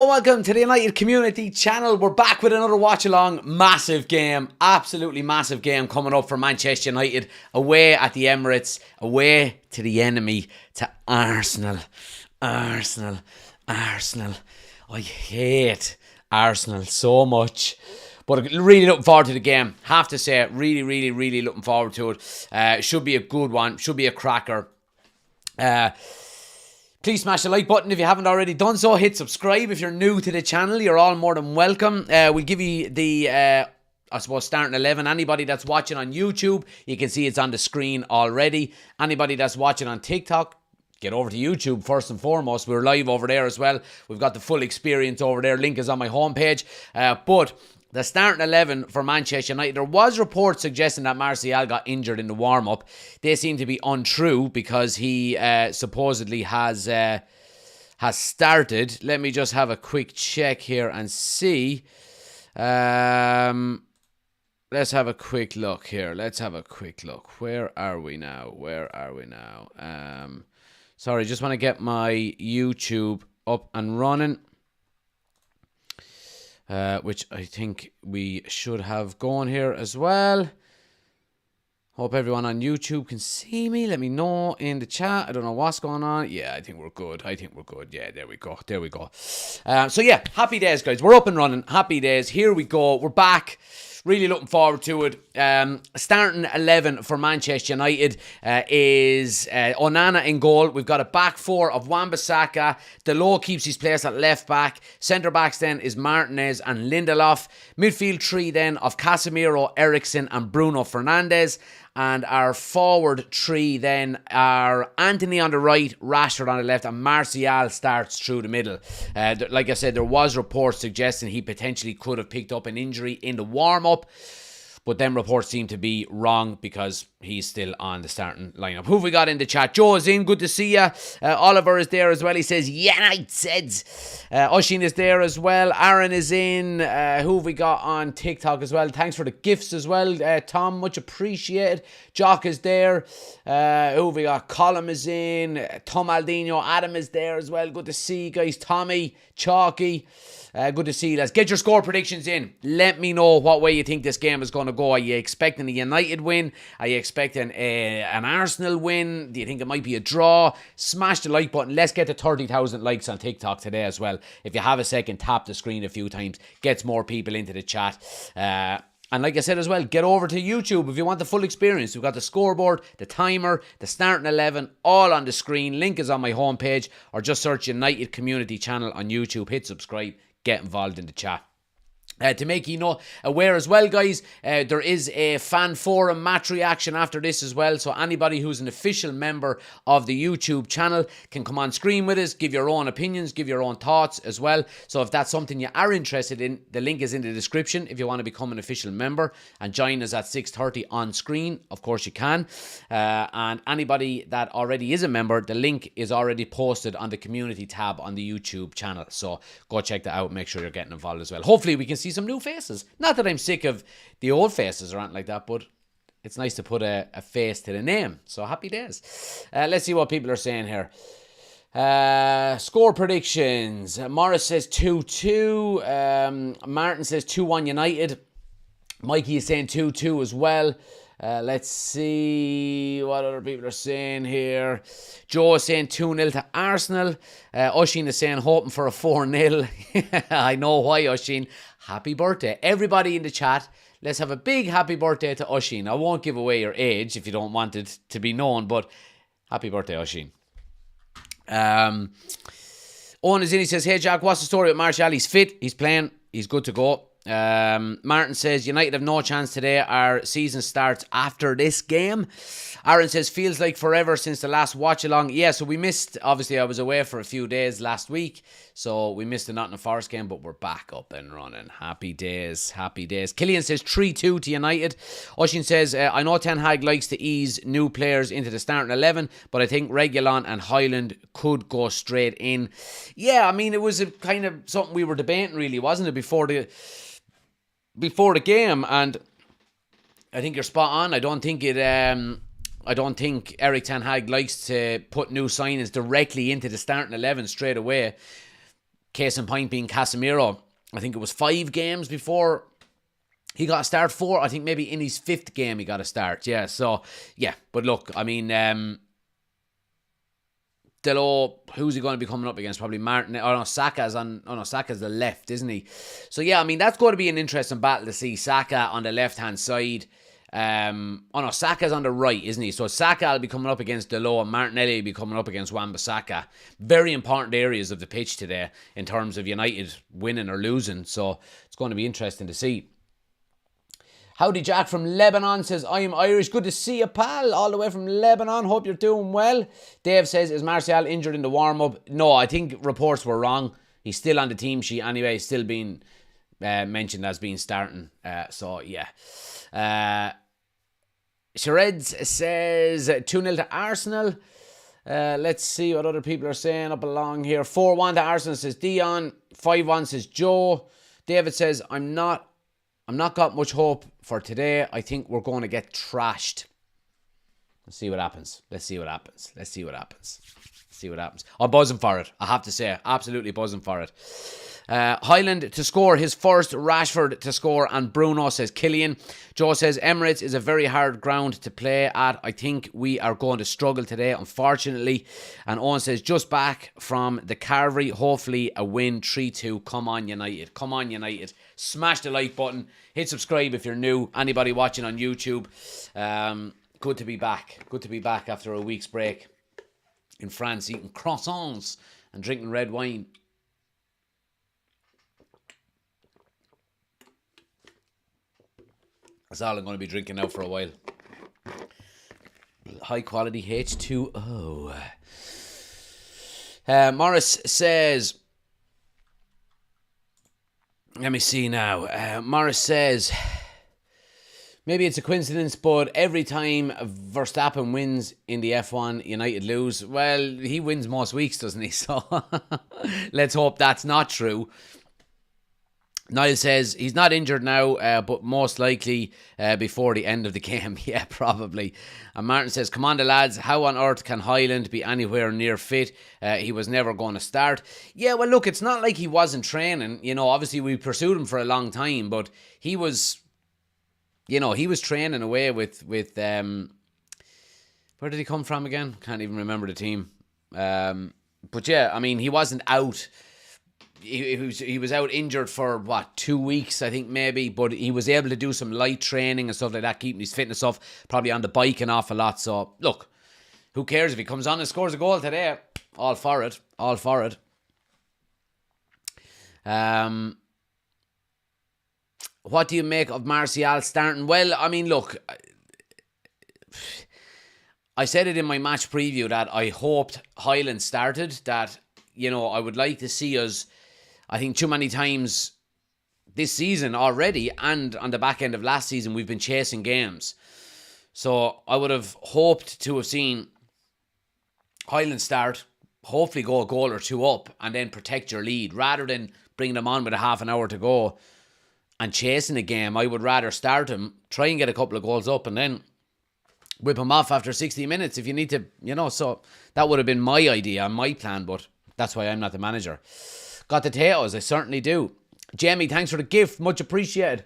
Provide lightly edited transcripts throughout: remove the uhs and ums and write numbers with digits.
Welcome to the United Community Channel. We're back with another watch-along. Massive game, absolutely massive game coming up for Manchester United. Away at the Emirates, away to the enemy, to Arsenal. Arsenal. I hate Arsenal so much. But really looking forward to the game. Have to say, really looking forward to it. Should be a good one. Should be a cracker. Please smash the like button if you haven't already done so. Hit subscribe if you're new to the channel. You're all more than welcome. We'll give you the, I suppose, starting 11. Anybody that's watching on YouTube, you can see it's on the screen already. Anybody that's watching on TikTok, get over to YouTube first and foremost. We're live over there as well. We've got the full experience over there. Link is on my homepage. But the starting 11 for Manchester United, there was reports suggesting that Martial got injured in the warm-up. They seem to be untrue because he supposedly has started. Let me just have a quick check here and see. Let's have a quick look here. Where are we now? Sorry, just want to get my YouTube up and running. Which I think we should have going here as well. Hope everyone on YouTube can see me. Let me know in the chat. I don't know what's going on. Yeah, I think we're good. Yeah, there we go. So yeah, happy days, guys. We're up and running. Happy days. Here we go. We're back. Really looking forward to it. Starting 11 for Manchester United is Onana in goal. We've got a back four of Wan-Bissaka. Dalot keeps his place at left back. Centre backs then is Martinez and Lindelof. Midfield three then of Casemiro, Eriksen and Bruno Fernandes. And our forward three then are Anthony on the right, Rashford on the left, and Martial starts through the middle. Like I said, there was reports suggesting he potentially could have picked up an injury in the warm-up. But them reports seem to be wrong because he's still on the starting lineup. Who have we got in the chat? Joe is in. Good to see you. Oliver is there as well. He says, United. Oshin is there as well. Aaron is in. Who have we got on TikTok as well? Thanks for the gifts as well. Tom, much appreciated. Jock is there. Who have we got? Colin is in. Tom Aldino. Adam is there as well. Good to see you guys. Tommy, Chalky. Good to see you. Let's get your score predictions in. Let me know what way you think this game is going to go. Are you expecting a United win? Are you expecting an Arsenal win? Do you think it might be a draw? Smash the like button. Let's get to 30,000 likes on TikTok today as well. If you have a second, tap the screen a few times. Gets more people into the chat. And like I said as well, get over to YouTube if you want the full experience. We've got the scoreboard, the timer, the starting 11, all on the screen. Link is on my homepage, or just search United Community Channel on YouTube. Hit subscribe. Get involved in the chat. To make you know aware as well, guys, there is a fan forum match reaction after this as well. So anybody who's an official member of the YouTube channel can come on screen with us, give your own opinions, give your own thoughts as well. So if that's something you are interested in, the link is in the description. If you want to become an official member and join us at 6:30 on screen, of course you can. And anybody that already is a member, the link is already posted on the community tab on the YouTube channel. So go check that out. Make sure you're getting involved as well. Hopefully we can see some new faces. Not that I'm sick of the old faces or anything like that, but it's nice to put a face to the name. So happy days. Let's see what people are saying here. Score predictions. Morris says 2-2. Martin says 2-1 United. Mikey is saying 2-2 as well. Let's see what other people are saying here. Joe is saying 2-0 to Arsenal. Oshin is saying hoping for a 4-0. I know why, Oshin. Happy birthday. Everybody in the chat, let's have a big happy birthday to Oshin. I won't give away your age if you don't want it to be known, but happy birthday, Oshin. Owen is in. He says, hey Jack, what's the story with Martial? He's fit, he's playing, he's good to go. Martin says United have no chance today. Our season starts after this game. Aaron says feels like forever since the last watch along. Yeah, so we missed, obviously I was away for a few days last week, so we missed the Nottingham Forest game, but we're back up and running. Happy days. Killian says 3-2 to United. Oshin says I know Ten Hag likes to ease new players into the starting 11, but I think Reguilon and Hojlund could go straight in. Yeah, I mean, it was a kind of something we were debating really, wasn't it, before the game, and I think you're spot on. I don't think Erik Ten Hag likes to put new signings directly into the starting 11 straight away. Case in point being Casemiro. I think it was 5 games before he got a start. 4, I think maybe in his 5th game he got a start. Yeah, so, yeah. But look, I mean, Delo, who's he going to be coming up against? Probably Martin. Oh no, Saka's the left, isn't he? So yeah, I mean, that's going to be an interesting battle to see. Saka on the left-hand side. Saka's on the right, isn't he? So Saka will be coming up against Delo, and Martinelli will be coming up against Wan-Bissaka. Very important areas of the pitch today in terms of United winning or losing. So it's going to be interesting to see. Howdy Jack from Lebanon says, I am Irish. Good to see you, pal. All the way from Lebanon. Hope you're doing well. Dave says, is Martial injured in the warm-up? No, I think reports were wrong. He's still on the team sheet anyway. He's still being mentioned as being starting. So, yeah. Shereds says 2-0 to Arsenal. Let's see what other people are saying up along here. 4-1 to Arsenal says Dion. 5-1 says Joe. David says, I'm not got much hope for today. I think we're going to get trashed. Let's see what happens. I'm buzzing for it, I have to say. Absolutely buzzing for it. Hojlund to score his first, Rashford to score, and Bruno says Killian. Joe says Emirates is a very hard ground to play at. I think we are going to struggle today, unfortunately. And Owen says just back from the Carvery, hopefully a win. 3-2. Come on United. Smash the like button. Hit subscribe if you're new. Anybody watching on YouTube, good to be back after a week's break in France, eating croissants and drinking red wine. That's all I'm going to be drinking now for a while. High quality H2O. Morris says, let me see now. Morris says, maybe it's a coincidence, but every time Verstappen wins in the F1, United lose. Well, he wins most weeks, doesn't he? So let's hope that's not true. Niall says he's not injured now, but most likely before the end of the game. Yeah, probably. And Martin says, come on the lads, how on earth can Hojlund be anywhere near fit? He was never going to start. Yeah, well look, it's not like he wasn't training. You know, obviously we pursued him for a long time, but he was, you know, he was training away with where did he come from again? Can't even remember the team. But yeah, I mean, he wasn't out. He was out injured for 2 weeks, I think maybe, but he was able to do some light training and stuff like that, keeping his fitness up, probably on the bike an awful lot. So look, who cares if he comes on and scores a goal today? All for it. What do you make of Martial starting? Well, I mean, look, I said it in my match preview that I hoped Hojlund started, that, you know, I would like to see us, I think too many times this season already and on the back end of last season, we've been chasing games. So I would have hoped to have seen Hojlund start, hopefully go a goal or two up and then protect your lead rather than bringing them on with a half an hour to go and chasing a game. I would rather start him, try and get a couple of goals up and then whip him off after 60 minutes if you need to, you know. So that would have been my idea, my plan, but that's why I'm not the manager. Got the potatoes, I certainly do. Jamie, thanks for the gift, much appreciated.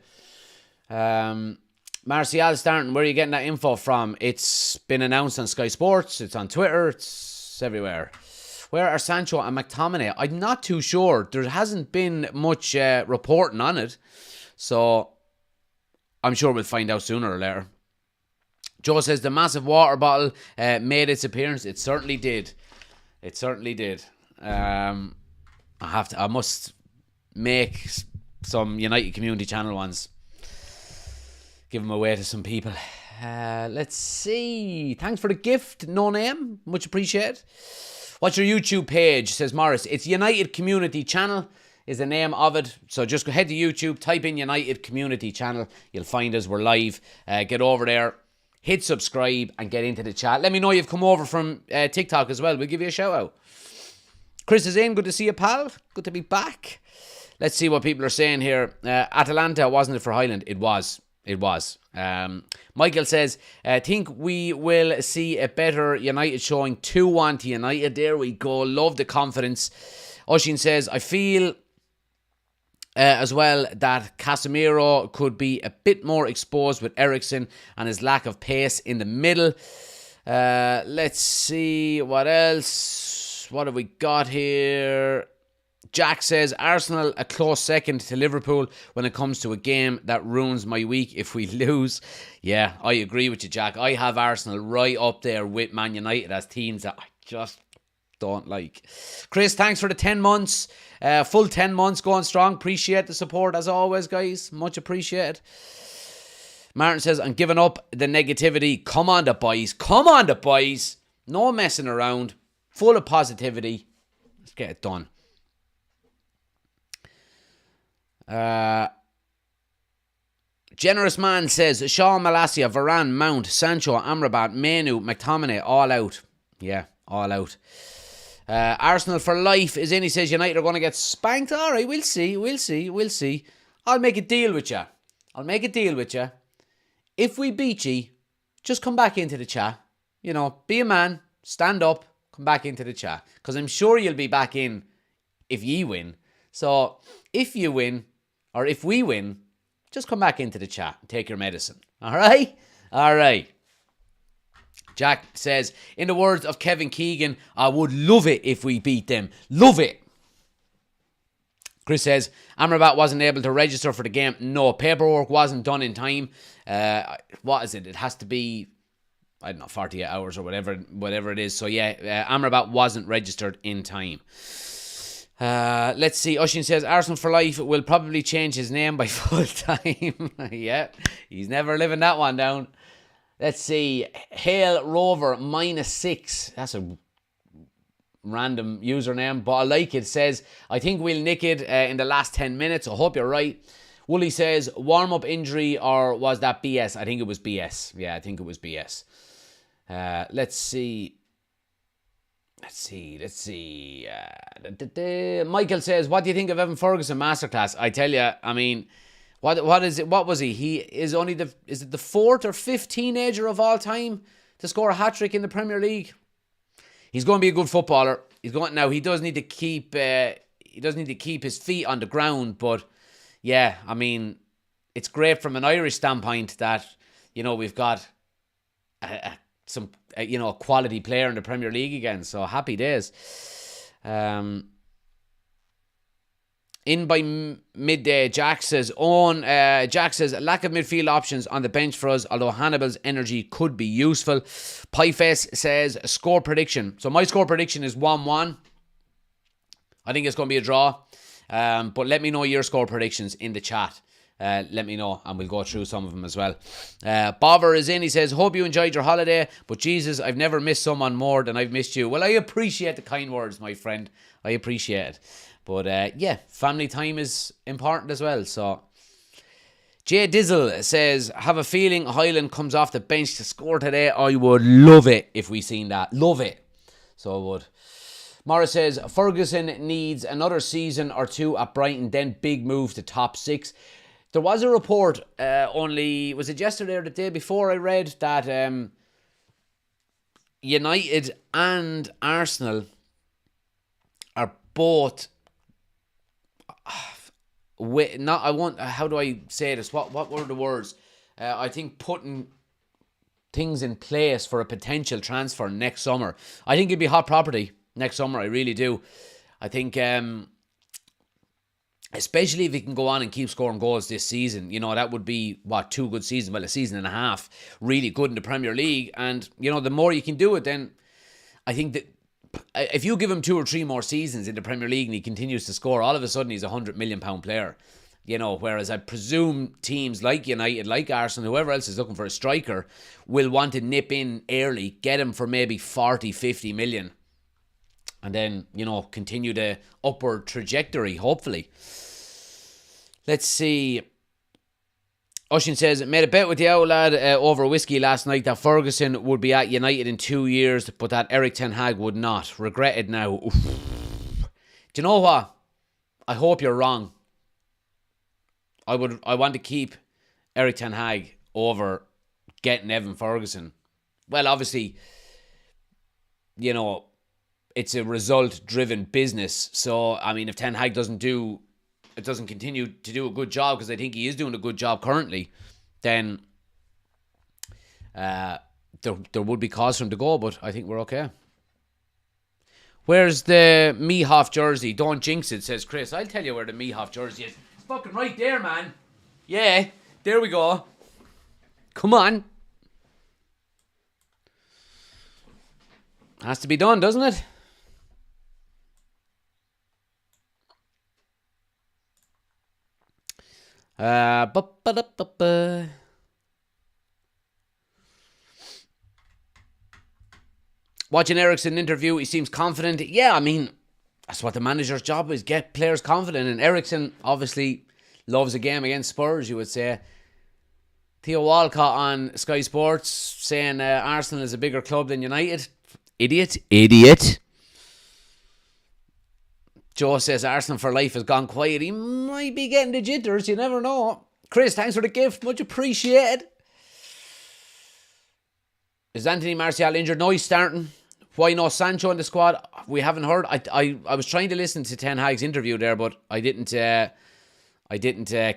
Martial starting, where are you getting that info from? It's been announced on Sky Sports, it's on Twitter, it's everywhere. Where are Sancho and McTominay? I'm not too sure. There hasn't been much reporting on it, so I'm sure we'll find out sooner or later. Joe says the massive water bottle made its appearance. It certainly did. I must make some United Community Channel ones. Give them away to some people. Let's see. Thanks for the gift. No name. Much appreciated. What's your YouTube page? Says Morris. It's United Community Channel is the name of it. So just go head to YouTube, type in United Community Channel. You'll find us. We're live. Get over there. Hit subscribe and get into the chat. Let me know you've come over from TikTok as well. We'll give you a shout out. Chris is in. Good to see you, pal. Good to be back. Let's see what people are saying here. Atalanta, wasn't it for Hojlund? It was. Michael says, I think we will see a better United showing 2-1 to United. There we go. Love the confidence. Oshin says, I feel as well that Casemiro could be a bit more exposed with Eriksen and his lack of pace in the middle. Let's see what else. What have we got here? Jack says, Arsenal a close second to Liverpool when it comes to a game that ruins my week if we lose. Yeah, I agree with you, Jack. I have Arsenal right up there with Man United as teams that I just don't like. Chris, thanks for the 10 months. Full 10 months going strong. Appreciate the support as always, guys. Much appreciated. Martin says, I'm giving up the negativity. Come on, the boys. Come on, the boys. No messing around. Full of positivity. Let's get it done. Generous Man says, Shaw, Malacia, Varane, Mount, Sancho, Amrabat, Menu, McTominay, all out. Yeah, all out. Arsenal for life is in. He says United are going to get spanked. All right, we'll see. I'll make a deal with you. If we beat you, just come back into the chat. You know, be a man, stand up, come back into the chat. Because I'm sure you'll be back in if ye win. So, if you win, or if we win, just come back into the chat and take your medicine. All right? All right. Jack says, in the words of Kevin Keegan, I would love it if we beat them. Love it. Chris says, Amrabat wasn't able to register for the game. No, paperwork wasn't done in time. What is it? It has to be, I don't know, 48 hours or whatever it is. So yeah, Amrabat wasn't registered in time. Let's see. Oshin says, Arsenal for life will probably change his name by full time. Yeah, he's never living that one down. Let's see. Hale Rover -6. That's a random username, but I like it. Says, I think we'll nick it in the last 10 minutes. I hope you're right. Wooly says, warm-up injury, or was that BS? I think it was BS. Yeah, I think it was BS. Let's see. Michael says, what do you think of Evan Ferguson masterclass? I tell you, I mean, what is it? What was he? He is only is it the 4th or 5th teenager of all time to score a hat-trick in the Premier League? He's going to be a good footballer. He does need to keep his feet on the ground, but yeah, I mean, it's great from an Irish standpoint that, you know, we've got some quality player in the Premier League again. So happy days. In by midday, Jack says, lack of midfield options on the bench for us, although Hannibal's energy could be useful. Pieface says, score prediction. So my score prediction is 1-1. I think it's going to be a draw. But let me know your score predictions in the chat. Let me know and we'll go through some of them as well. Bobber is in. He says, hope you enjoyed your holiday, but Jesus, I've never missed someone more than I've missed you. Well, I appreciate the kind words, my friend. I appreciate it. But yeah, family time is important as well. So Jay Dizzle says, have a feeling Hojlund comes off the bench to score today. I would love it if we seen that. Love it. So I would. Morris says, Ferguson needs another season or two at Brighton, then big move to top 6. There was a report, was it yesterday or the day before, I read that United and Arsenal are both, how do I say this? What were the words? I think putting things in place for a potential transfer next summer. I think it'd be hot property next summer, I really do. I think, especially if he can go on and keep scoring goals this season, you know, that would be, 2 good seasons, a season and a half, really good in the Premier League. And, you know, the more you can do it, then I think that if you give him 2 or 3 more seasons in the Premier League and he continues to score, all of a sudden he's a £100 million player. You know, whereas I presume teams like United, like Arsenal, whoever else is looking for a striker, will want to nip in early, get him for maybe 40, 50 million. And then, you know, continue the upward trajectory, hopefully. Let's see. Oshin says, made a bet with the old lad over whiskey last night that Ferguson would be at United in 2 years, but that Erik ten Hag would not. Regretted now. Oof. Do you know what? I hope you're wrong. I want to keep Erik ten Hag over getting Evan Ferguson. Well, obviously, you know, it's a result-driven business. So, I mean, if Ten Hag doesn't continue to do a good job, because I think he is doing a good job currently, then there would be cause for him to go, but I think we're okay. Where's the Mehoff jersey? Don't jinx it, says Chris. I'll tell you where the Mehoff jersey is. It's fucking right there, man. Yeah, there we go. Come on. Has to be done, doesn't it? Watching Eriksen interview, he seems confident. Yeah, I mean, that's what the manager's job is, get players confident. And Eriksen obviously loves a game against Spurs, you would say. Theo Walcott on Sky Sports saying Arsenal is a bigger club than United. Idiot. Joe says Arsenal for life has gone quiet. He might be getting the jitters, you never know. Chris, thanks for the gift, much appreciated. Is Anthony Martial injured? No, he's starting. Why no Sancho in the squad? We haven't heard. I was trying to listen to Ten Hag's interview there, but I didn't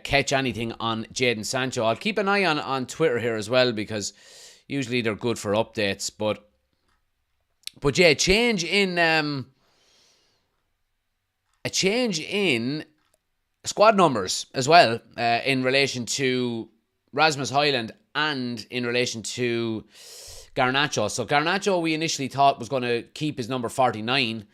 catch anything on Jadon Sancho. I'll keep an eye on Twitter here as well, because usually they're good for updates. But yeah, a change in squad numbers as well, in relation to Rasmus Hojlund and in relation to Garnacho. So Garnacho, we initially thought was going to keep his number 49,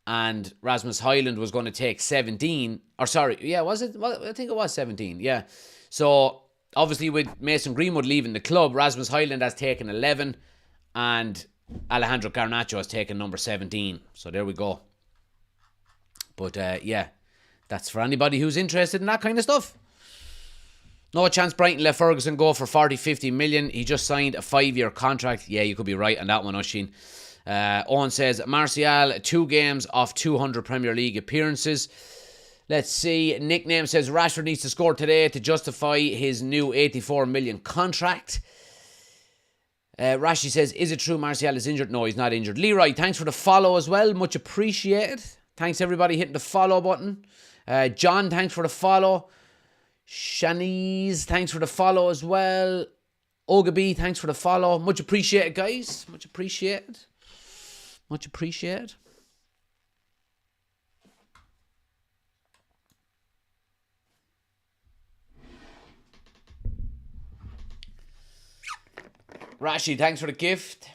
and Rasmus Hojlund was going to take 17. Or sorry, yeah, was it? Well, I think it was 17, yeah. So obviously with Mason Greenwood leaving the club, Rasmus Hojlund has taken 11, and Alejandro Garnacho has taken number 17. So there we go. But yeah, that's for anybody who's interested in that kind of stuff. No chance Brighton let Ferguson go for 40-50 million. He just signed a 5-year contract. Yeah, you could be right on that one, Oshin. Owen says, Martial, 2 games off 200 Premier League appearances. Let's see. Nickname says, Rashford needs to score today to justify his new 84 million contract. Rashi says, is it true Martial is injured? No, he's not injured. Leroy, thanks for the follow as well. Much appreciated. Thanks everybody hitting the follow button. John, thanks for the follow. Shanice, thanks for the follow as well. Ogaby, thanks for the follow. Much appreciated, guys. Much appreciated. Much appreciated. Rashi, thanks for the gift.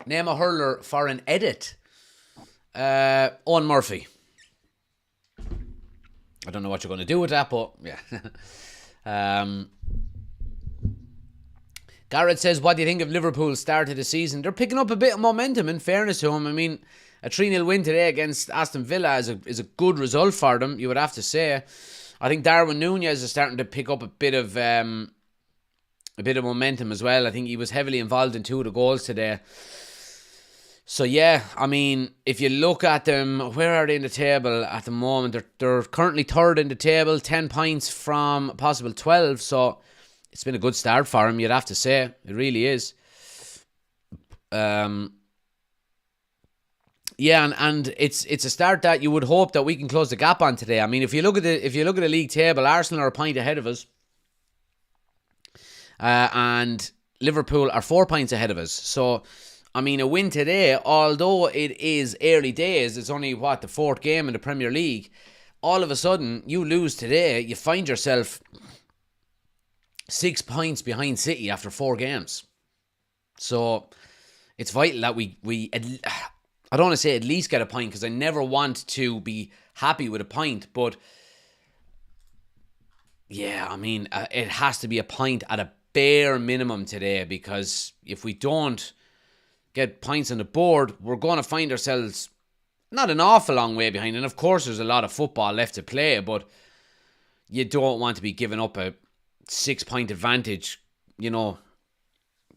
Name a hurler for an edit. Owen Murphy. I don't know what you're going to do with that, but yeah. Garrett says, what do you think of Liverpool's start of the season? They're picking up a bit of momentum, in fairness to them. I mean, a 3-0 win today against Aston Villa is a good result for them, you would have to say. I think Darwin Núñez is starting to pick up a bit of momentum as well. I think he was heavily involved in 2 of the goals today. So yeah, I mean, if you look at them, where are they in the table at the moment? They're currently 3rd in the table, 10 points from a possible 12. So it's been a good start for them, you'd have to say. It really is. Yeah, and it's a start that you would hope that we can close the gap on today. I mean, if you look at the league table, Arsenal are a point ahead of us, and Liverpool are 4 points ahead of us. So, I mean, a win today, although it is early days, it's only, the 4th game in the Premier League, all of a sudden, you lose today, you find yourself 6 points behind City after 4 games. So, it's vital that we I don't want to say at least get a point, because I never want to be happy with a point, but yeah, I mean, it has to be a point at a bare minimum today, because if we don't get points on the board, we're going to find ourselves not an awful long way behind. And of course, there's a lot of football left to play, but you don't want to be giving up a 6-point advantage,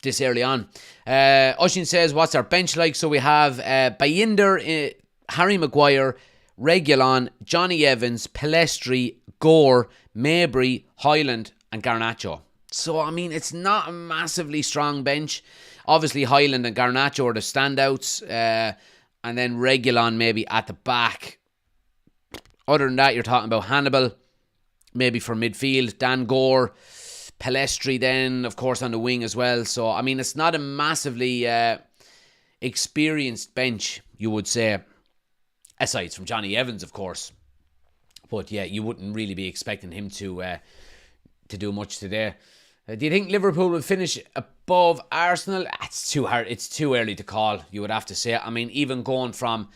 this early on. Oshin says, what's our bench like? So we have Bayinder, Harry Maguire, Reguilon, Johnny Evans, Pelestri, Gore, Mabry, Hojlund and Garnacho. So, I mean, it's not a massively strong bench. Obviously, Hojlund and Garnacho are the standouts. And then Reguilon maybe at the back. Other than that, you're talking about Hannibal, maybe for midfield. Dan Gore, Pelestri then, of course, on the wing as well. So, I mean, it's not a massively experienced bench, you would say. Aside from Johnny Evans, of course. But, yeah, you wouldn't really be expecting him to do much today. Do you think Liverpool will finish above Arsenal? It's too hard. It's too early to call, you would have to say. I mean, even going from,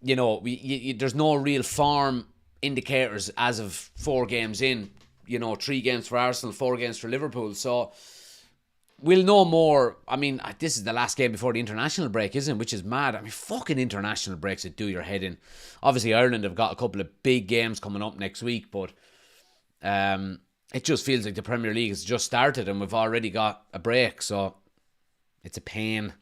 there's no real form indicators as of 4 games in. 3 games for Arsenal, 4 games for Liverpool. So we'll know more. I mean, this is the last game before the international break, isn't it? Which is mad. I mean, fucking international breaks that do your head in. Obviously, Ireland have got a couple of big games coming up next week, but it just feels like the Premier League has just started and we've already got a break. So it's a pain.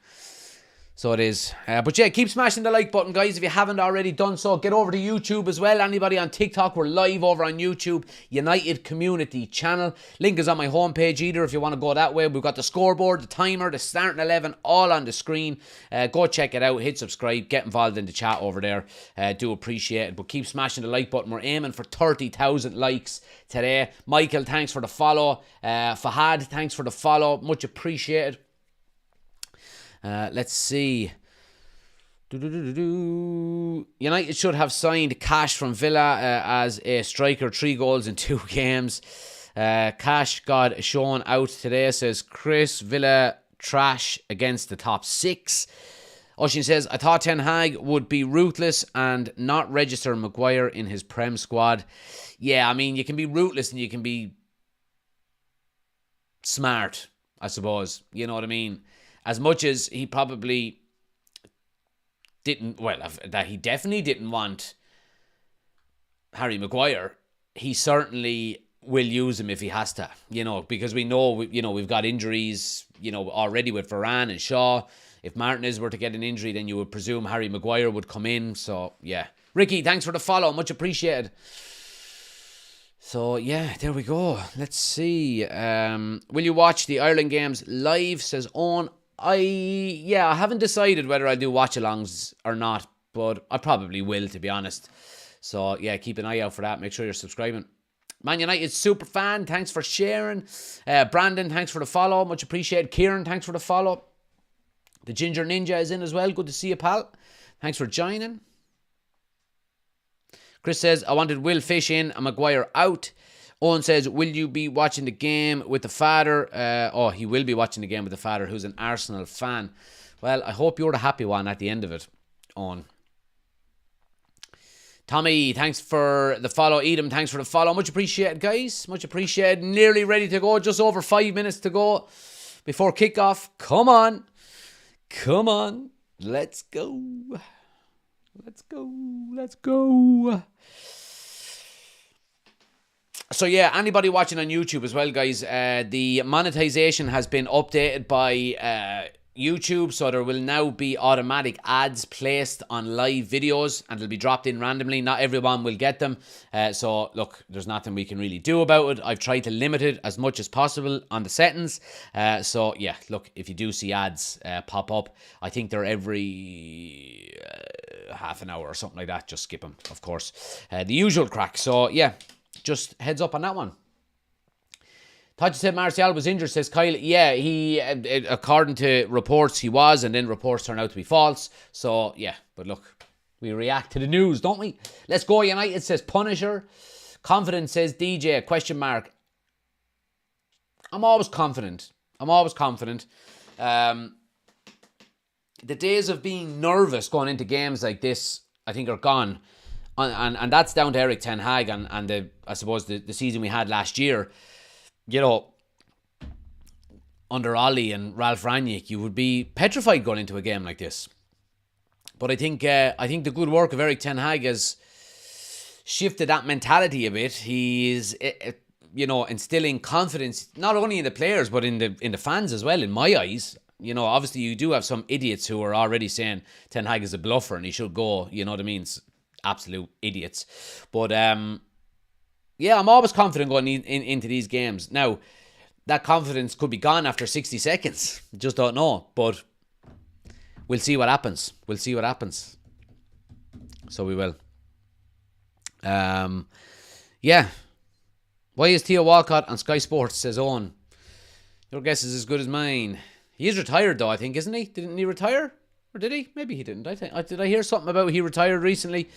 So it is. But yeah, keep smashing the like button, guys. If you haven't already done so, get over to YouTube as well. Anybody on TikTok, we're live over on YouTube. United Community Channel. Link is on my homepage either if you want to go that way. We've got the scoreboard, the timer, the starting 11, all on the screen. Go check it out. Hit subscribe. Get involved in the chat over there. Do appreciate it. But keep smashing the like button. We're aiming for 30,000 likes today. Michael, thanks for the follow. Fahad, thanks for the follow. Much appreciated. Let's see. United should have signed Cash from Villa as a striker. 3 goals in 2 games. Cash got shown out today, says Chris. Villa trash against the top 6. Oshin says, I thought Ten Hag would be ruthless and not register Maguire in his Prem squad. Yeah, I mean, you can be ruthless and you can be smart, I suppose. You know what I mean? As much as he probably that he definitely didn't want Harry Maguire, he certainly will use him if he has to, because we know, we've got injuries, already with Varane and Shaw. If Martinez were to get an injury, then you would presume Harry Maguire would come in. So, yeah. Ricky, thanks for the follow. Much appreciated. So, yeah, there we go. Let's see. Will you watch the Ireland games live, says Owen. I haven't decided whether I do watch-alongs or not, but I probably will, to be honest. So, yeah, keep an eye out for that. Make sure you're subscribing. Man United super fan, thanks for sharing. Brandon, thanks for the follow. Much appreciated. Kieran, thanks for the follow. The Ginger Ninja is in as well. Good to see you, pal. Thanks for joining. Chris says, I wanted Will Fish in and Maguire out. Owen says, will you be watching the game with the father? He will be watching the game with the father, who's an Arsenal fan. Well, I hope you're the happy one at the end of it, Owen. Tommy, thanks for the follow. Edom, thanks for the follow. Much appreciated, guys. Much appreciated. Nearly ready to go. Just over 5 minutes to go before kickoff. Come on. Come on. Let's go. Let's go. Let's go. So yeah, anybody watching on YouTube as well, guys, the monetization has been updated by YouTube, so there will now be automatic ads placed on live videos and they'll be dropped in randomly. Not everyone will get them, so look, there's nothing we can really do about it. I've tried to limit it as much as possible on the settings, so yeah, look, if you do see ads pop up, I think they're every half an hour or something like that. Just skip them, of course, the usual crack. So yeah, just heads up on that one. Thought you said Martial was injured, says Kyle. Yeah, he, according to reports, he was, and then reports turned out to be false. So, yeah, but look, we react to the news, don't we? Let's go, United, says Punisher. Confident, says DJ, question mark. I'm always confident. The days of being nervous going into games like this, I think, are gone. And that's down to Eric Ten Hag and the, I suppose, the season we had last year. Under Ollie and Ralph Rangnick, you would be petrified going into a game like this. But I think the good work of Eric Ten Hag has shifted that mentality a bit. He's instilling confidence not only in the players but in the fans as well. In my eyes, obviously you do have some idiots who are already saying Ten Hag is a bluffer and he should go. You know what I mean? Absolute idiots. But Yeah, I'm always confident going into these games. Now, that confidence could be gone after 60 seconds. Just don't know. But we'll see what happens. So we will. Yeah. Why is Theo Walcott on Sky Sports, says Owen? Your guess is as good as mine. He is retired though, I think, isn't he? Didn't he retire? Or did he? Maybe he didn't. Did I hear something about he retired recently?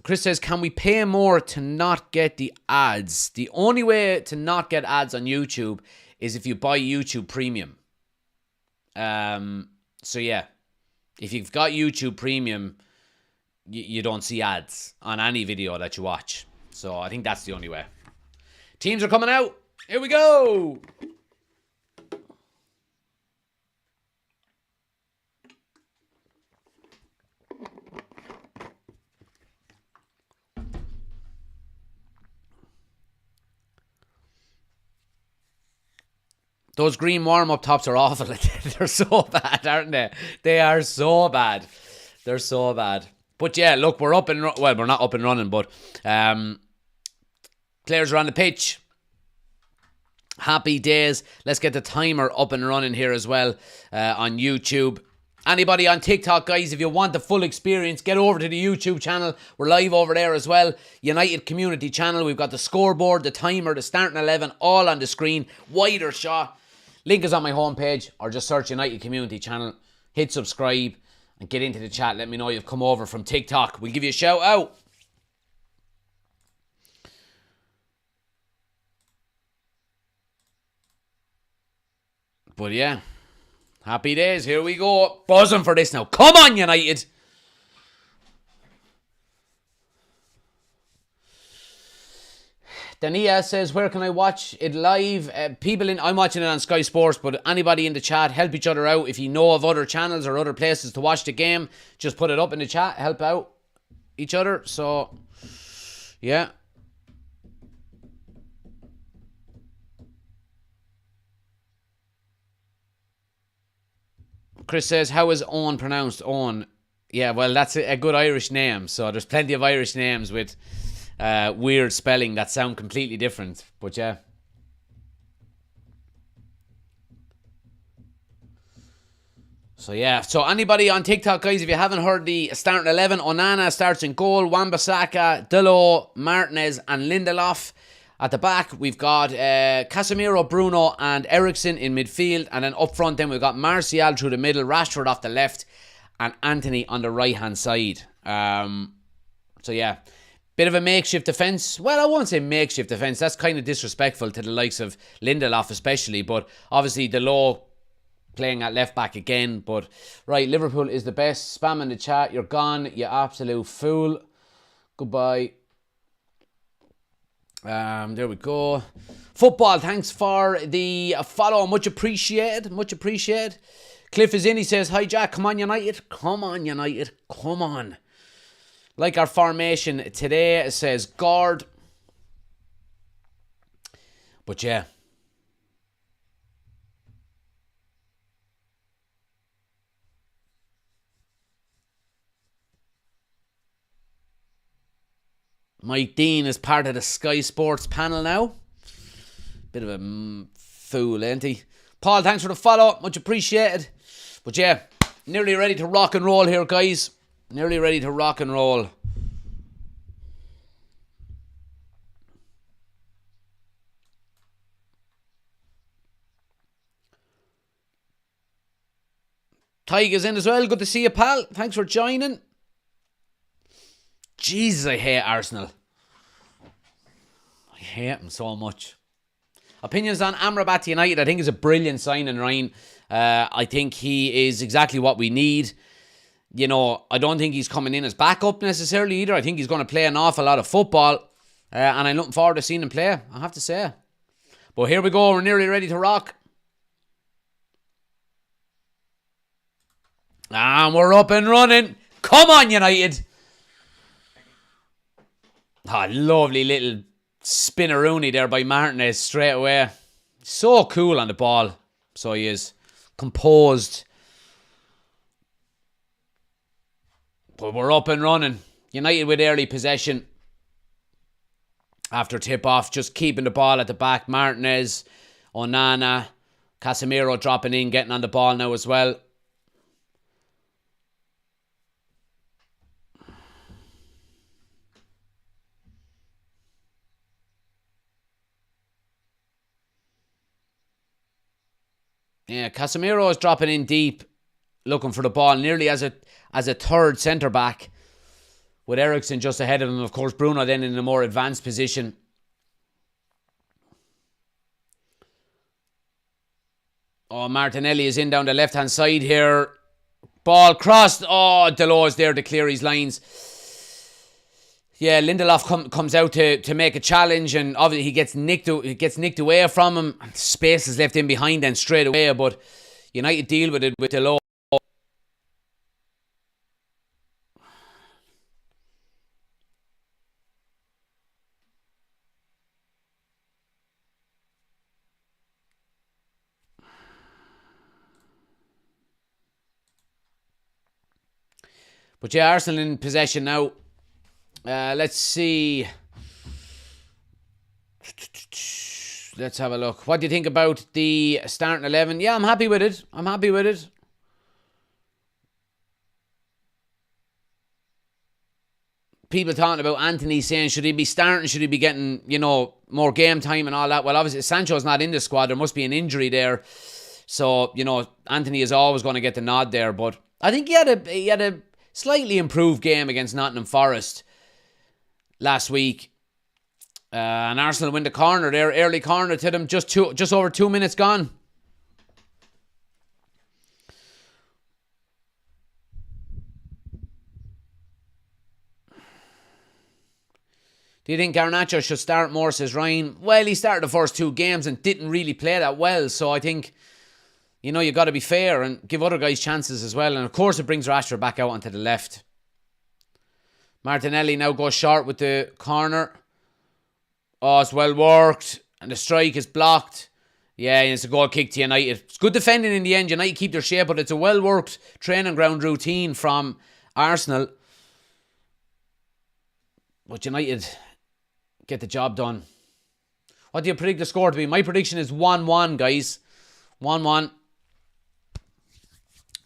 Chris says, can we pay more to not get the ads? The only way to not get ads on YouTube is if you buy YouTube Premium. So yeah, if you've got YouTube Premium, you don't see ads on any video that you watch. So I think that's the only way. Teams are coming out. Here we go. Those green warm-up tops are awful. They're so bad, aren't they? They are so bad. They're so bad. But yeah, look, we're up and well, we're not up and running, but players are on the pitch. Happy days. Let's get the timer up and running here as well on YouTube. Anybody on TikTok, guys, if you want the full experience, get over to the YouTube channel. We're live over there as well. United Community Channel. We've got the scoreboard, the timer, the starting 11, all on the screen. Wider shot. Link is on my homepage, or just search United Community Channel. Hit subscribe and get into the chat. Let me know you've come over from TikTok. We'll give you a shout out. But yeah, happy days. Here we go. Buzzing for this now. Come on, United. Dania says, where can I watch it live? I'm watching it on Sky Sports, but anybody in the chat, help each other out. If you know of other channels or other places to watch the game, just put it up in the chat. Help out each other. So, yeah. Chris says, how is Owen pronounced? Owen. Yeah, well, that's a good Irish name. So there's plenty of Irish names with weird spelling that sound completely different. But yeah. So yeah. So anybody on TikTok, guys, if you haven't heard the starting 11, Onana starts in goal, Wan-Bissaka, Delo, Martinez and Lindelof. At the back, we've got Casemiro, Bruno and Eriksen in midfield. And then up front, then we've got Martial through the middle, Rashford off the left, and Anthony on the right-hand side. So yeah, bit of a makeshift defence. Well, I won't say makeshift defence. That's kind of disrespectful to the likes of Lindelof especially. But obviously, Delo playing at left-back again. But right, Liverpool is the best. Spam in the chat. You're gone, you absolute fool. Goodbye. There we go. Football, thanks for the follow. Much appreciated. Much appreciated. Cliff is in. He says, hi Jack, come on United. Come on United. Come on. Like our formation today, it says guard. But yeah. Mike Dean is part of the Sky Sports panel now. Bit of a fool, ain't he? Paul, thanks for the follow. Much appreciated. But yeah, nearly ready to rock and roll here, guys. Nearly ready to rock and roll. Tyga's in as well. Good to see you, pal. Thanks for joining. Jesus, I hate Arsenal. I hate them so much. Opinions on Amrabat United. I think is a brilliant signing, Ryan. I think he is exactly what we need. You know, I don't think he's coming in as backup necessarily either. I think he's going to play an awful lot of football. And I'm looking forward to seeing him play, I have to say. But here we go. We're nearly ready to rock. And we're up and running. Come on, United. Lovely little spinneroonie there by Martinez straight away. So cool on the ball. So he is. Composed. But we're up and running. United with early possession after tip-off, just keeping the ball at the back. Martinez, Onana, Casemiro dropping in, getting on the ball now as well. Yeah, Casemiro is dropping in deep, looking for the ball, nearly as a third centre-back, with Eriksen just ahead of him. Of course, Bruno then in a more advanced position. Oh, Martinelli is in down the left-hand side here. Ball crossed. Oh, Delors there to clear his lines. Yeah, Lindelof comes out to make a challenge, and obviously he gets nicked away from him. Space is left in behind then straight away, but United deal with it with Delors. But yeah, Arsenal in possession now. Let's see. Let's have a look. What do you think about the starting 11? Yeah, I'm happy with it. People talking about Anthony saying, should he be starting? Should he be getting, more game time and all that? Well, obviously, Sancho's not in the squad. There must be an injury there. So, Anthony is always going to get the nod there. But I think he had a slightly improved game against Nottingham Forest last week. And Arsenal win the corner there. Early corner to them. Just over 2 minutes gone. Do you think Garnacho should start more, says Ryan? Well, he started the first 2 games and didn't really play that well. So I think, you got to be fair and give other guys chances as well. And of course, it brings Rashford back out onto the left. Martinelli now goes short with the corner. Oh, it's well worked. And the strike is blocked. Yeah, and it's a goal kick to United. It's good defending in the end. United keep their shape, but it's a well worked training ground routine from Arsenal. But United get the job done. What do you predict the score to be? My prediction is 1-1, guys. 1-1.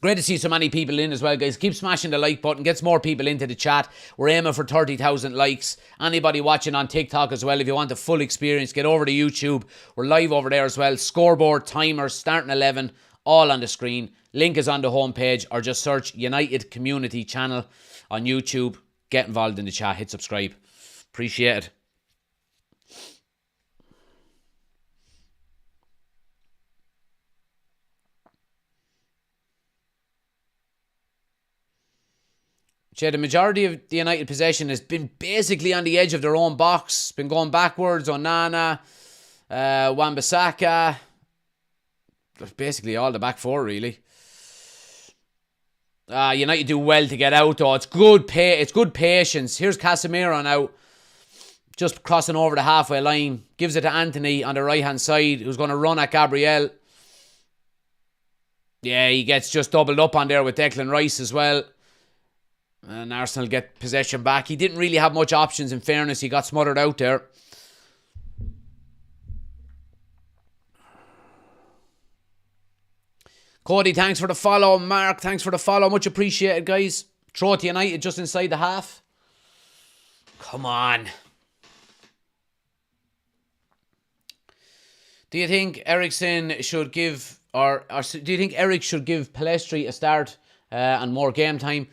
Great to see so many people in as well, guys. Keep smashing the like button. Gets more people into the chat. We're aiming for 30,000 likes. Anybody watching on TikTok as well, if you want the full experience, get over to YouTube. We're live over there as well. Scoreboard, timers, starting 11, all on the screen. Link is on the homepage, or just search United Community Channel on YouTube. Get involved in the chat. Hit subscribe. Appreciate it. Yeah, the majority of the United possession has been basically on the edge of their own box. Been going backwards. Onana, Wan-Bissaka. Basically all the back four, really. United do well to get out, though. It's good patience. Here's Casemiro now. Just crossing over the halfway line. Gives it to Anthony on the right-hand side, who's going to run at Gabriel. Yeah, he gets just doubled up on there with Declan Rice as well. And Arsenal get possession back. He didn't really have much options, in fairness. He got smothered out there. Cody, thanks for the follow. Mark, thanks for the follow. Much appreciated, guys. Throw it to United just inside the half. Come on. Do you think Eriksen should give, or do you think Eric should give Pellistri a start and more game time?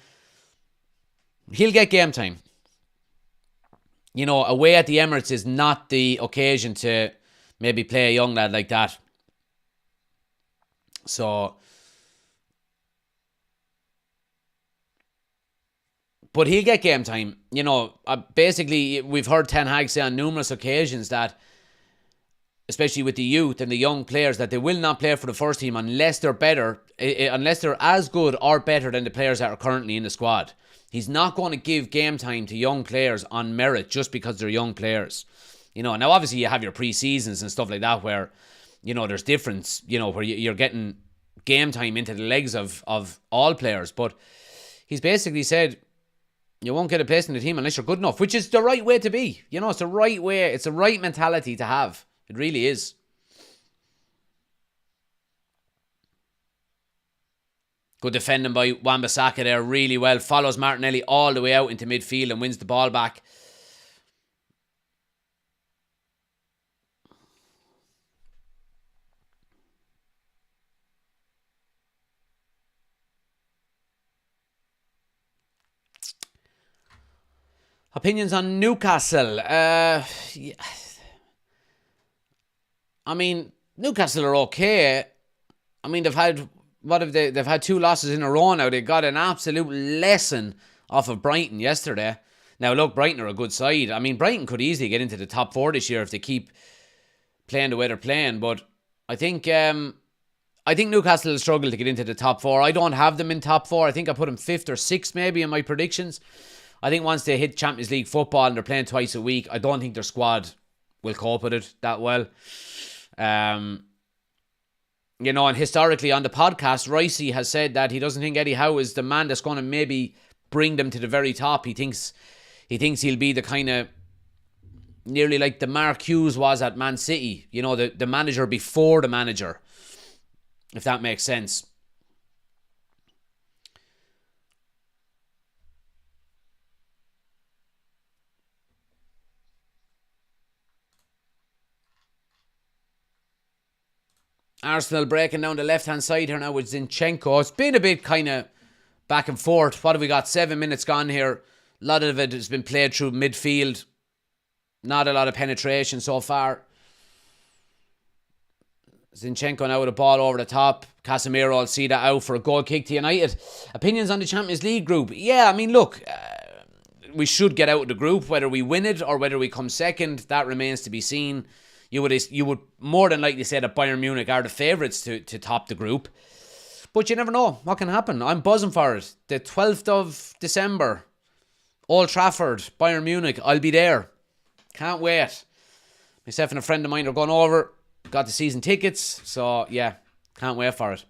He'll get game time. Away at the Emirates is not the occasion to maybe play a young lad like that. So, but he'll get game time. Basically, we've heard Ten Hag say on numerous occasions that, especially with the youth and the young players, that they will not play for the first team unless they're better, unless they're as good or better than the players that are currently in the squad. He's not going to give game time to young players on merit just because they're young players. Now obviously you have your pre-seasons and stuff like that where, there's difference, where you're getting game time into the legs of all players. But he's basically said, You won't get a place in the team unless you're good enough, which is the right way to be. You know, it's the right way. It's the right mentality to have. It really is. Good defending by Wan-Bissaka there, really well. Follows Martinelli all the way out into midfield and wins the ball back. Opinions on Newcastle. Yeah. I mean, Newcastle are okay. I mean, they've had they've had 2 losses in a row now. They got an absolute lesson off of Brighton yesterday. Now, look, Brighton are a good side. I mean, Brighton could easily get into the top 4 this year if they keep playing the way they're playing. But I think Newcastle will struggle to get into the top 4. I don't have them in top 4. I think I put them 5th or 6th maybe in my predictions. I think once they hit Champions League football and they're playing twice a week, I don't think their squad will cope with it that well. You know, and historically on the podcast, Ricey has said that he doesn't think Eddie Howe is the man that's going to maybe bring them to the very top. He thinks he'll be the kind of nearly like the Mark Hughes was at Man City. You know, the manager before the manager, if that makes sense. Arsenal breaking down the left-hand side here now with Zinchenko. It's been a bit kind of back and forth. What have we got? 7 minutes gone here. A lot of it has been played through midfield. Not a lot of penetration so far. Zinchenko now with a ball over the top. Casemiro will see that out for a goal kick to United. Opinions on the Champions League group? Yeah, I mean, look, we should get out of the group. Whether we win it or whether we come second, that remains to be seen. You would more than likely say that Bayern Munich are the favourites to top the group. But you never know what can happen. I'm buzzing for it. The 12th of December, Old Trafford, Bayern Munich. I'll be there. Can't wait. Myself and a friend of mine are going over. Got the season tickets. So, yeah, can't wait for it.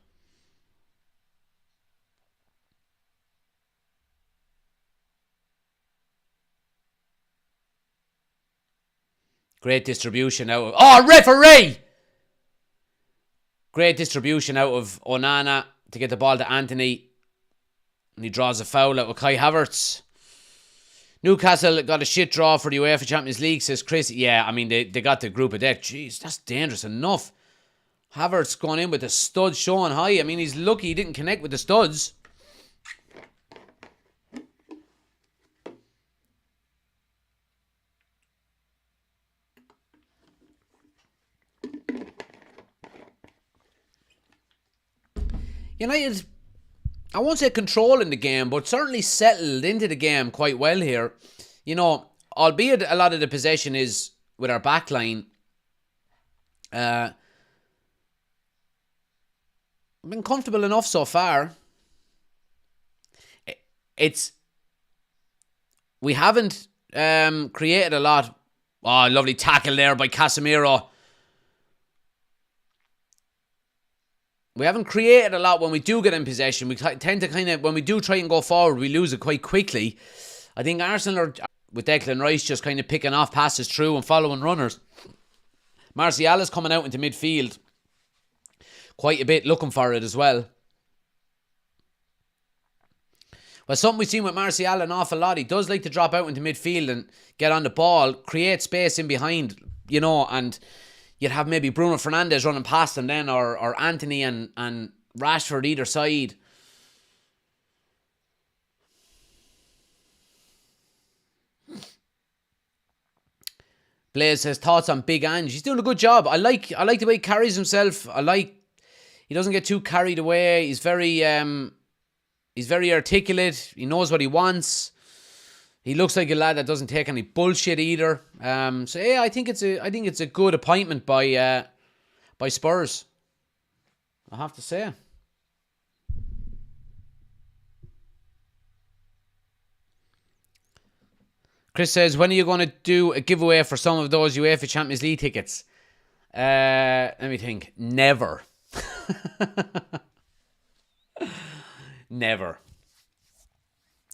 Great distribution out of... Oh, referee! Great distribution out of Onana to get the ball to Anthony. And he draws a foul out of Kai Havertz. Newcastle got a shit draw for the UEFA Champions League, says Chris. Yeah, I mean, they got the group of death. Jeez, that's dangerous enough. Havertz going in with the studs showing high. I mean, he's lucky he didn't connect with the studs. United, I won't say controlling the game, but certainly settled into the game quite well here. You know, albeit a lot of the possession is with our backline. Been comfortable enough so far. We haven't created a lot. Oh, lovely tackle there by Casemiro. We haven't created a lot when we do get in possession. We tend to when we do try and go forward, we lose it quite quickly. I think Arsenal are, with Declan Rice just kind of picking off passes through and following runners. Martial is coming out into midfield quite a bit, looking for it as well. Well, something we've seen with Martial an awful lot. He does like to drop out into midfield and get on the ball, create space in behind, you know, and you'd have maybe Bruno Fernandes running past him then, or Anthony and Rashford either side. Blaze says thoughts on Big Ange. He's doing a good job. I like the way he carries himself. He doesn't get too carried away. He's very articulate. He knows what he wants. He looks like a lad that doesn't take any bullshit either. So yeah, I think it's a good appointment by Spurs, I have to say. Chris says, when are you going to do a giveaway for some of those UEFA Champions League tickets? Let me think. Never. Never.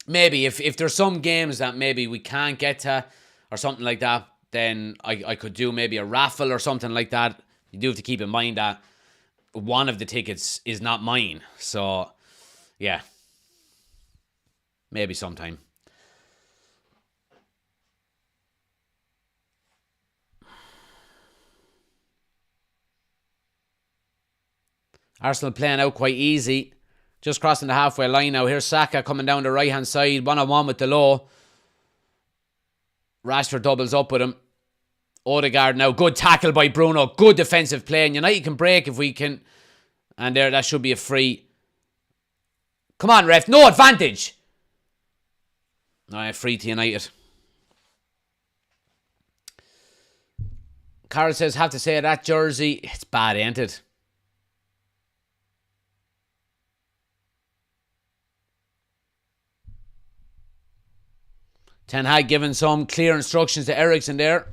maybe if there's some games that maybe we can't get to or something like that, then I could do maybe a raffle or something like that. You do have to keep in mind that one of the tickets is not mine. So, yeah. Maybe sometime. Arsenal playing out quite easy. Just crossing the halfway line now. Here's Saka coming down the right-hand side. One-on-one with the low. Rashford doubles up with him. Odegaard now. Good tackle by Bruno. Good defensive play. And United can break if we can. And there, that should be a free. Come on, ref. No advantage. Alright, free to United. Carl says, have to say that jersey. It's bad, ain't it? Ten Hag giving some clear instructions to Eriksen there.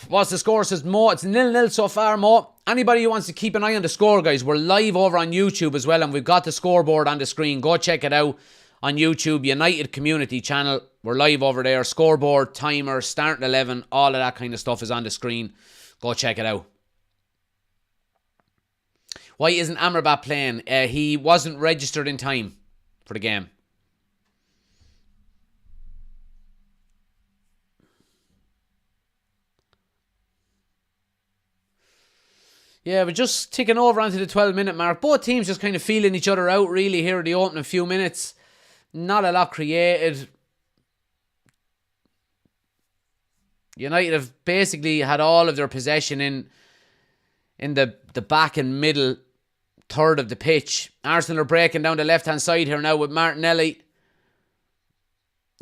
What's the score? Says Mo. It's 0-0 so far, Mo. Anybody who wants to keep an eye on the score, guys, we're live over on YouTube as well, and we've got the scoreboard on the screen. Go check it out on YouTube, United Community Channel. We're live over there. Scoreboard, timer, starting 11, all of that kind of stuff is on the screen. Go check it out. Why isn't Amrabat playing? He wasn't registered in time for the game. Yeah, we're just ticking over onto the 12-minute mark. Both teams just kind of feeling each other out, really, here in the opening few minutes. Not a lot created. United have basically had all of their possession in the back and middle third of the pitch. Arsenal are breaking down the left-hand side here now with Martinelli.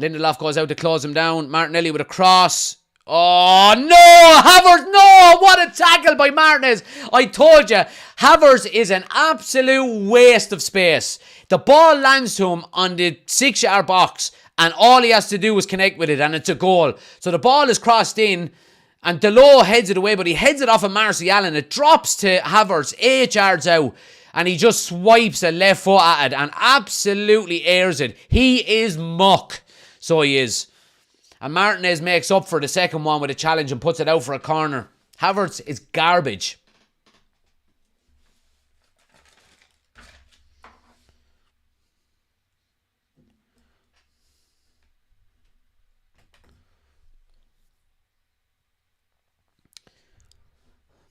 Lindelof goes out to close him down. Martinelli with a cross. Oh, no! Havertz, no! What a tackle by Martinez. I told you, Havertz is an absolute waste of space. The ball lands to him on the 6-yard box, and all he has to do is connect with it, and it's a goal. So the ball is crossed in, and Delors heads it away, but he heads it off of Martial, and it drops to Havertz 8 yards out, and he just swipes a left foot at it, and absolutely airs it. He is muck. So he is. And Martinez makes up for the second one with a challenge and puts it out for a corner. Havertz is garbage.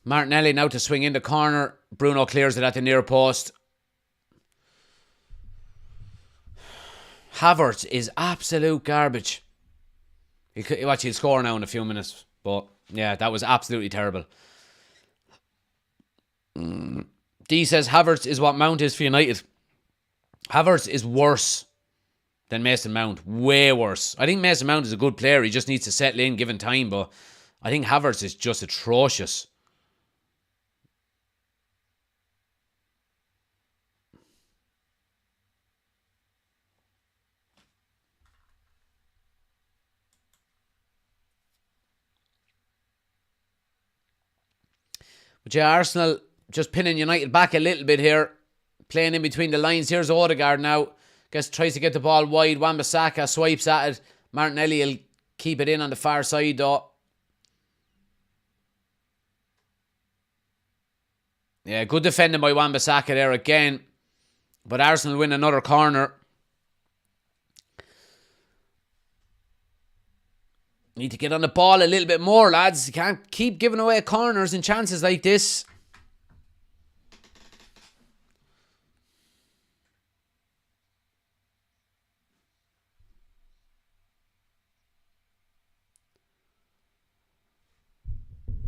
Martinelli now to swing in the corner. Bruno clears it at the near post. Havertz is absolute garbage. He'll score now in a few minutes. But, yeah, that was absolutely terrible. D says Havertz is what Mount is for United. Havertz is worse than Mason Mount. Way worse. I think Mason Mount is a good player. He just needs to settle in given time. But I think Havertz is just atrocious. But yeah, Arsenal just pinning United back a little bit here. Playing in between the lines. Here's Odegaard now. Guess tries to get the ball wide. Wan-Bissaka swipes at it. Martinelli will keep it in on the far side though. Yeah, good defending by Wan-Bissaka there again. But Arsenal win another corner. Need to get on the ball a little bit more, lads. You can't keep giving away corners and chances like this.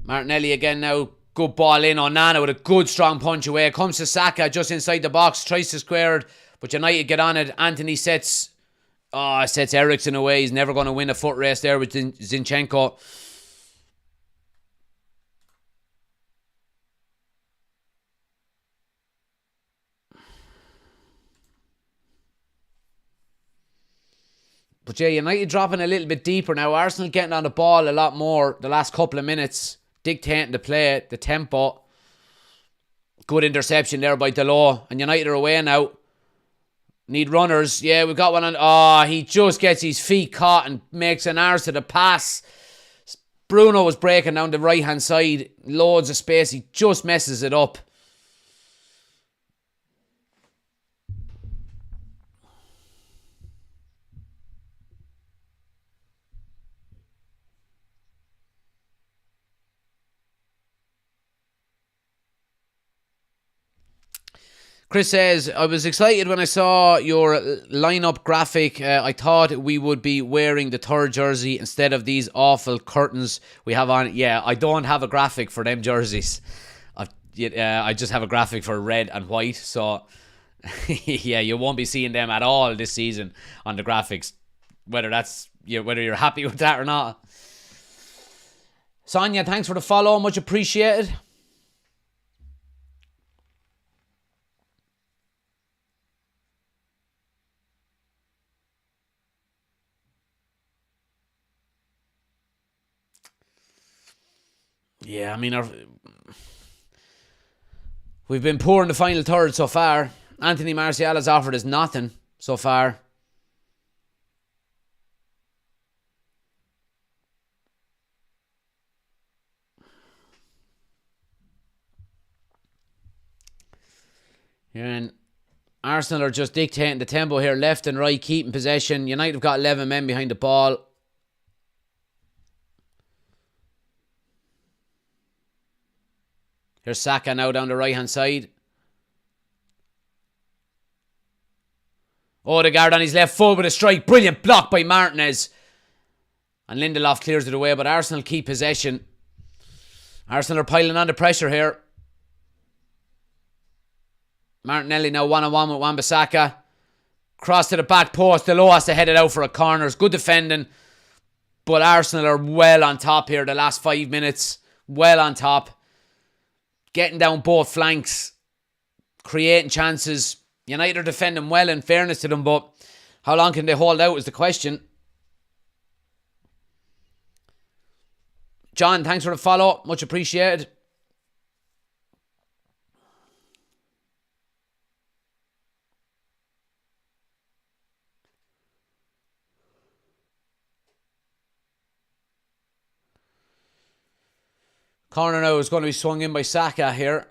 Martinelli again now. Good ball in on Nana with a good strong punch away. Comes to Saka just inside the box. Tries to square it. But United get on it. Anthony sets Eriksen away. He's never going to win a foot race there with Zinchenko. But yeah, United dropping a little bit deeper now. Arsenal getting on the ball a lot more the last couple of minutes. Dictating the play, the tempo. Good interception there by Delors. And United are away now. Need runners. Yeah, we've got one on. Oh, he just gets his feet caught and makes an arse to the pass. Bruno was breaking down the right-hand side. Loads of space. He just messes it up. Chris says, I was excited when I saw your lineup graphic. I thought we would be wearing the third jersey instead of these awful curtains we have on. Yeah, I don't have a graphic for them jerseys. I just have a graphic for red and white. So, yeah, you won't be seeing them at all this season on the graphics. Whether you're happy with that or not. Sonia, thanks for the follow. Much appreciated. Yeah, I mean, we've been poor in the final third so far. Anthony Martial has offered us nothing so far. Yeah, and Arsenal are just dictating the tempo here, left and right, keeping possession. United have got 11 men behind the ball. Here's Saka now down the right-hand side. Odegaard on his left foot with a strike. Brilliant block by Martinez. And Lindelof clears it away, but Arsenal keep possession. Arsenal are piling on the pressure here. Martinelli now one-on-one with Wan-Bissaka. Cross to the back post. Delô has to head it out for a corner. It's good defending. But Arsenal are well on top here the last 5 minutes. Well on top. Getting down both flanks. Creating chances. United are defending well, in fairness to them, but how long can they hold out is the question. John, thanks for the follow. Much appreciated. Corner now is going to be swung in by Saka here.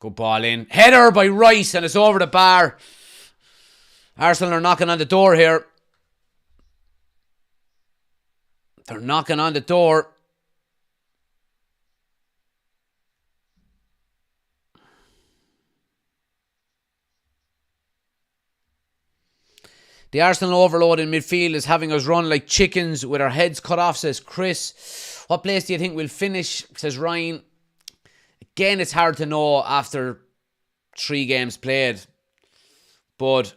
Good ball in. Header by Rice and it's over the bar. Arsenal are knocking on the door here. They're knocking on the door. The Arsenal overload in midfield is having us run like chickens with our heads cut off, says Chris. What place do you think we'll finish, says Ryan. Again, it's hard to know after 3 games played. But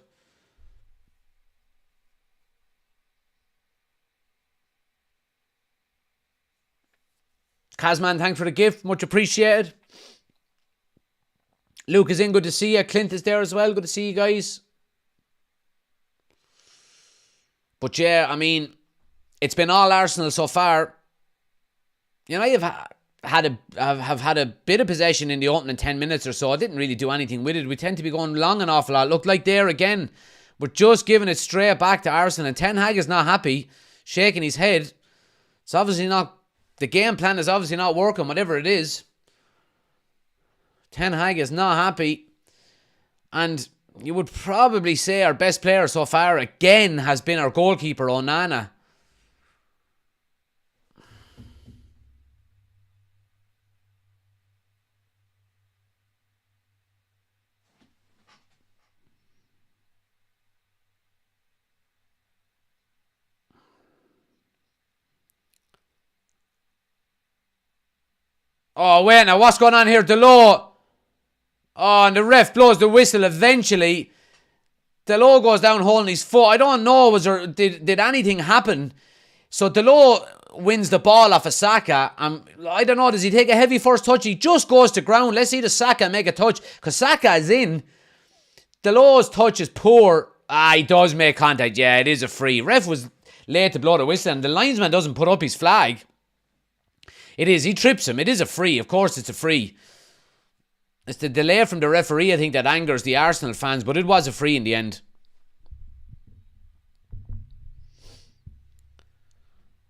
Kazman, thanks for the gift. Much appreciated. Luke is in. Good to see you. Clint is there as well. Good to see you guys. But yeah, I mean, it's been all Arsenal so far. You know, have had a bit of possession in the opening 10 minutes or so. I didn't really do anything with it. We tend to be going long an awful lot. Looked like there again. We're just giving it straight back to Arsenal. And Ten Hag is not happy, shaking his head. It's obviously not, the game plan is obviously not working, whatever it is. Ten Hag is not happy. And you would probably say our best player so far again has been our goalkeeper, Onana. Oh, wait now, what's going on here? Delô. Oh, and the ref blows the whistle eventually. Delô goes down holding his foot. I don't know, did anything happen? So Delô wins the ball off of Saka. I don't know, does he take a heavy first touch? He just goes to ground. Let's see the Saka make a touch, because Saka is in. Delô's touch is poor. He does make contact. Yeah, it is a free. Ref was late to blow the whistle, and the linesman doesn't put up his flag. It is. He trips him. It is a free. Of course it's a free. It's the delay from the referee, I think, that angers the Arsenal fans, but it was a free in the end.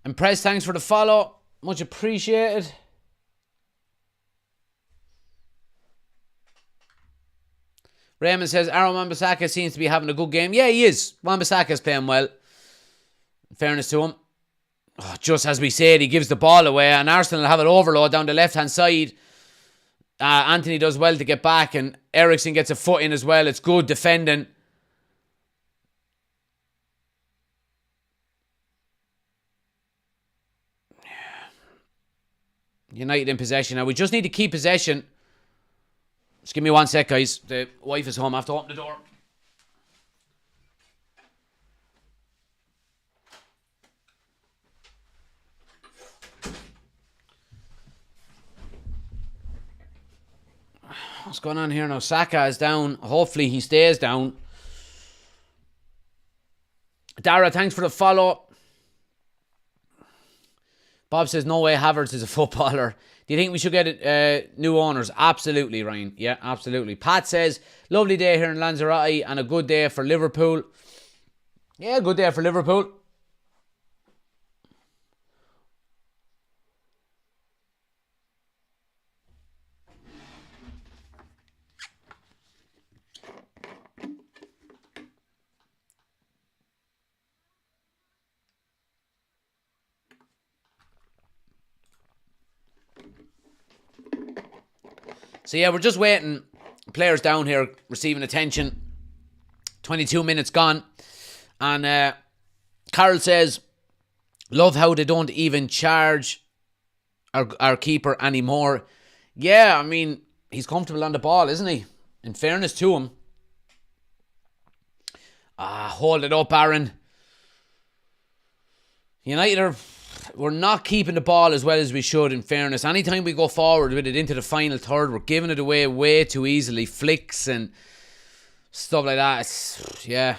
And Press, thanks for the follow. Much appreciated. Raymond says, Aaron Wan-Bissaka seems to be having a good game. Yeah, he is. Wan-Bissaka's playing well. In fairness to him. Oh, just as we said, he gives the ball away, and Arsenal will have it overload down the left-hand side. Anthony does well to get back, and Eriksen gets a foot in as well. It's good defending. United in possession. Now, we just need to keep possession. Just give me 1 sec, guys. The wife is home. I have to open the door. What's going on here now? Saka is down. Hopefully he stays down. Dara, thanks for the follow. Bob says, no way Havertz is a footballer. Do you think we should get new owners? Absolutely, Ryan. Yeah, absolutely. Pat says, lovely day here in Lanzarote and a good day for Liverpool. Yeah, good day for Liverpool. So yeah, we're just waiting. Players down here receiving attention. 22 minutes gone. And Carol says, love how they don't even charge our keeper anymore. Yeah, I mean, he's comfortable on the ball, isn't he? In fairness to him. Hold it up, Aaron. United we're not keeping the ball as well as we should, in fairness. Anytime we go forward with it into the final third, we're giving it away way too easily. Flicks and stuff like that. Yeah.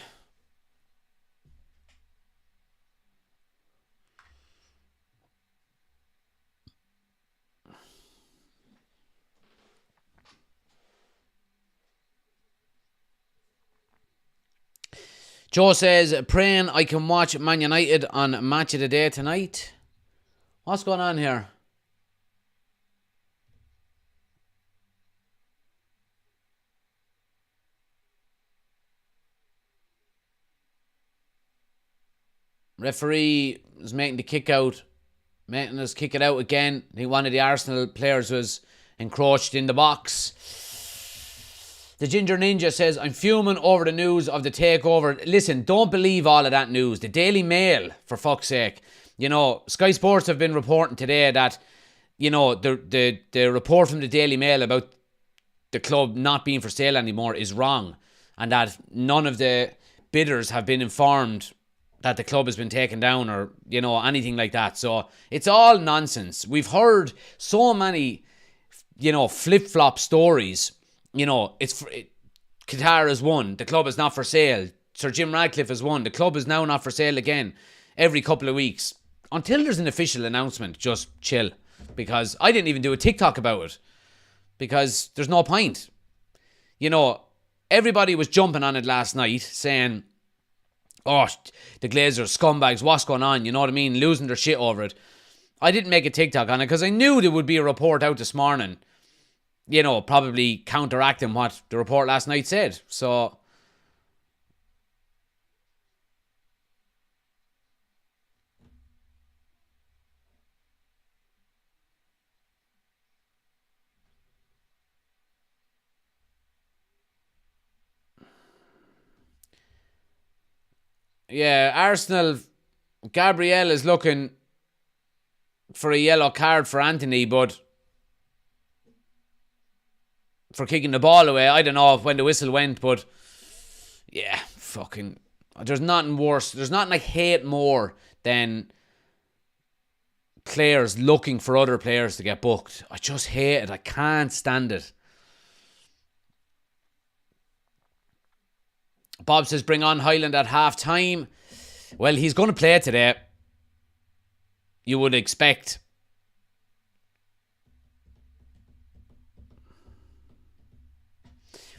Joe says, praying I can watch Man United on Match of the Day tonight. What's going on here? Referee was making the kick out. Making us kick it out again. I think one of the Arsenal players was encroached in the box. The Ginger Ninja says, I'm fuming over the news of the takeover. Listen, don't believe all of that news. The Daily Mail, for fuck's sake. You know, Sky Sports have been reporting today that, you know, the report from the Daily Mail about the club not being for sale anymore is wrong. And that none of the bidders have been informed that the club has been taken down or, you know, anything like that. So it's all nonsense. We've heard so many, you know, flip-flop stories. You know, Qatar has won. The club is not for sale. Sir Jim Radcliffe has won. The club is now not for sale again every couple of weeks. Until there's an official announcement, just chill. Because I didn't even do a TikTok about it. Because there's no point. You know, everybody was jumping on it last night saying, oh, the Glazers, scumbags, what's going on? You know what I mean? Losing their shit over it. I didn't make a TikTok on it because I knew there would be a report out this morning. You know, probably counteracting what the report last night said. So, yeah, Arsenal, Gabriel is looking for a yellow card for Anthony, but for kicking the ball away, I don't know when the whistle went, but yeah, fucking, there's nothing worse. There's nothing I hate more than players looking for other players to get booked. I just hate it. I can't stand it. Bob says, bring on Hojlund at half time. Well, he's going to play today. You would expect.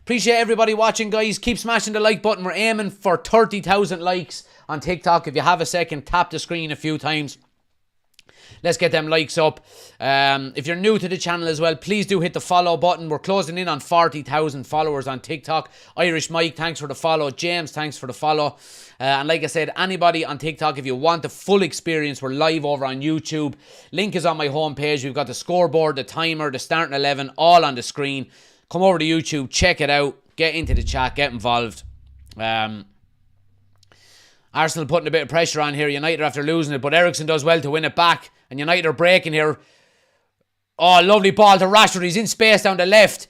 Appreciate everybody watching, guys. Keep smashing the like button. We're aiming for 30,000 likes on TikTok. If you have a second, tap the screen a few times. Let's get them likes up. If you're new to the channel as well, please do hit the follow button. We're closing in on 40,000 followers on TikTok. Irish Mike, thanks for the follow. James, thanks for the follow. And like I said, anybody on TikTok, if you want the full experience, we're live over on YouTube. Link is on my homepage. We've got the scoreboard, the timer, the starting 11, all on the screen. Come over to YouTube, check it out. Get into the chat, get involved. Arsenal putting a bit of pressure on here. United after losing it, but Eriksen does well to win it back. And United are breaking here. Oh, lovely ball to Rashford. He's in space down the left.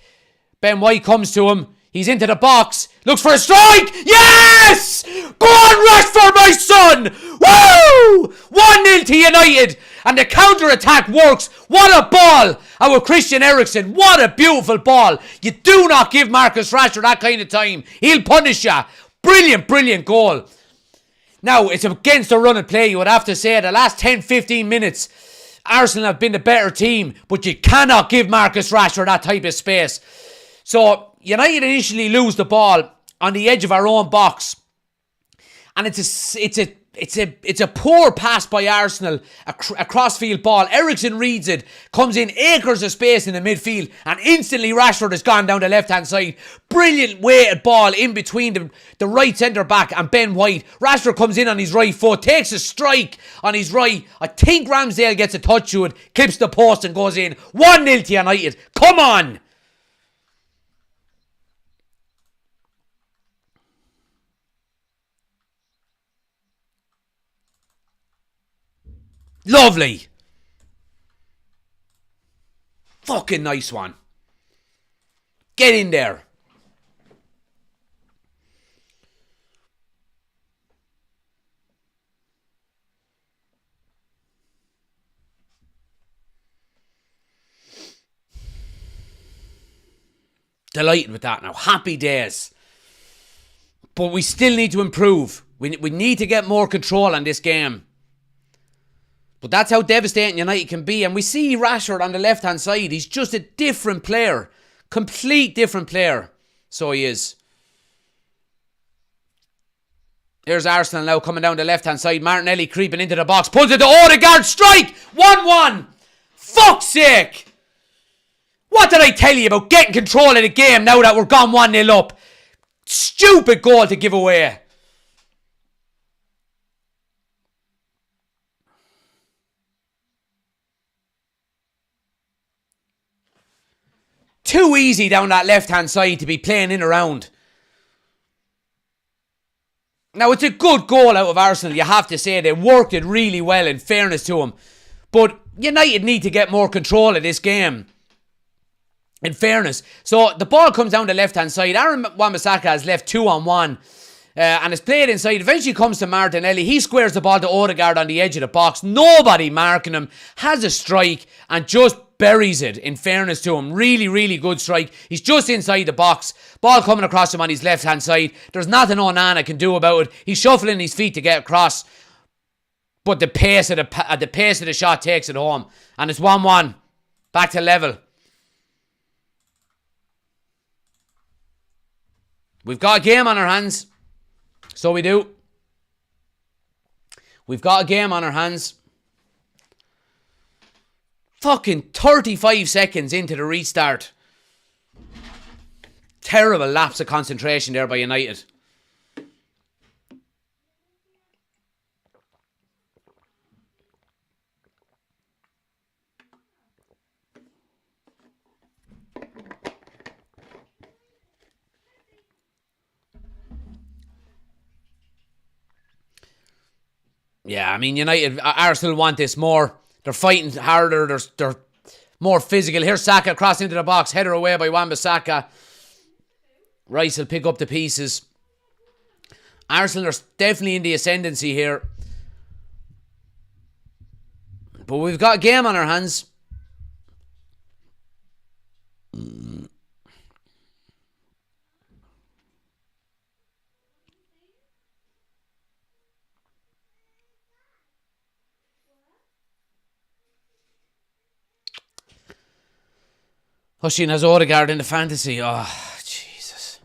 Ben White comes to him. He's into the box. Looks for a strike. Yes! Go on, Rashford, my son! Woo! 1-0 to United. And the counter-attack works. What a ball! Our Christian Eriksen. What a beautiful ball. You do not give Marcus Rashford that kind of time. He'll punish you. Brilliant, brilliant goal. Now, it's against the run of play, you would have to say. The last 10-15 minutes, Arsenal have been the better team, but you cannot give Marcus Rashford that type of space. So, United initially lose the ball on the edge of our own box. And it's a poor pass by Arsenal, a crossfield ball. Eriksen reads it, comes in acres of space in the midfield, and instantly Rashford has gone down the left-hand side. Brilliant weighted ball in between the right centre-back and Ben White. Rashford comes in on his right foot, takes a strike on his right. I think Ramsdale gets a touch to it, clips the post and goes in. 1-0 to United. Come on! Lovely. Fucking nice one. Get in there. Delighted with that now. Happy days. But we still need to improve. We need to get more control on this game. But that's how devastating United can be. And we see Rashford on the left-hand side. He's just a different player. Complete different player. So he is. Here's Arsenal now coming down the left-hand side. Martinelli creeping into the box. Pulls it to Odegaard. Strike! 1-1. Fuck's sake! What did I tell you about getting control of the game now that we're gone 1-0 up? Stupid goal to give away. Too easy down that left-hand side to be playing in around. Now, it's a good goal out of Arsenal, you have to say. They worked it really well, in fairness to them. But United need to get more control of this game, in fairness. So, the ball comes down the left-hand side. Aaron Wan-Bissaka has left 2-on-1. And it's played inside. Eventually comes to Martinelli. He squares the ball to Odegaard on the edge of the box. Nobody marking him. Has a strike and just buries it, in fairness to him. Really, really good strike. He's just inside the box. Ball coming across him on his left-hand side. There's nothing Onana can do about it. He's shuffling his feet to get across. But the pace of the shot takes it home. And it's 1-1. Back to level. We've got a game on our hands. So we do. We've got a game on our hands. Fucking 35 seconds into the restart. Terrible lapse of concentration there by United. Yeah, I mean, Arsenal want this more. They're fighting harder. They're more physical. Here's Saka across into the box. Header away by Wan-Bissaka. Rice will pick up the pieces. Arsenal are definitely in the ascendancy here. But we've got a game on our hands. Hojlund has Odegaard in the fantasy. Oh, Jesus.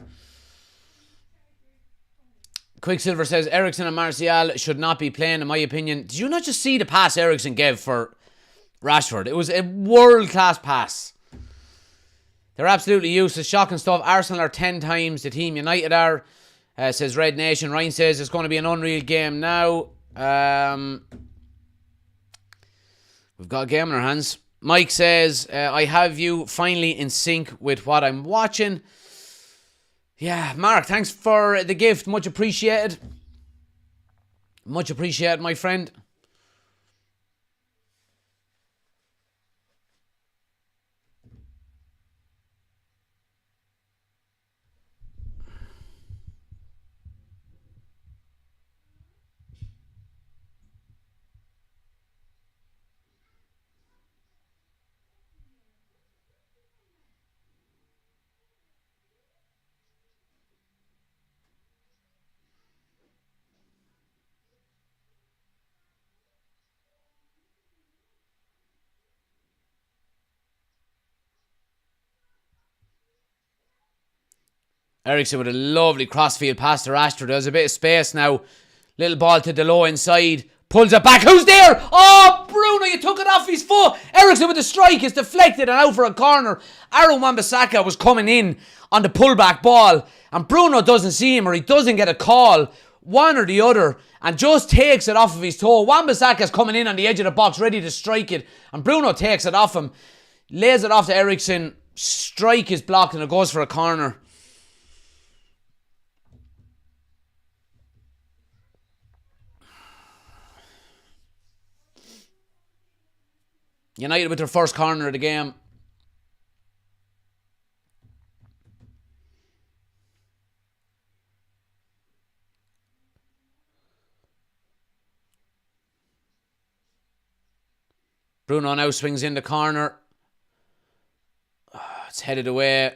Quicksilver says Eriksen and Martial should not be playing, in my opinion. Did you not just see the pass Eriksen gave for Rashford? It was a world-class pass. They're absolutely useless. Shocking stuff. Arsenal are 10 times the team United are, says Red Nation. Ryan says it's going to be an unreal game now. We've got a game in our hands. Mike says, I have you finally in sync with what I'm watching. Yeah, Mark, thanks for the gift. Much appreciated. Much appreciated, my friend. Eriksen with a lovely crossfield pass to Rashford. There's a bit of space now. Little ball to the low inside. Pulls it back. Who's there? Oh, Bruno, you took it off his foot. Eriksen with the strike is deflected and out for a corner. Aaron Wan-Bissaka was coming in on the pullback ball. And Bruno doesn't see him, or he doesn't get a call. One or the other. And just takes it off of his toe. Wan-Bissaka's coming in on the edge of the box, ready to strike it. And Bruno takes it off him. Lays it off to Eriksen. Strike is blocked and it goes for a corner. United with their first corner of the game. Bruno now swings in the corner. It's headed away.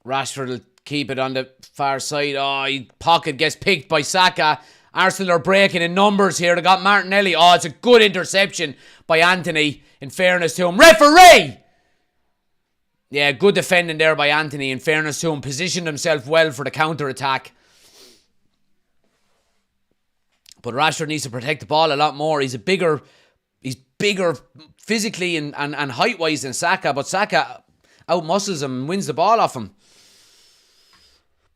Rashford will keep it on the far side. Pocket gets picked by Saka. Arsenal are breaking in numbers here. They got Martinelli. It's a good interception by Anthony, in fairness to him. Referee! Yeah, good defending there by Anthony, in fairness to him. Positioned himself well for the counter-attack. But Rashford needs to protect the ball a lot more. He's bigger physically and height-wise than Saka, but Saka out-muscles him and wins the ball off him.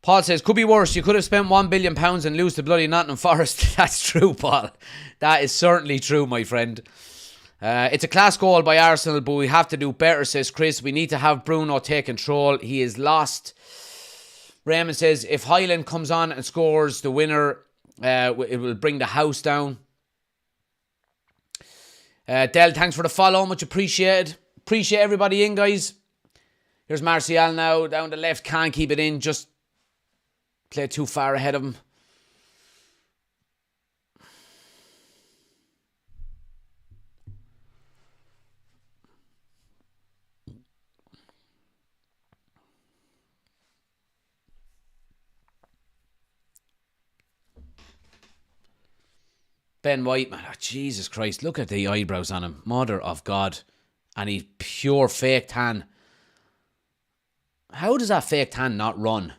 Paul says, could be worse. You could have spent £1 billion and lose to bloody Nottingham Forest. That's true, Paul. That is certainly true, my friend. It's a class goal by Arsenal, but we have to do better, says Chris. We need to have Bruno take control. He is lost. Raymond says, if Hojlund comes on and scores the winner, it will bring the house down. Del, thanks for the follow. Much appreciated. Appreciate everybody in, guys. Here's Martial now. Down the left. Can't keep it in. Just play too far ahead of him. Ben White, man, Jesus Christ, look at the eyebrows on him. Mother of God. And he's pure fake tan. How does that fake tan not run?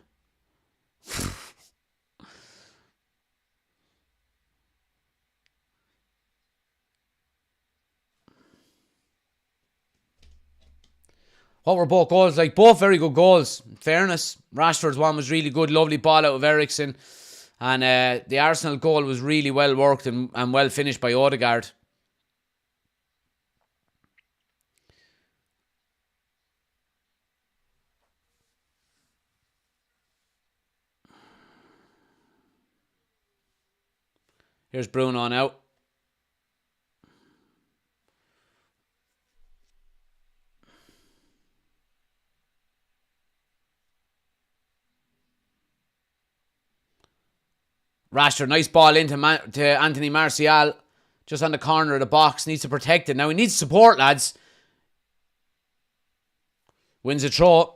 What were both goals like? Both very good goals. In fairness, Rashford's one was really good. Lovely ball out of Eriksen. And the Arsenal goal was really well worked and well finished by Odegaard. Here's Bruno now. Rashford, nice ball into to Anthony Martial. Just on the corner of the box. Needs to protect it. Now he needs support, lads. Wins a throw.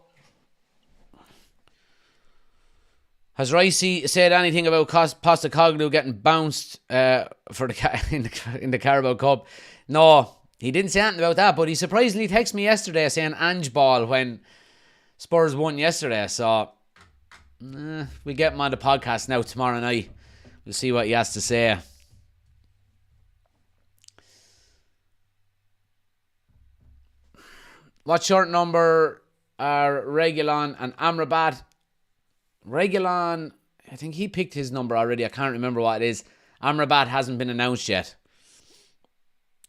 Has Ricey said anything about Postecoglou getting bounced for in the Carabao Cup? No, he didn't say anything about that, but he surprisingly texted me yesterday saying Ange ball when Spurs won yesterday. So We get him on the podcast now tomorrow night. We'll see what he has to say. What shirt number are Regulon and Amrabat? Regulon, I think he picked his number already. I can't remember what it is. Amrabat hasn't been announced yet.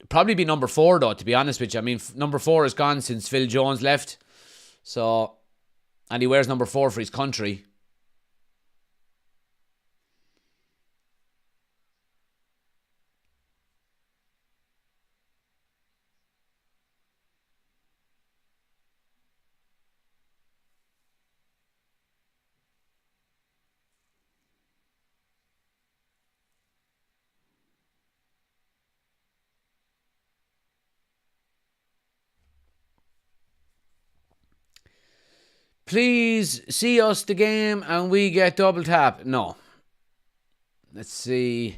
Probably be number 4 though, to be honest with you. I mean, number 4 is gone since Phil Jones left. So, and he wears number 4 for his country. Please see us the game and we get double tap. No. Let's see.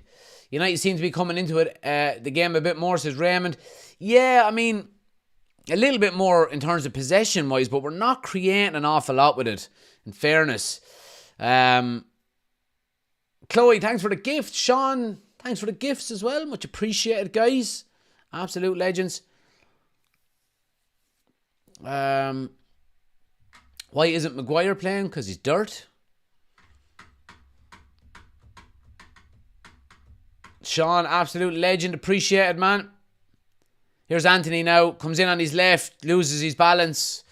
United seem to be coming into it, the game a bit more, says Raymond. Yeah, I mean, a little bit more in terms of possession wise, but we're not creating an awful lot with it, in fairness. Chloe, thanks for the gift. Sean, thanks for the gifts as well. Much appreciated, guys. Absolute legends. Why isn't Maguire playing? Because he's dirt. Sean, absolute legend. Appreciated, man. Here's Anthony now. Comes in on his left. Loses his balance.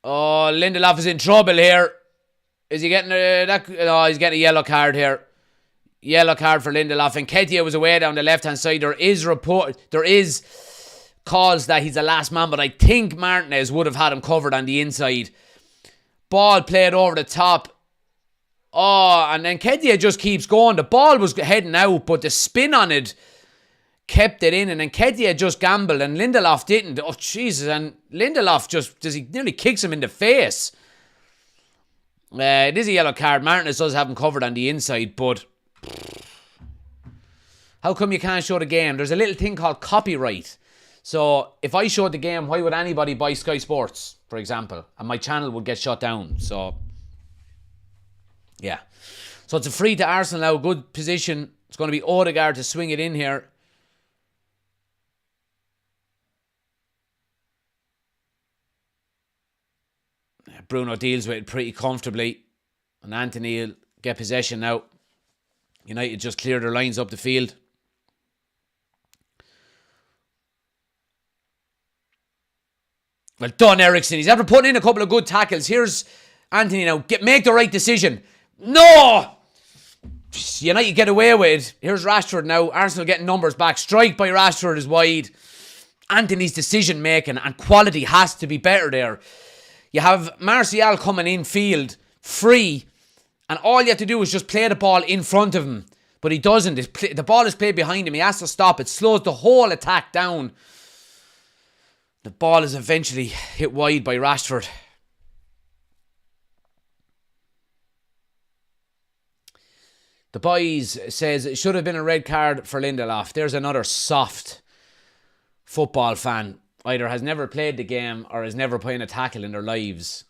Oh, Lindelof is in trouble here. Is he getting No, he's getting a yellow card here. Yellow card for Lindelof. And Ketia was away down the left-hand side. There is calls that he's the last man, but I think Martinez would have had him covered on the inside. Ball played over the top. Oh, and then Ketia just keeps going. The ball was heading out, but the spin on it kept it in. And then Ketia just gambled, and Lindelof didn't. Oh, Jesus. And Lindelof he nearly kicks him in the face. It is a yellow card. Martinez does have him covered on the inside, but how come you can't show the game? There's a little thing called copyright. So if I showed the game, why would anybody buy Sky Sports, for example? And my channel would get shut down. So, yeah. So it's a free to Arsenal now. Good position. It's going to be Odegaard to swing it in here. Bruno deals with it pretty comfortably. And Anthony will get possession now. United just clear their lines up the field. Well done, Ericsson. He's after putting in a couple of good tackles. Here's Anthony now. Make the right decision. No! United get away with it. Here's Rashford now. Arsenal getting numbers back. Strike by Rashford is wide. Anthony's decision making and quality has to be better there. You have Martial coming in field free, and all you have to do is just play the ball in front of him. But he doesn't. The ball is played behind him. He has to stop. It slows the whole attack down. The ball is eventually hit wide by Rashford. The boys says it should have been a red card for Lindelof. There's another soft football fan. Either has never played the game or has never put in a tackle in their lives.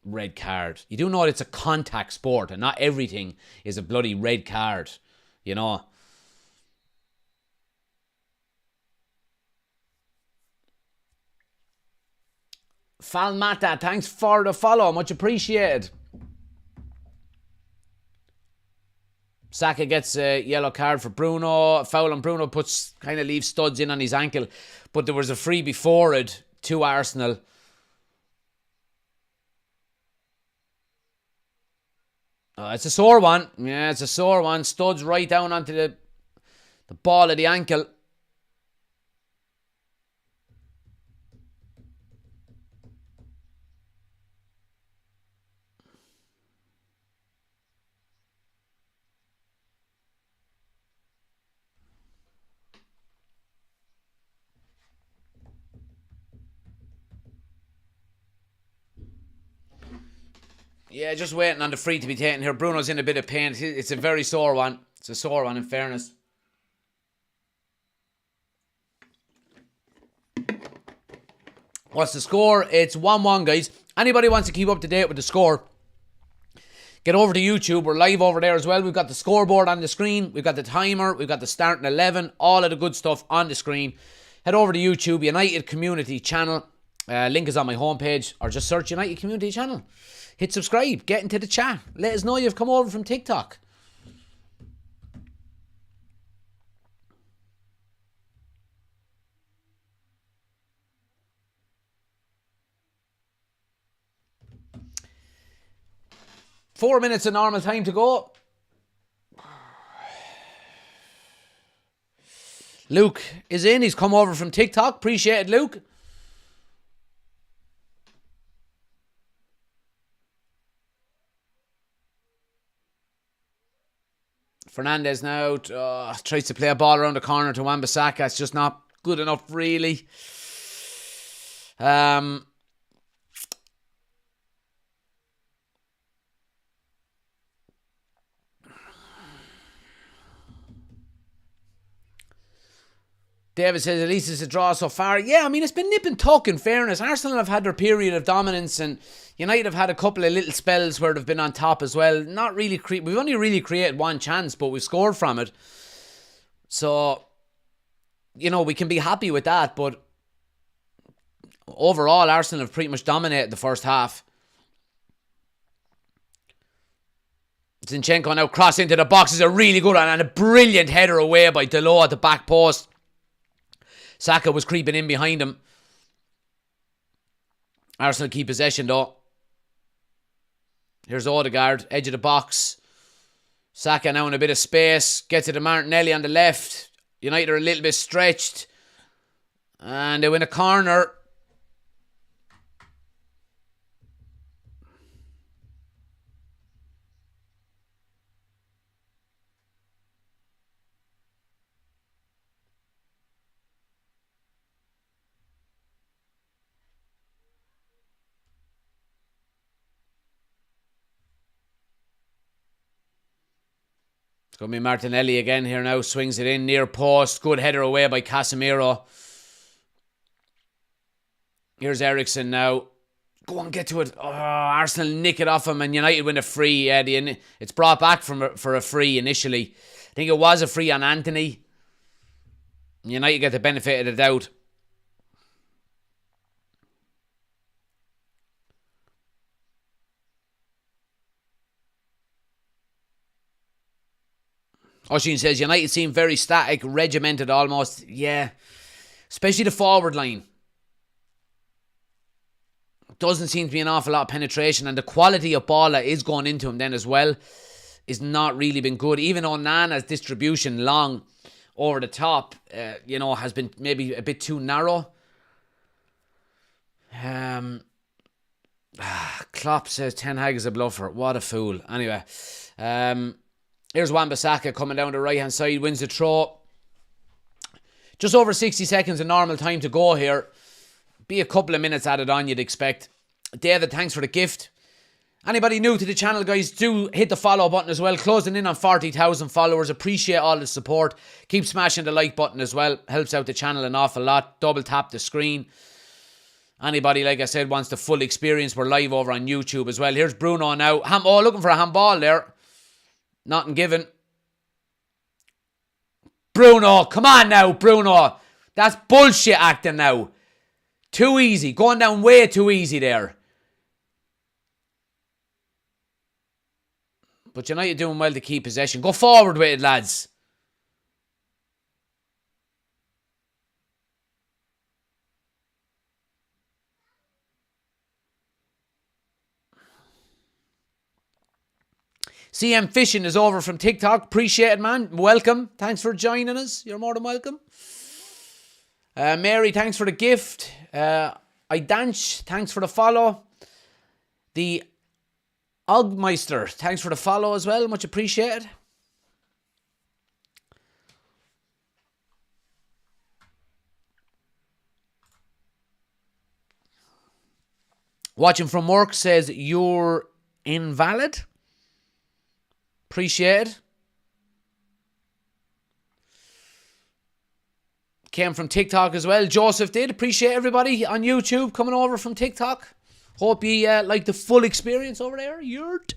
Red card. You do know it's a contact sport and not everything is a bloody red card. You know. Falmata, thanks for the follow. Much appreciated. Saka gets a yellow card for Bruno. A foul on Bruno leaves studs in on his ankle. But there was a free before it to Arsenal. It's a sore one. Yeah, it's a sore one. Studs right down onto the ball of the ankle. Yeah, just waiting on the free to be taken here. Bruno's in a bit of pain. It's a very sore one. It's a sore one, in fairness. What's the score? It's 1-1, guys. Anybody wants to keep up to date with the score, get over to YouTube. We're live over there as well. We've got the scoreboard on the screen. We've got the timer. We've got the starting 11. All of the good stuff on the screen. Head over to YouTube, United Community Channel. Link is on my homepage. Or just search United Community Channel. Hit subscribe. Get into the chat. Let us know you've come over from TikTok. Four minutes of normal time to go. Luke is in. He's come over from TikTok. Appreciate it, Luke. Fernandez now tries to play a ball around the corner to Wan-Bissaka. It's just not good enough, really. David says, at least it's a draw so far. Yeah, I mean, it's been nip and tuck, in fairness. Arsenal have had their period of dominance, and United have had a couple of little spells where they've been on top as well. Not really we've only really created one chance, but we scored from it. So, you know, we can be happy with that, but overall, Arsenal have pretty much dominated the first half. Zinchenko now cross into the box is a really good one, and a brilliant header away by Delort at the back post. Saka was creeping in behind him. Arsenal keep possession though. Here's Odegaard, edge of the box. Saka now in a bit of space. Gets it to Martinelli on the left. United are a little bit stretched. And they win a corner. Going to be Martinelli again here now. Swings it in near post. Good header away by Casemiro. Here's Eriksen now. Go on, get to it. Oh, Arsenal nick it off him and United win a free. It's brought back for a free initially. I think it was a free on Anthony. United get the benefit of the doubt. Oshin says, United seem very static, regimented almost. Yeah. Especially the forward line. Doesn't seem to be an awful lot of penetration. And the quality of ball that is going into him then as well is not really been good. Even Onana's distribution long over the top, has been maybe a bit too narrow. Klopp says Ten Hag is a bluffer. What a fool. Anyway, here's Wan-Bissaka coming down the right-hand side, wins the throw. Just over 60 seconds of normal time to go here. Be a couple of minutes added on, you'd expect. David, thanks for the gift. Anybody new to the channel, guys, do hit the follow button as well. Closing in on 40,000 followers. Appreciate all the support. Keep smashing the like button as well. Helps out the channel an awful lot. Double tap the screen. Anybody, like I said, wants the full experience, we're live over on YouTube as well. Here's Bruno now. Looking for a handball there. Nothing given. Bruno, come on now, Bruno. That's bullshit acting now. Too easy. Going down way too easy there. But United doing well to keep possession. Go forward with it, lads. CM Fishing is over from TikTok. Appreciate it, man. Welcome. Thanks for joining us. You're more than welcome. Mary, thanks for the gift. Idanch, thanks for the follow. The Ogmeister, thanks for the follow as well. Much appreciated. Watching from work says you're invalid. Appreciate it. came from TikTok as well. Joseph did. Appreciate everybody on YouTube coming over from TikTok. Hope you like the full experience over there. Yurt.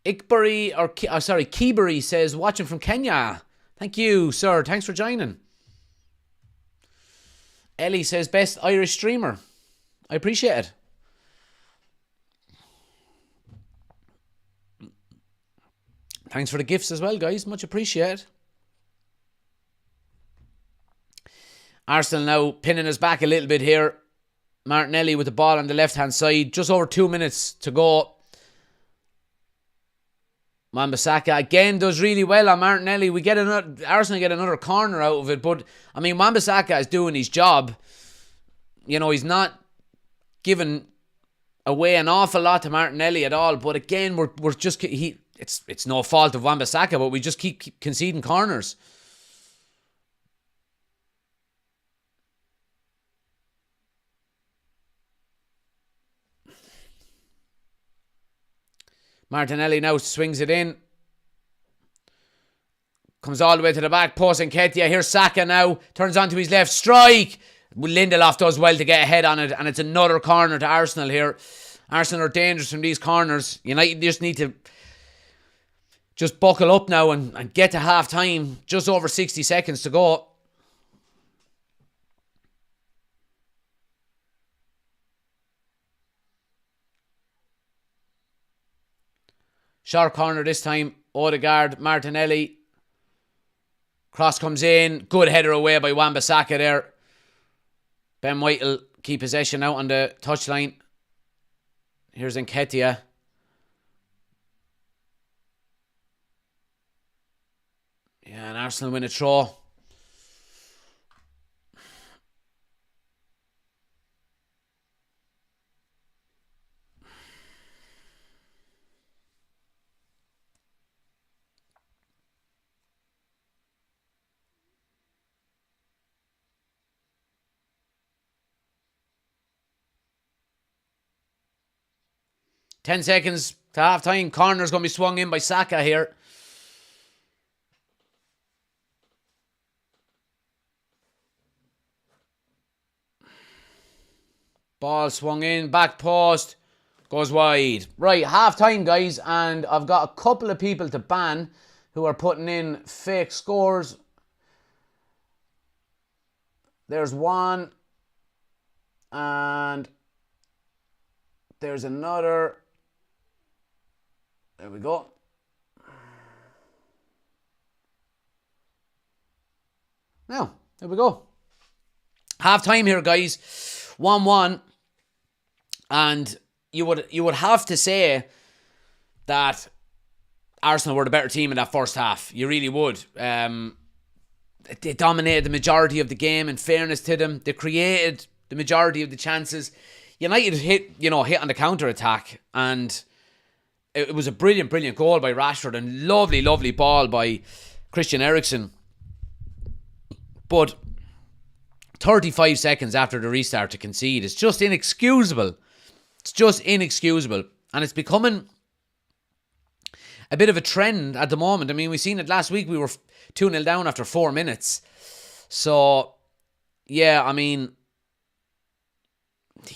Keebury says, watching from Kenya. Thank you, sir. Thanks for joining. Ellie says, best Irish streamer. I appreciate it. Thanks for the gifts as well, guys. Much appreciated. Arsenal now pinning us back a little bit here. Martinelli with the ball on the left-hand side. Just over 2 minutes to go. Wan-Bissaka again does really well on Martinelli. Arsenal get another corner out of it. But, I mean, Wan-Bissaka is doing his job. You know, he's not giving away an awful lot to Martinelli at all. But again, we're just... It's no fault of Wan-Bissaka, but we just keep conceding corners. Martinelli now swings it in. Comes all the way to the back post, and Nketiah. Here's Saka now. Turns onto his left. Strike! Lindelof does well to get ahead on it, and it's another corner to Arsenal here. Arsenal are dangerous from these corners. United just need to just buckle up now and get to half time. Just over 60 seconds to go. Short corner this time. Odegaard, Martinelli. Cross comes in. Good header away by Wan-Bissaka there. Ben White will keep possession out on the touchline. Here's Nketiah. Yeah, and Arsenal win a throw. Ten seconds to half time. Corner's going to be swung in by Saka here. Ball swung in, back post, goes wide. Right, half time, guys, and I've got a couple of people to ban who are putting in fake scores. There's one, and there's another. There we go. Now, there we go. Half time here, guys. 1-1. And you would have to say that Arsenal were the better team in that first half. You really would. They dominated the majority of the game, in fairness to them. They created the majority of the chances. United hit on the counter-attack, and it was a brilliant goal by Rashford, and lovely ball by Christian Eriksen. But 35 seconds after the restart to concede is just inexcusable. It's just inexcusable. And it's becoming a bit of a trend at the moment. I mean, we've seen it last week. We were 2-0 down after 4 minutes. So, yeah, I mean,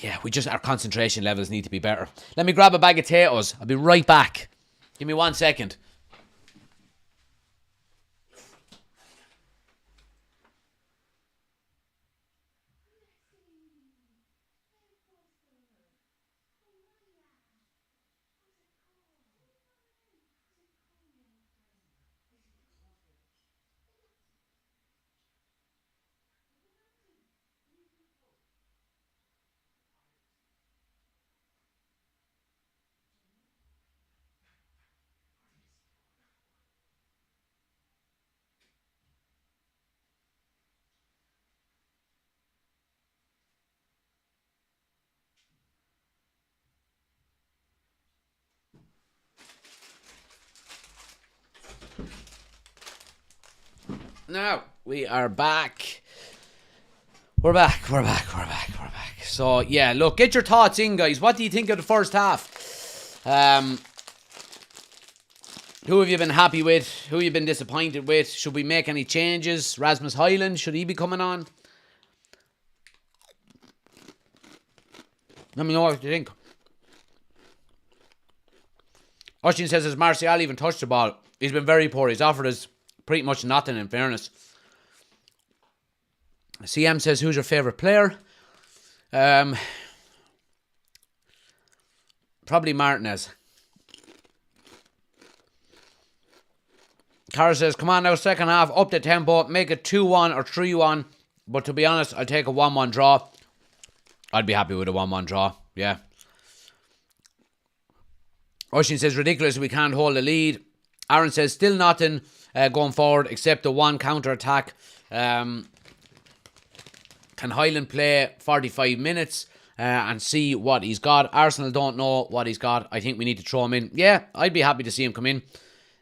yeah, our concentration levels need to be better. Let me grab a bag of potatoes. I'll be right back. Give me 1 second. Now, we are back. We're back. So, yeah, look, get your thoughts in, guys. What do you think of the first half? Who have you been happy with? Who have you been disappointed with? Should we make any changes? Rasmus Hojlund, should he be coming on? Let me know what you think. Oshin says, has Martial even touched the ball? He's been very poor. He's offered us pretty much nothing, in fairness. CM says, who's your favourite player? Probably Martinez. Cara says, come on now, second half, up the tempo, make it 2-1 or 3-1. But to be honest, I'll take a 1-1 draw. I'd be happy with a 1-1 draw, yeah. Oshin says, ridiculous, we can't hold the lead. Aaron says, still nothing going forward except the one counter-attack. Can Hojlund play 45 minutes and see what he's got? Arsenal don't know what he's got. I think we need to throw him in. Yeah, I'd be happy to see him come in.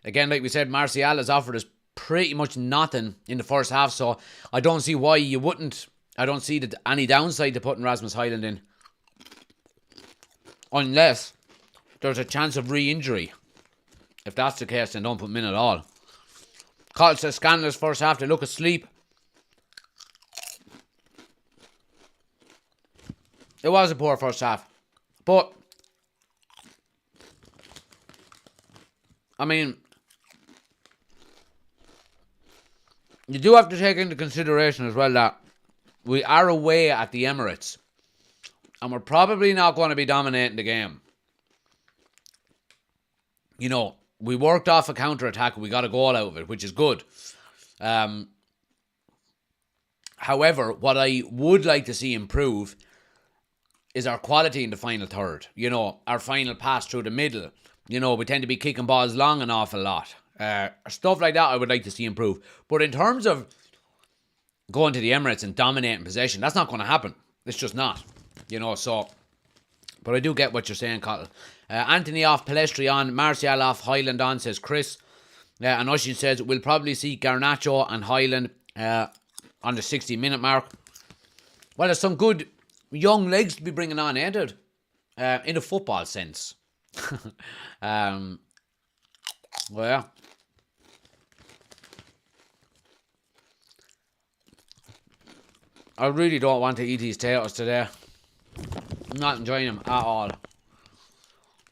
Again, like we said, Martial has offered us pretty much nothing in the first half, so I don't see why you wouldn't. I don't see any downside to putting Rasmus Hojlund in. Unless there's a chance of re-injury. If that's the case, then don't put him in at all. Carl says, scandalous first half, they look asleep. It was a poor first half. But, I mean, you do have to take into consideration as well that we are away at the Emirates. And we're probably not going to be dominating the game. You know, we worked off a counter-attack and we got a goal out of it, which is good. However, what I would like to see improve is our quality in the final third. You know, our final pass through the middle. You know, we tend to be kicking balls long an awful lot. Stuff like that I would like to see improve. But in terms of going to the Emirates and dominating possession, that's not going to happen. It's just not. You know, so... But I do get what you're saying, Cottle. Anthony off, Palestri on, Martial off, Hojlund on, says Chris. And Oshin says, we'll probably see Garnacho and Hojlund on the 60-minute mark. Well, there's some good young legs to be bringing on, ain't it? In a football sense. Well, yeah. I really don't want to eat these potatoes today. I'm not enjoying them at all.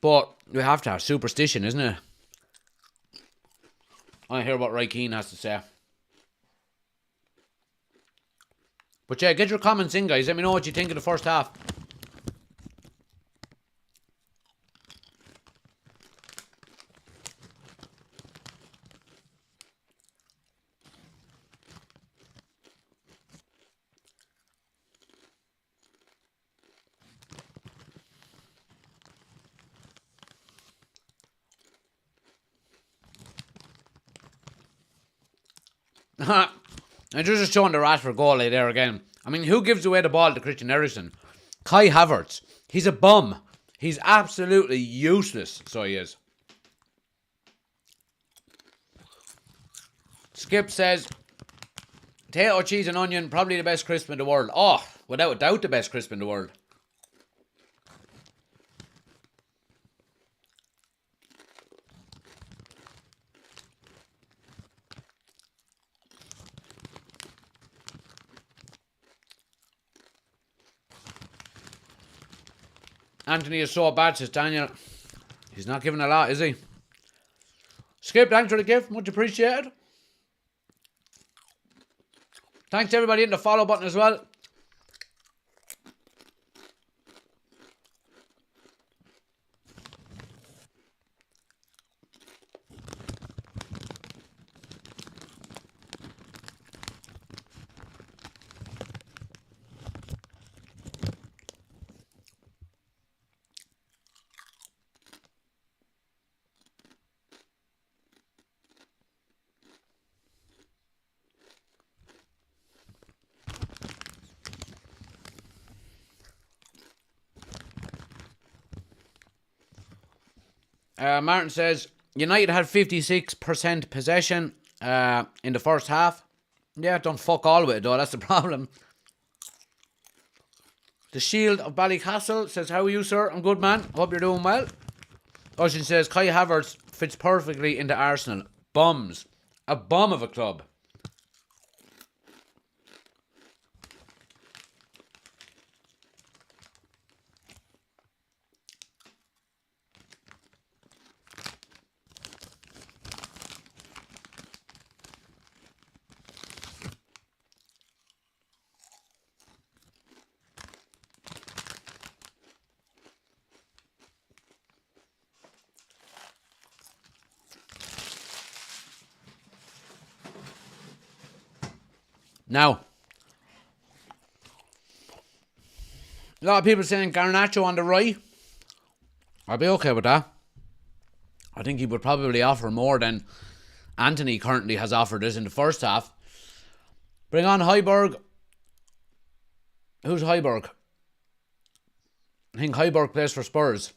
But we have to have superstition, isn't it? I want to hear what Roy Keane has to say. But yeah, get your comments in, guys. Let me know what you think of the first half. And just showing the Rashford goal there again. I mean, who gives away the ball to Christian Eriksen? Kai Havertz. He's a bum. He's absolutely useless. So he is. Skip says, potato, cheese and onion, probably the best crisp in the world. Oh, without a doubt the best crisp in the world. Anthony is so bad, says Daniel. He's not giving a lot, is he? Skip, thanks for the gift. Much appreciated. Thanks to everybody hitting the follow button as well. Martin says, United had 56% possession in the first half. Yeah, don't fuck all with it though, that's the problem. The Shield of Ballycastle says, how are you, sir? I'm good, man. Hope you're doing well. Ocean says, Kai Havertz fits perfectly into Arsenal. Bums. A bum of a club. Now, a lot of people saying Garnacho on the right. I'll be okay with that. I think he would probably offer more than Anthony currently has offered us in the first half. Bring on Højbjerg. Who's Højbjerg? I think Højbjerg plays for Spurs.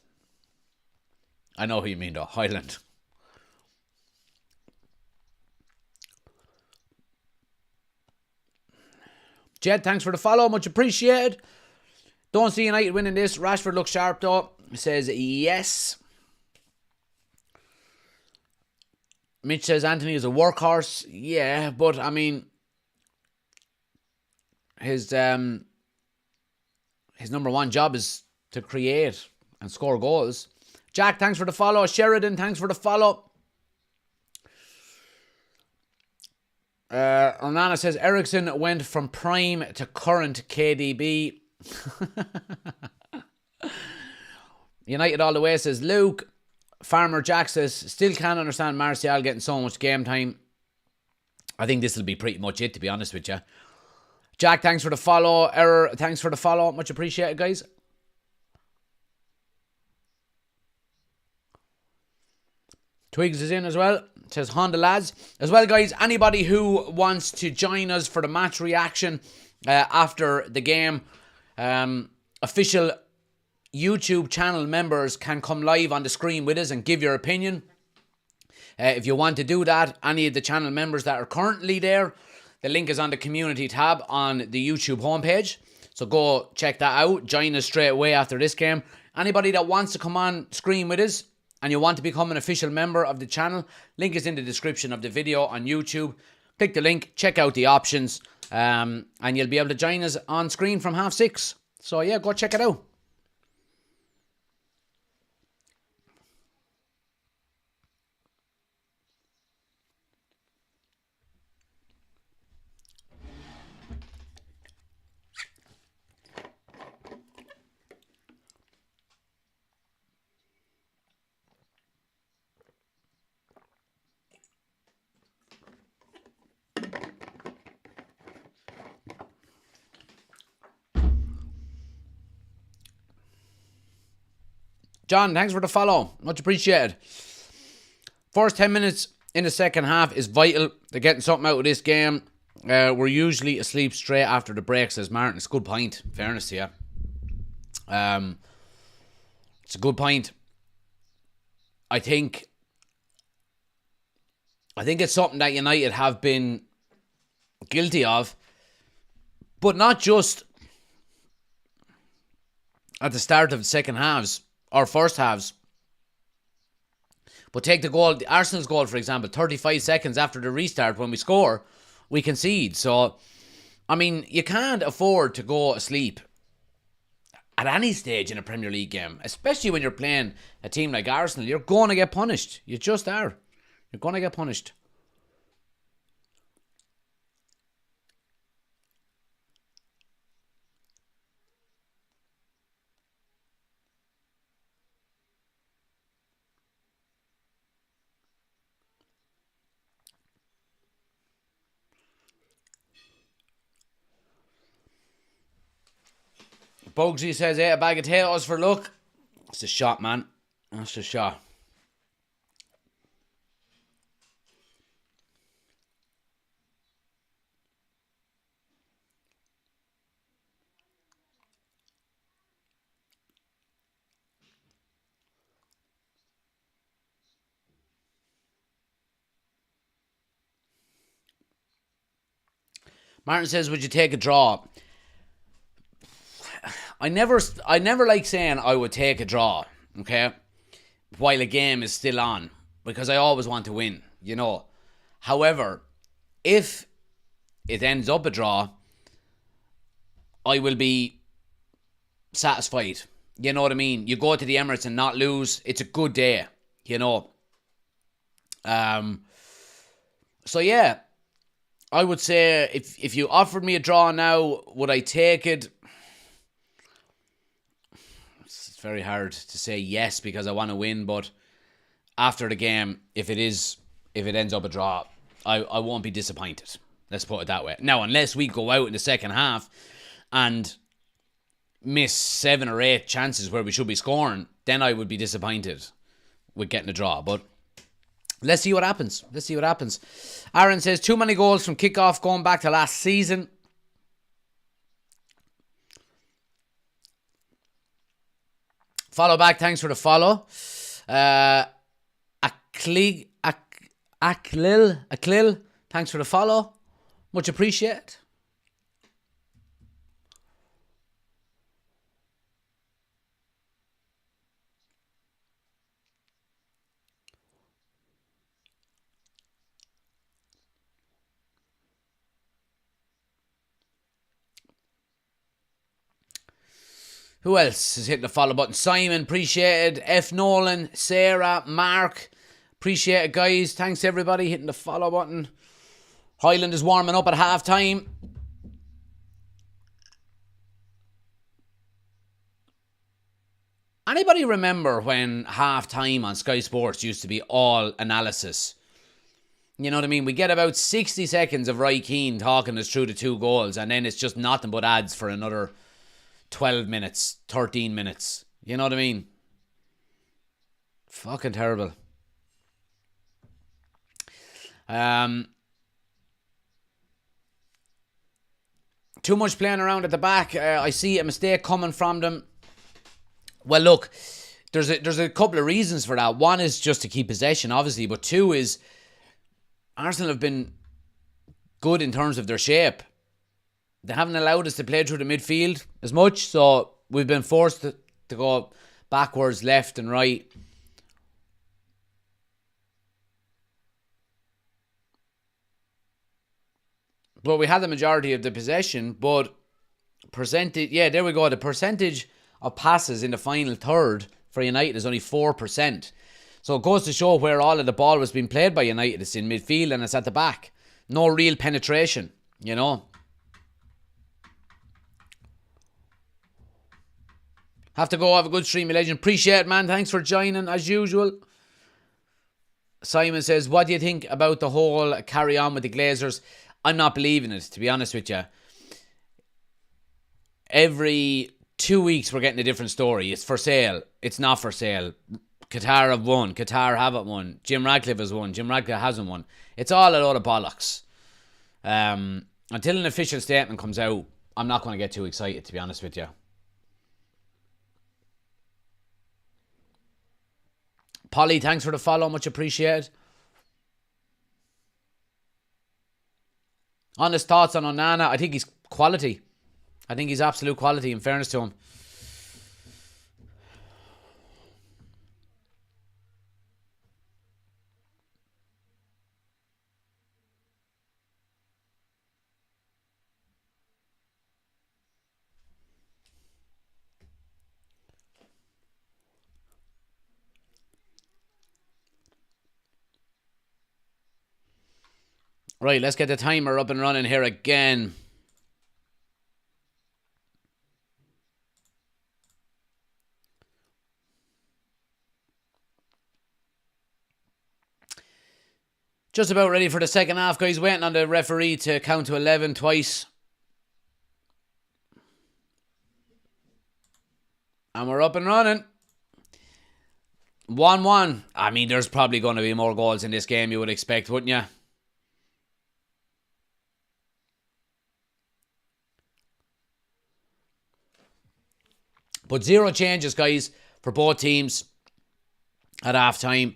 I know who you mean though, Hojlund. Jed, thanks for the follow, much appreciated. Don't see United winning this. Rashford looks sharp though. He says yes. Mitch says Anthony is a workhorse. Yeah, but I mean, his number one job is to create and score goals. Jack, thanks for the follow. Sheridan, thanks for the follow. Onana says Ericsson went from prime to current KDB. United all the way, says Luke. Farmer Jack says still can't understand Martial getting so much game time. I think this will be pretty much it, to be honest with you. Jack, thanks for the follow. Error, thanks for the follow. Much appreciated, guys. Twigs is in as well. Says Honda lads. As well, guys, anybody who wants to join us for the match reaction after the game, official YouTube channel members can come live on the screen with us and give your opinion. If you want to do that, any of the channel members that are currently there, the link is on the community tab on the YouTube homepage. So go check that out. Join us straight away after this game. Anybody that wants to come on screen with us and you want to become an official member of the channel, link is in the description of the video on YouTube. Click the link, check out the options, and you'll be able to join us on screen from 6:30. So yeah, go check it out. John, thanks for the follow. Much appreciated. First 10 minutes in the second half is vital. They're getting something out of this game. We're usually asleep straight after the break, says Martin. It's a good point, in fairness to you. It's a good point. I think it's something that United have been guilty of, but not just at the start of the second halves or first halves. But take the goal, the Arsenal's goal, for example, 35 seconds after the restart, when we score, we concede. So, I mean, you can't afford to go asleep at any stage in a Premier League game, especially when you're playing a team like Arsenal. You're going to get punished. You just are. You're going to get punished. Bogsy says, hey, a bag of potatoes for luck. It's a shot, man. That's a shot. Martin says, would you take a draw? I never like saying I would take a draw, okay? while a game is still on, because I always want to win, you know. However, if it ends up a draw, I will be satisfied. You know what I mean? You go to the Emirates and not lose, it's a good day, you know. So yeah, I would say if you offered me a draw now, would I take it? It's very hard to say yes because I want to win, but after the game, if it ends up a draw, I won't be disappointed. Let's put it that way. Now, unless we go out in the second half and miss 7 or 8 chances where we should be scoring, then I would be disappointed with getting a draw. But let's see what happens. Aaron says, too many goals from Kickoff going back to last season. Follow back, thanks for the follow. Aklil, thanks for the follow. Much appreciated. Who else is hitting the follow button? Simon, appreciated. F. Nolan, Sarah, Mark, appreciate it, guys. Thanks, everybody, hitting the follow button. Hojlund is warming up at half time. Anybody remember when half time on Sky Sports used to be all analysis? You know what I mean? We get about 60 seconds of Roy Keane talking us through the 2 goals, and then it's just nothing but ads for another 12 minutes, 13 minutes. You know what I mean? Fucking terrible. Too much playing around at the back. I see a mistake coming from them. Well, look, there's a couple of reasons for that. One is just to keep possession, obviously, but 2 is Arsenal have been good in terms of their shape. They haven't allowed us to play through the midfield as much, so we've been forced to go backwards, left and right. But we had the majority of the possession, but percentage, yeah, there we go. The percentage of passes in the final third for United is only 4%. So it goes to show where all of the ball was being played by United. It's in midfield and it's at the back. No real penetration, you know. Have to go. Have a good stream, legend. Appreciate it, man. Thanks for joining, as usual. Simon says, what do you think about the whole carry on with the Glazers? I'm not believing it, to be honest with you. Every 2 weeks we're getting a different story. It's for sale. It's not for sale. Qatar have won. Qatar haven't won. Jim Ratcliffe has won. Jim Ratcliffe hasn't won. It's all a load of bollocks. Until an official statement comes out, I'm not going to get too excited, to be honest with you. Polly, thanks for the follow. Much appreciated. Honest thoughts on Onana. I think he's quality. I think he's absolute quality, in fairness to him. Right, let's get the timer up and running here again. Just about ready for the second half, guys. Waiting on the referee to count to 11 twice. And we're up and running. 1-1. I mean, there's probably going to be more goals in this game, you would expect, wouldn't you? But 0 changes, guys, for both teams at half time.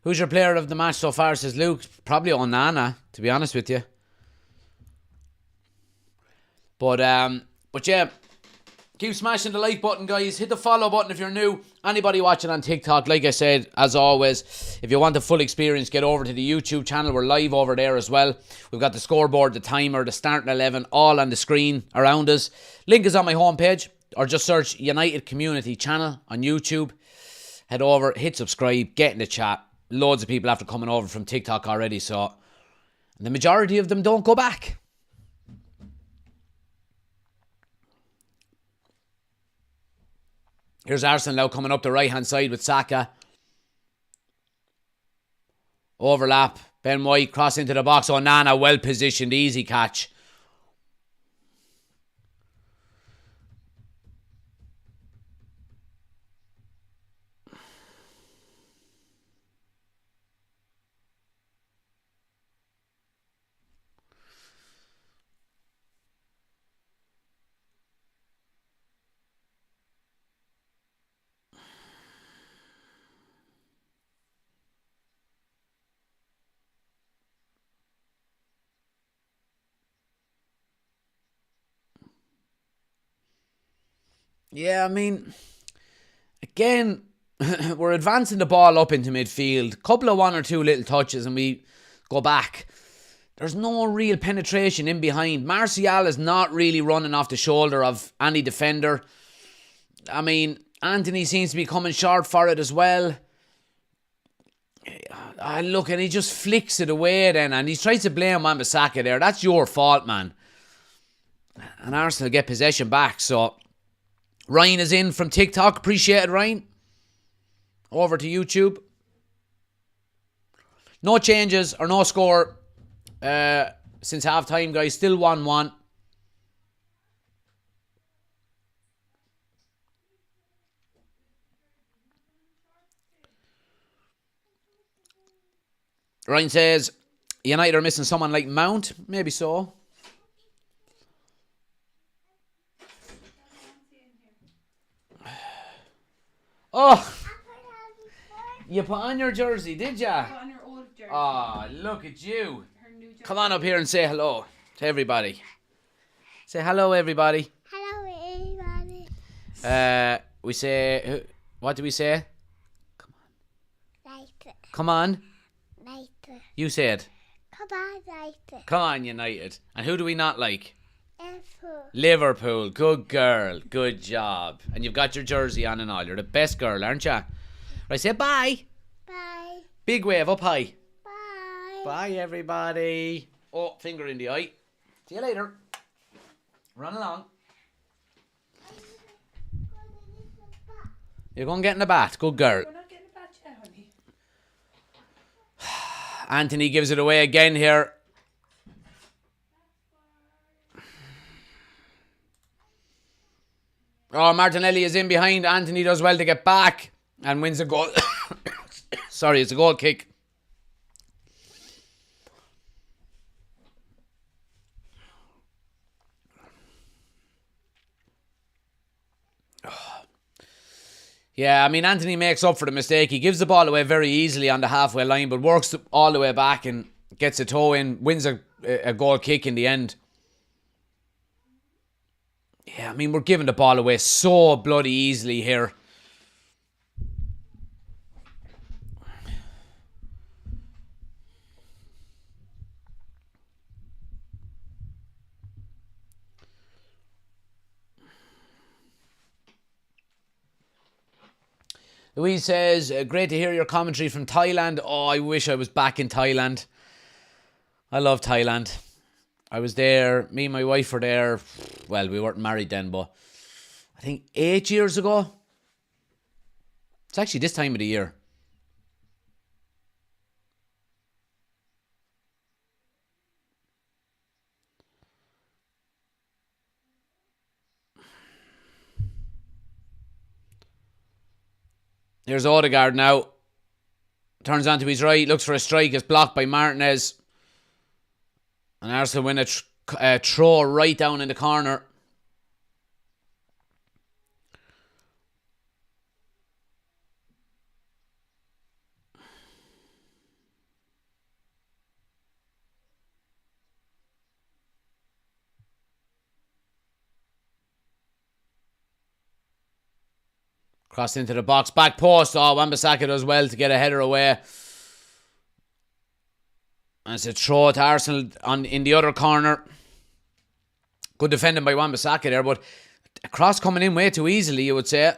Who's your player of the match so far, says Luke? Probably Onana, to be honest with you. But yeah, keep smashing the like button, guys. Hit the follow button if you're new. Anybody watching on TikTok, like I said, as always, if you want the full experience, get over to the YouTube channel. We're live over there as well. We've got the scoreboard, the timer, the starting 11, all on the screen around us. Link is on my homepage, or just search United Community Channel on YouTube. Head over, hit subscribe, get in the chat. Loads of people after coming over from TikTok already, so the majority of them don't go back. Here's Arsenal now coming up the right-hand side with Saka. Overlap. Ben White cross into the box. Onana well positioned. Easy catch. Yeah, I mean, again, we're advancing the ball up into midfield. Couple of one or two little touches and we go back. There's no real penetration in behind. Martial is not really running off the shoulder of any defender. I mean, Anthony seems to be coming short for it as well. Look, and he just flicks it away then, and he tries to blame Wan-Bissaka there. That's your fault, man. And Arsenal get possession back, so Ryan is in from TikTok. Appreciate it, Ryan. Over to YouTube. No changes or no score since half time, guys. Still 1-1. Ryan says United are missing someone like Mount. Maybe so. Oh, you put on your jersey, did ya? Put on your old jersey. Oh, look at you. Her new jersey. Come on up here and say hello to everybody. Say hello, everybody. Hello, everybody. We say, what do we say? Later. Come on. Later. You say it. Come on, later. Come on, United. And who do we not like? Apple. Liverpool. Good girl. Good job. And you've got your jersey on and all. You're the best girl, aren't you? Right, say bye. Bye. Big wave up high. Bye. Bye, everybody. Oh, finger in the eye. See you later. Run along. You're going to get in the bath. Good girl. We're not getting a bad chat, honey. Anthony gives it away again here. Oh, Martinelli is in behind. Anthony does well to get back and wins a goal. Sorry, it's a goal kick. Yeah, I mean, Anthony makes up for the mistake. He gives the ball away very easily on the halfway line, but works all the way back and gets a toe in, wins a goal kick in the end. Yeah, I mean, we're giving the ball away so bloody easily here. Louise says, great to hear your commentary from Thailand. Oh, I wish I was back in Thailand. I love Thailand. I was there, me and my wife were there. Well, we weren't married then, but I think 8 years ago. It's actually this time of the year. Here's Odegaard now. Turns onto his right, looks for a strike, is blocked by Martinez. And Arsenal win a throw right down in the corner. Crossed into the box. Back post. Oh, Wan-Bissaka does well to get a header away. And it's a throw to Arsenal in the other corner. Good defending by Wan-Bissaka there, but a cross coming in way too easily, you would say.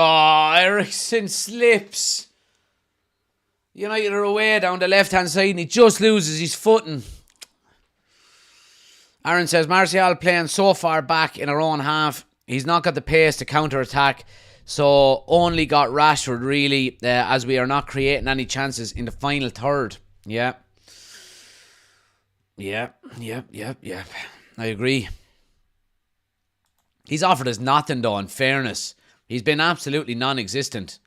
Oh, Ericsson slips. United are away down the left-hand side and he just loses his footing. Aaron says, Martial playing so far back in our own half. He's not got the pace to counter-attack. So only got Rashford really as we are not creating any chances in the final third. Yeah. I agree. He's offered us nothing though, in fairness. He's been absolutely non-existent.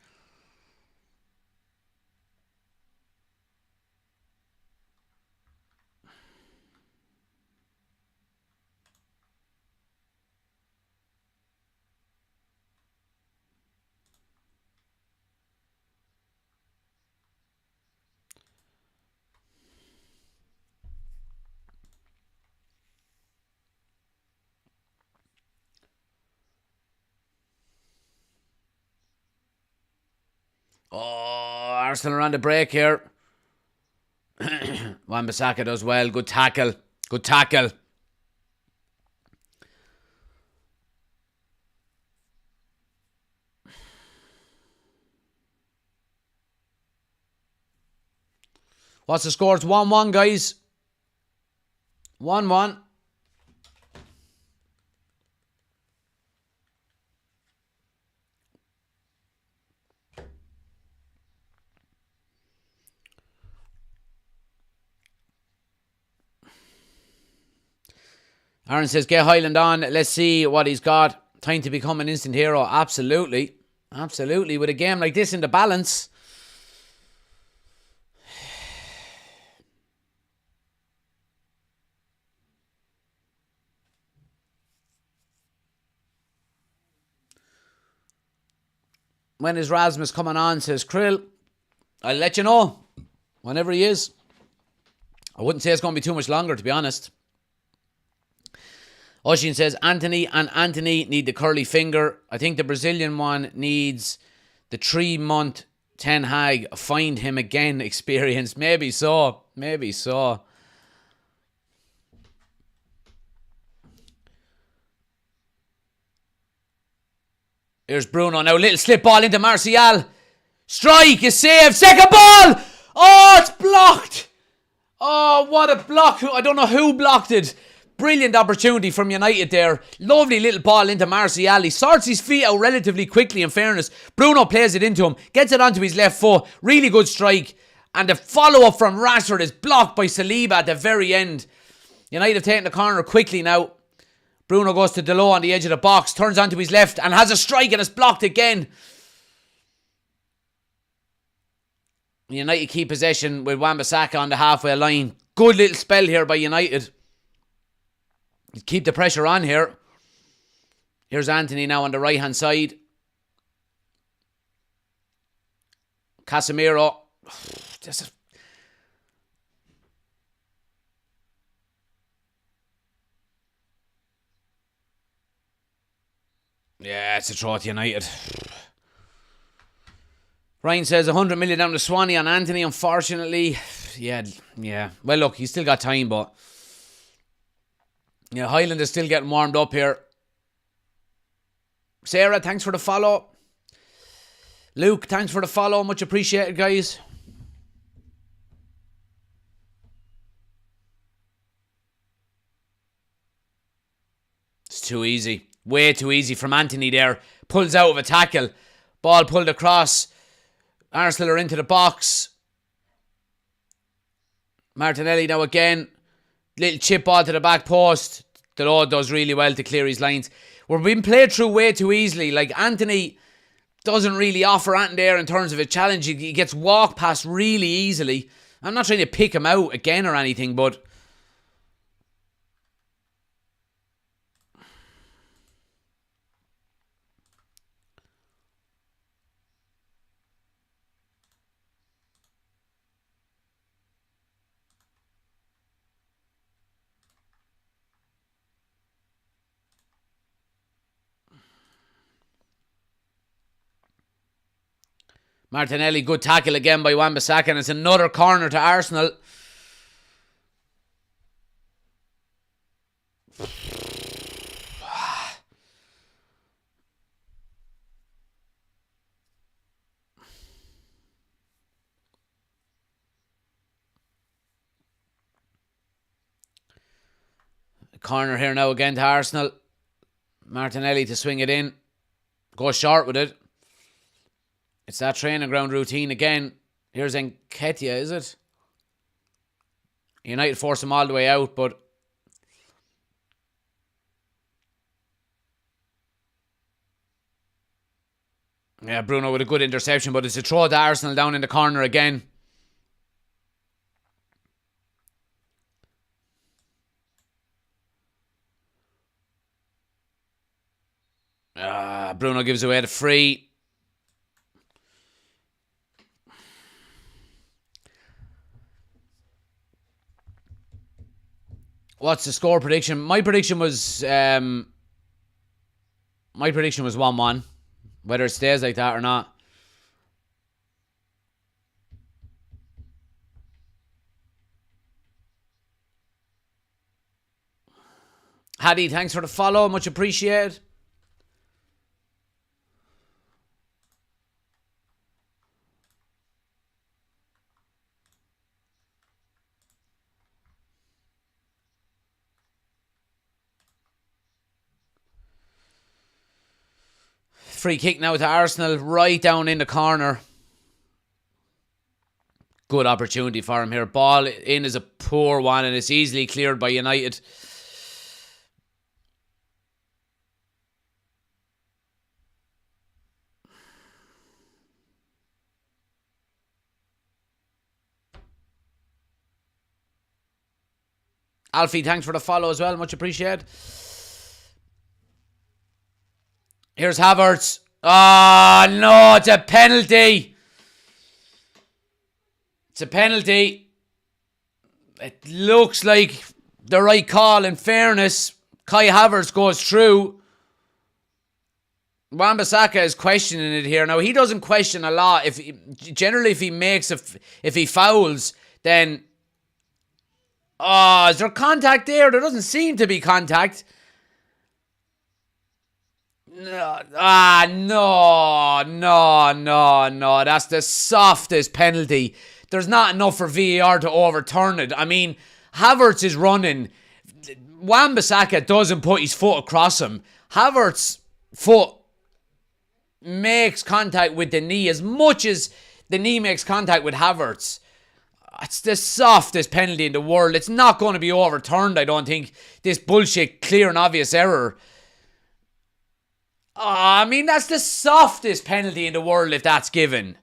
Oh, Arsenal are on the break here. Wan-Bissaka does well. Good tackle. Good tackle. What's the score? It's 1-1, guys. 1-1. Aaron says, get Hojlund on. Let's see what he's got. Time to become an instant hero. Absolutely. Absolutely. With a game like this in the balance. When is Rasmus coming on, says Krill. I'll let you know. Whenever he is. I wouldn't say it's going to be too much longer, to be honest. Oshin says, Anthony need the curly finger. I think the Brazilian one needs the 3-month Ten Hag find him again experience. Maybe so. Maybe so. Here's Bruno. Now, little slip ball into Martial. Strike, is saved. Second ball. Oh, it's blocked. Oh, what a block. I don't know who blocked it. Brilliant opportunity from United there. Lovely little ball into Martial. He sorts his feet out relatively quickly, in fairness. Bruno plays it into him. Gets it onto his left foot. Really good strike. And the follow-up from Rashford is blocked by Saliba at the very end. United have taken the corner quickly now. Bruno goes to Delo on the edge of the box. Turns onto his left and has a strike and it's blocked again. United keep possession with Wan-Bissaka on the halfway line. Good little spell here by United. Keep the pressure on here. Here's Anthony now on the right-hand side. Casemiro. Yeah, it's a throw to United. Ryan says 100 million down to Swanee on Anthony, unfortunately. Yeah. Well, look, he's still got time, but... Yeah, Hojlund is still getting warmed up here. Sarah, thanks for the follow. Luke, thanks for the follow. Much appreciated, guys. It's too easy. Way too easy from Anthony there. Pulls out of a tackle. Ball pulled across. Arsenal are into the box. Martinelli now again. Little chip ball to the back post. Delo does really well to clear his lines. We're being played through way too easily. Like, Anthony doesn't really offer anything there in terms of a challenge. He gets walked past really easily. I'm not trying to pick him out again or anything, but... Martinelli, good tackle again by Wan-Bissaka, and it's another corner to Arsenal. Corner here now again to Arsenal. Martinelli to swing it in. Go short with it. It's that training ground routine again. Here's Nketiah, is it? United force him all the way out, but yeah, Bruno with a good interception, but it's a throw to Arsenal down in the corner again. Bruno gives away the free. What's the score prediction? My prediction was 1-1. Whether it stays like that or not. Hadi, thanks for the follow. Much appreciated. Free kick now to Arsenal, right down in the corner. Good opportunity for him here. Ball in is a poor one, and it's easily cleared by United. Alfie, thanks for the follow as well. Much appreciated. Here's Havertz. Oh, no, it's a penalty. It's a penalty. It looks like the right call, in fairness. Kai Havertz goes through. Wan-Bissaka is questioning it here. Now, he doesn't question a lot. If he fouls, then... Oh, is there contact there? There doesn't seem to be contact. No. That's the softest penalty. There's not enough for VAR to overturn it. I mean, Havertz is running. Wan-Bissaka doesn't put his foot across him. Havertz's foot makes contact with the knee as much as the knee makes contact with Havertz. It's the softest penalty in the world. It's not going to be overturned, I don't think. This bullshit clear and obvious error. I mean, that's the softest penalty in the world if that's given.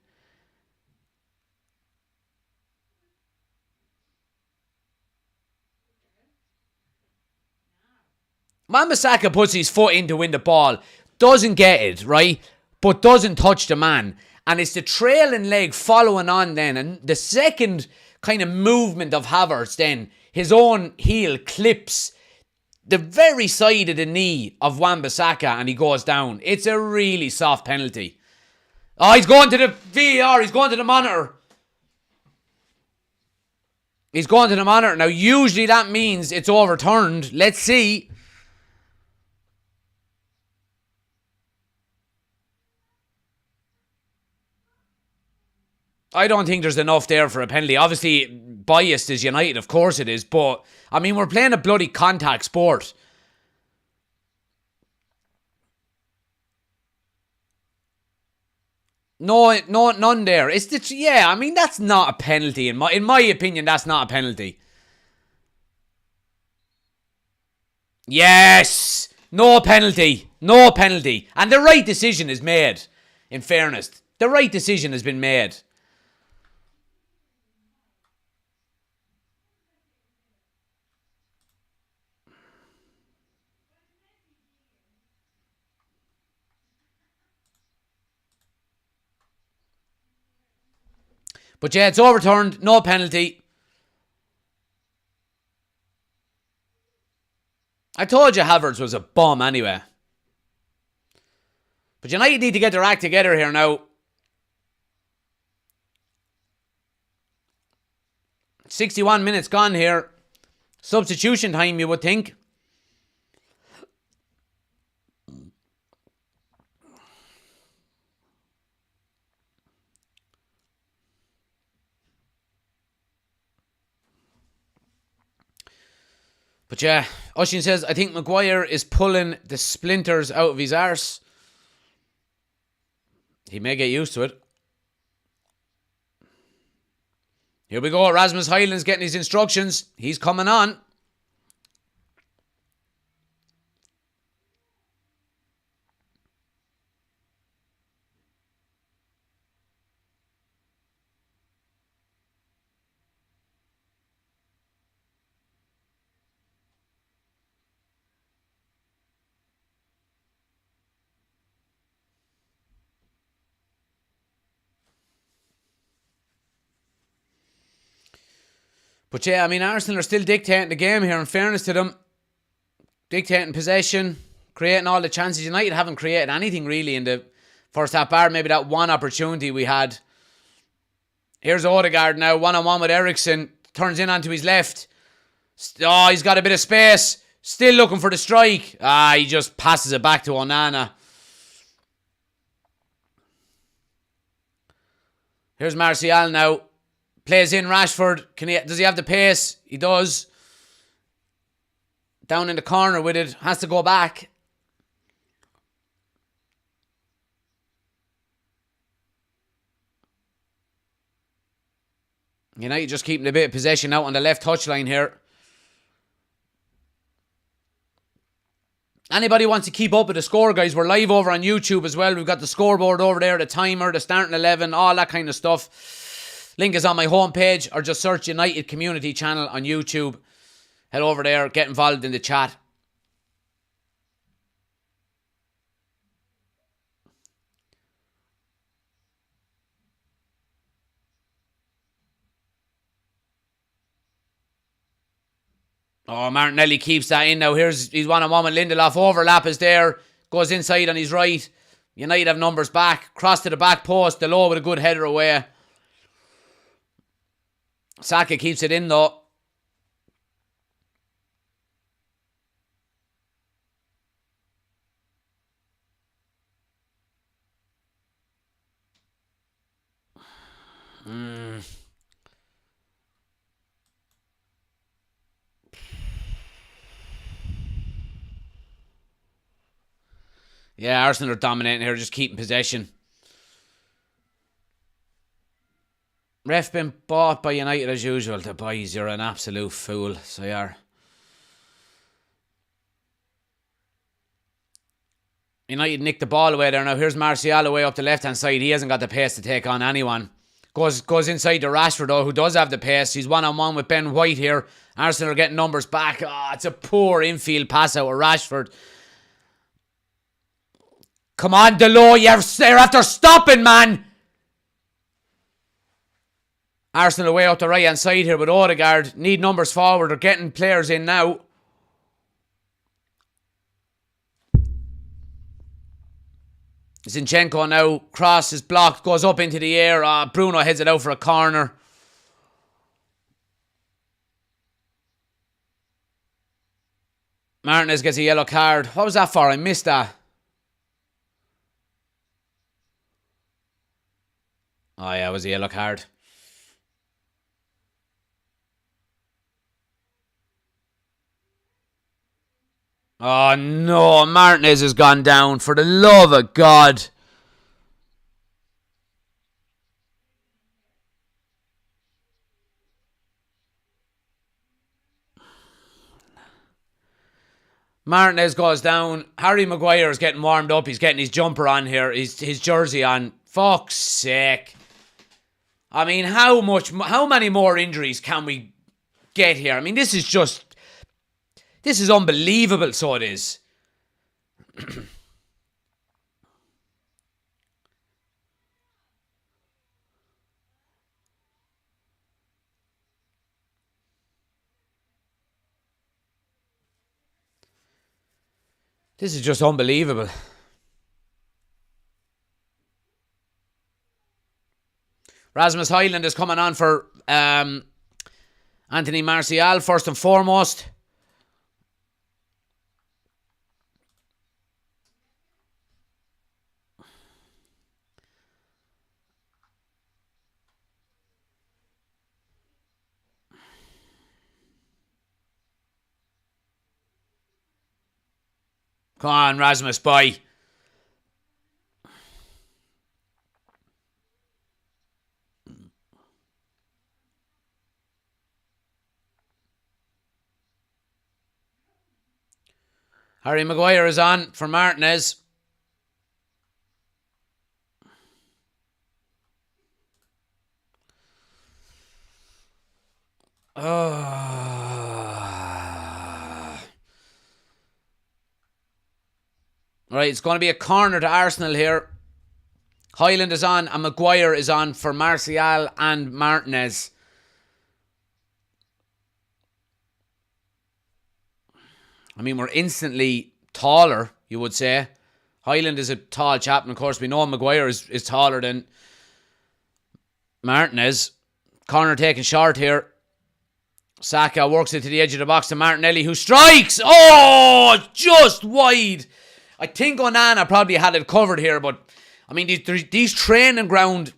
Wan-Bissaka puts his foot in to win the ball. Doesn't get it, right? But doesn't touch the man. And it's the trailing leg following on then. And the second kind of movement of Havertz then, his own heel clips the very side of the knee of Wan-Bissaka and he goes down. It's a really soft penalty. Oh, he's going to the VAR. He's going to the monitor. He's going to the monitor. Now, usually that means it's overturned. Let's see. I don't think there's enough there for a penalty. Obviously, biased is United. Of course it is. But, I mean, we're playing a bloody contact sport. No, none there. I mean, that's not a penalty. In my opinion, that's not a penalty. Yes! No penalty. No penalty. And the right decision is made, in fairness. The right decision has been made. But yeah, it's overturned. No penalty. I told you Havertz was a bum anyway. But United need to get their act together here now. 61 minutes gone here. Substitution time, you would think. But yeah, Oisin says, I think Maguire is pulling the splinters out of his arse. He may get used to it. Here we go. Rasmus Hojlund's getting his instructions. He's coming on. But yeah, I mean, Arsenal are still dictating the game here, in fairness to them. Dictating possession, creating all the chances. United haven't created anything really in the first half, bar maybe that one opportunity we had. Here's Odegaard now, one-on-one with Eriksen. Turns in onto his left. Oh, he's got a bit of space. Still looking for the strike. He just passes it back to Onana. Here's Martial now. Plays in Rashford. Does he have the pace? He does. Down in the corner with it. Has to go back. United just keeping a bit of possession out on the left touchline here. Anybody wants to keep up with the score, guys, we're live over on YouTube as well. We've got the scoreboard over there, the timer, the starting 11, all that kind of stuff. Link is on my homepage, or just search United Community Channel on YouTube. Head over there, get involved in the chat. Oh, Martinelli keeps that in now. He's one-on-one with Lindelof. Overlap is there. Goes inside on his right. United have numbers back. Cross to the back post. Delô with a good header away. Saka keeps it in though. Yeah, Arsenal are dominating here, just keeping possession. Ref been bought by United as usual. The boys, you're an absolute fool. So you are. United nicked the ball away there. Now here's Martial away up the left-hand side. He hasn't got the pace to take on anyone. Goes inside to Rashford though, who does have the pace. He's one-on-one with Ben White here. Arsenal are getting numbers back. It's a poor infield pass out with Rashford. Come on, Delô, you're after stopping, man. Arsenal away up the right-hand side here with Odegaard. Need numbers forward. They're getting players in now. Zinchenko now. Cross is blocked. Goes up into the air. Bruno heads it out for a corner. Martinez gets a yellow card. What was that for? I missed that. Oh yeah, it was a yellow card. Oh no, Martinez has gone down, for the love of God. Martinez goes down. Harry Maguire is getting warmed up. He's getting his jumper on here. His jersey on. Fuck's sake. I mean, how many more injuries can we get here? I mean, this is unbelievable, so it is. This is just unbelievable. Rasmus Hojlund is coming on for Anthony Martial, first and foremost. Come on, Rasmus, boy. Harry Maguire is on for Martinez. Right, it's going to be a corner to Arsenal here. Hojlund is on and Maguire is on for Martial and Martinez. I mean, we're instantly taller, you would say. Hojlund is a tall chap, and of course we know Maguire is taller than Martinez. Corner taken short here. Saka works it to the edge of the box to Martinelli, who strikes! Oh, just wide. I think Onana probably had it covered here, but I mean, these training ground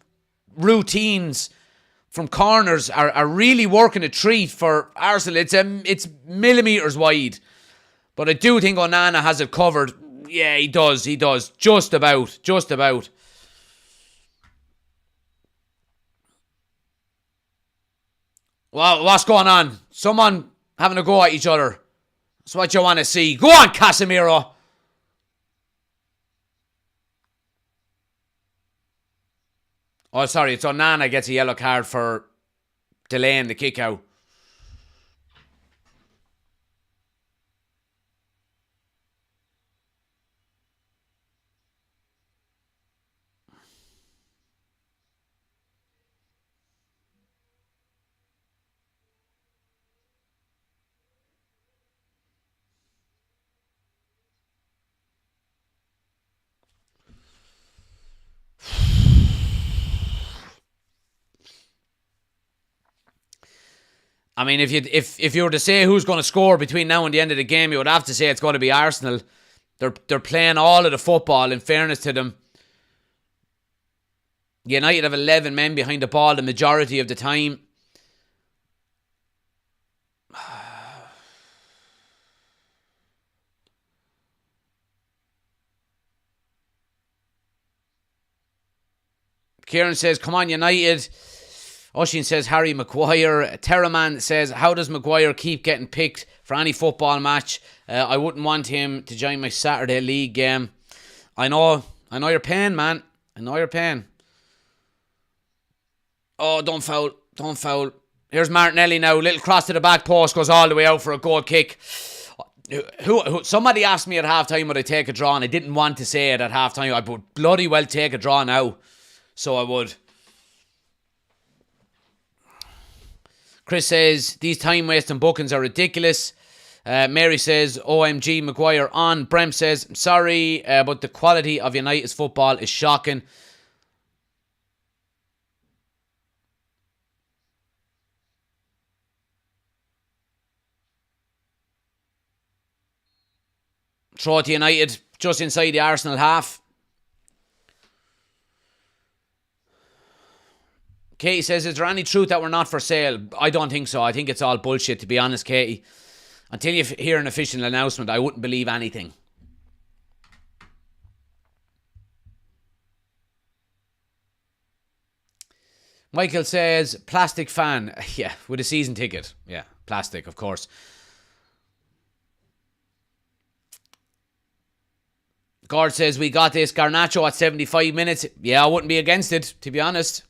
routines from corners are really working a treat for Arsenal. It's millimetres wide. But I do think Onana has it covered. Yeah, he does. Just about. Well, what's going on? Someone having a go at each other. That's what you want to see. Go on, Casemiro. Oh, sorry, it's Onana gets a yellow card for delaying the kick out. I mean, if you were to say who's going to score between now and the end of the game, you would have to say it's going to be Arsenal. They're playing all of the football, in fairness to them. United have 11 men behind the ball the majority of the time. Kieran says, come on, United. Oshin says, Harry Maguire. Terraman says, how does Maguire keep getting picked for any football match? I wouldn't want him to join my Saturday league game. I know your pain, man. I know your pain. Oh, don't foul. Here's Martinelli now. Little cross to the back post, goes all the way out for a goal kick. Somebody asked me at halftime would I take a draw, and I didn't want to say it at halftime. I would bloody well take a draw now. So I would. Chris says, these time-wasting bookings are ridiculous. Mary says, OMG, Maguire on. Brem says, I'm sorry, but the quality of United's football is shocking. Throw it to United, just inside the Arsenal half. Katie says, is there any truth that we're not for sale? I don't think so. I think it's all bullshit, to be honest, Katie. Until you hear an official announcement, I wouldn't believe anything. Michael says, plastic fan. Yeah, with a season ticket. Yeah, plastic, of course. Gord says, we got this. Garnacho at 75 minutes. Yeah, I wouldn't be against it, to be honest.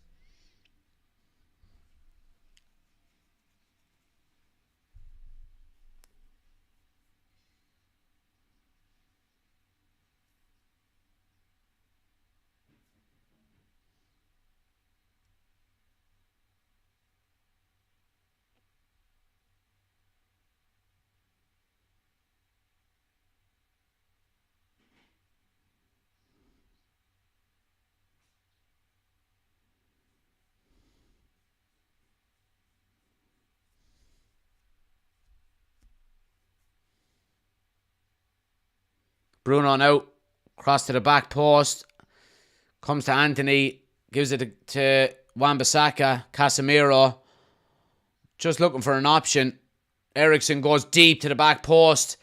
Bruno now. Cross to the back post. Comes to Anthony. Gives it to Wan-Bissaka. Casemiro. Just looking for an option. Eriksen goes deep to the back post.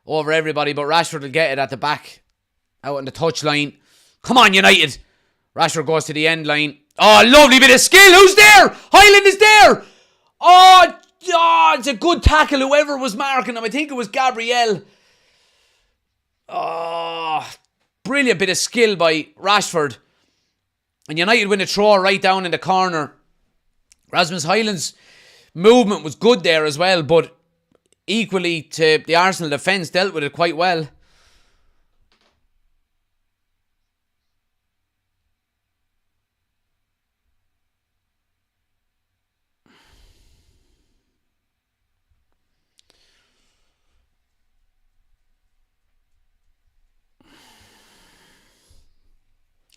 Over everybody, but Rashford will get it at the back. Out on the touchline. Come on, United. Rashford goes to the end line. Oh, lovely bit of skill. Who's there? Hojlund is there. Oh, it's a good tackle. Whoever was marking him. I think it was Gabriel. Oh, brilliant bit of skill by Rashford. And United win a throw right down in the corner. Rasmus Hojlund's movement was good there as well, but equally to the Arsenal defence, dealt with it quite well.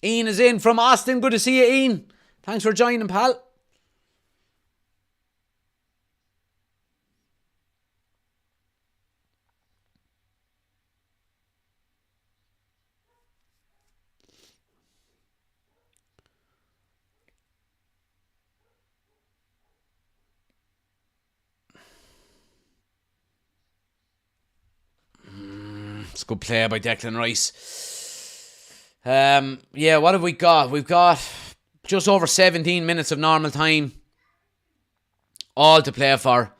Ian is in from Austin. Good to see you, Ian. Thanks for joining, pal. It's a good play by Declan Rice. Yeah, what have we got? We've got just over 17 minutes of normal time. All to play for.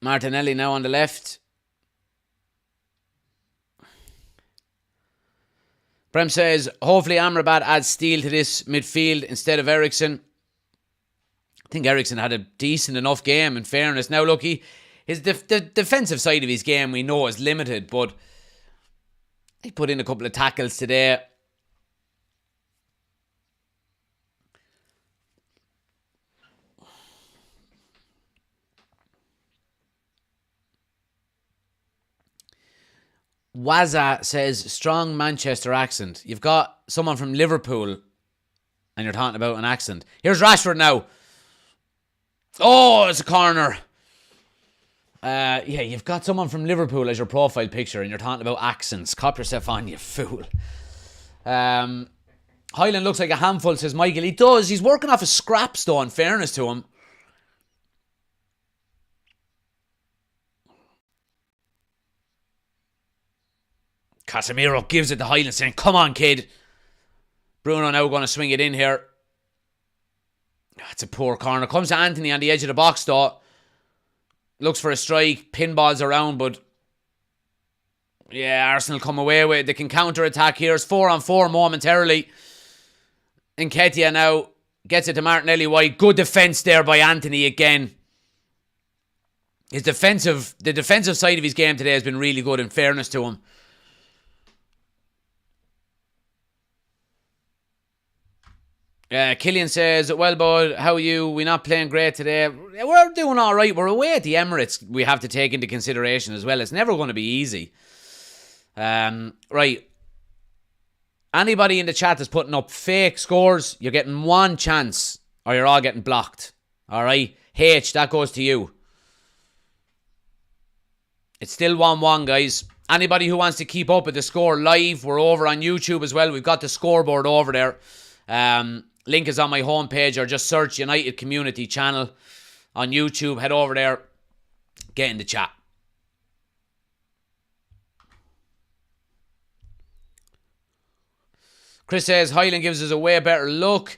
Martinelli now on the left. Prem says, hopefully Amrabat adds steel to this midfield instead of Eriksen. I think Eriksen had a decent enough game, in fairness. Now, look, his the defensive side of his game we know is limited, but he put in a couple of tackles today. Waza says, strong Manchester accent. You've got someone from Liverpool and you're talking about an accent. Here's Rashford now. Oh, it's a corner. Yeah, you've got someone from Liverpool as your profile picture and you're talking about accents. Cop yourself on, you fool. Hojlund looks like a handful, says Michael. He does. He's working off a scraps, though, in fairness to him. Casemiro gives it to Hojlund, saying, come on, kid. Bruno now going to swing it in here. That's a poor corner. Comes to Anthony on the edge of the box, though. Looks for a strike. Pinballs around, but yeah, Arsenal come away with it. They can counter-attack here. It's 4-on-4 momentarily. Nketiah now gets it to Martinelli wide. Good defence there by Anthony again. The defensive side of his game today has been really good, in fairness to him. Killian says, well, bud, how are you? We're not playing great today. We're doing all right. We're away at the Emirates. We have to take into consideration as well. It's never going to be easy. Right. Anybody in the chat that's putting up fake scores, you're getting one chance or you're all getting blocked. All right? H, that goes to you. It's still 1-1, guys. Anybody who wants to keep up with the score live, we're over on YouTube as well. We've got the scoreboard over there. Link is on my homepage, or just search United Community Channel on YouTube. Head over there, get in the chat. Chris says, Hojlund gives us a way better look.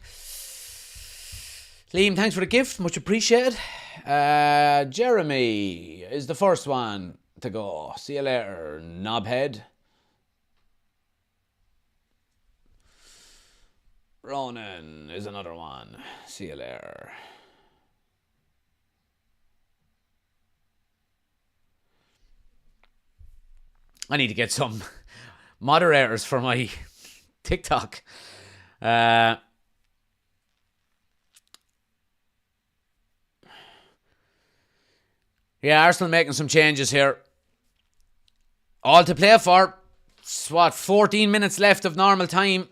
Liam, thanks for the gift. Much appreciated. Jeremy is the first one to go. See you later, knobhead. Ronan is another one. See you later. I need to get some moderators for my TikTok. Yeah, Arsenal making some changes here. All to play for. It's what, 14 minutes left of normal time.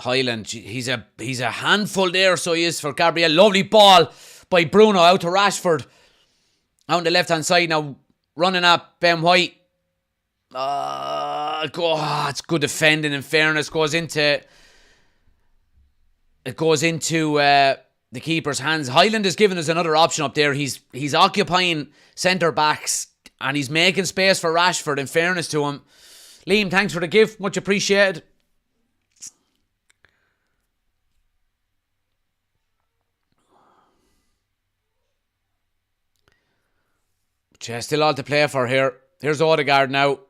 Hojlund, he's a handful there, so he is for Gabriel. Lovely ball by Bruno out to Rashford. Out on the left-hand side now, running up Ben White. It's good defending, in fairness. It goes into the keeper's hands. Hojlund is giving us another option up there. He's occupying centre-backs and he's making space for Rashford, in fairness to him. Liam, thanks for the gift. Much appreciated. But still all to play for here. Here's Odegaard now.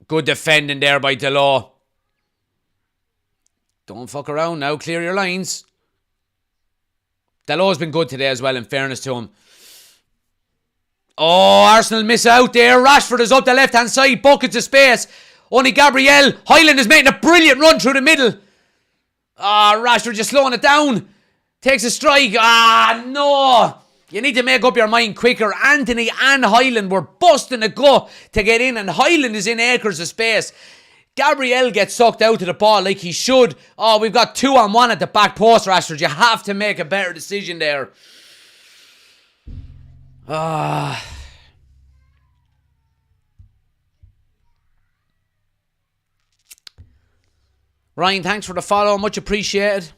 Good defending there by Delors. Don't fuck around now. Clear your lines. Delors been good today as well, in fairness to him. Oh, Arsenal miss out there. Rashford is up the left-hand side. Buckets of space. Only Gabriel. Hojlund is making a brilliant run through the middle. Rashford just slowing it down. Takes a strike. No. You need to make up your mind quicker. Anthony and Hojlund were busting a gut to get in, and Hojlund is in acres of space. Gabriel gets sucked out to the ball like he should. We've got 2-on-1 at the back post, Rashford. You have to make a better decision there. Ryan, thanks for the follow. Much appreciated.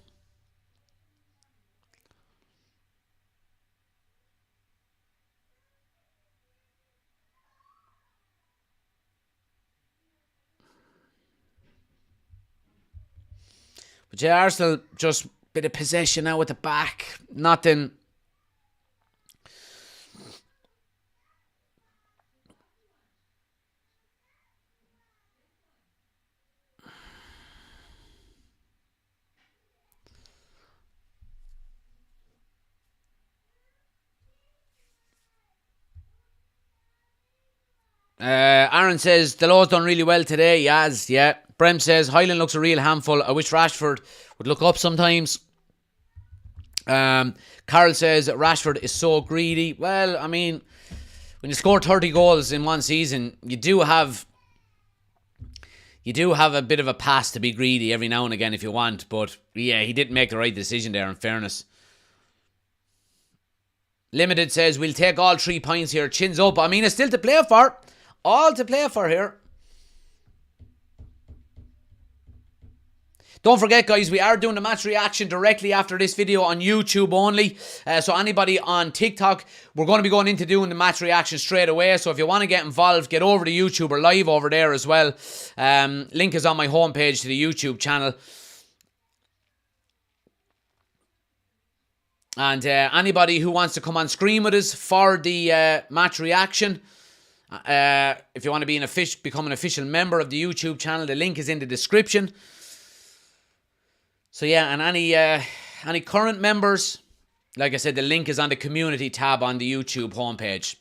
But yeah, Arsenal just a bit of possession now at the back. Nothing. Aaron says Delors done really well today. Yes, yeah. Brem says Hojlund looks a real handful. I wish Rashford would look up sometimes. Carl says Rashford is so greedy. Well, I mean, when you score 30 goals in one season, you do have a bit of a pass to be greedy every now and again if you want. But yeah, he didn't make the right decision there, in fairness. Limited says we'll take all 3 points here. Chins up. I mean, it's still to play for. All to play for here. Don't forget, guys, we are doing the match reaction directly after this video on YouTube only. So anybody on TikTok, we're going to be going into doing the match reaction straight away. So if you want to get involved, get over to YouTube or live over there as well. Link is on my homepage to the YouTube channel. And anybody who wants to come on screen with us for the match reaction, if you want to become an official member of the YouTube channel, the link is in the description. So yeah, and any current members, like I said, the link is on the community tab on the YouTube homepage.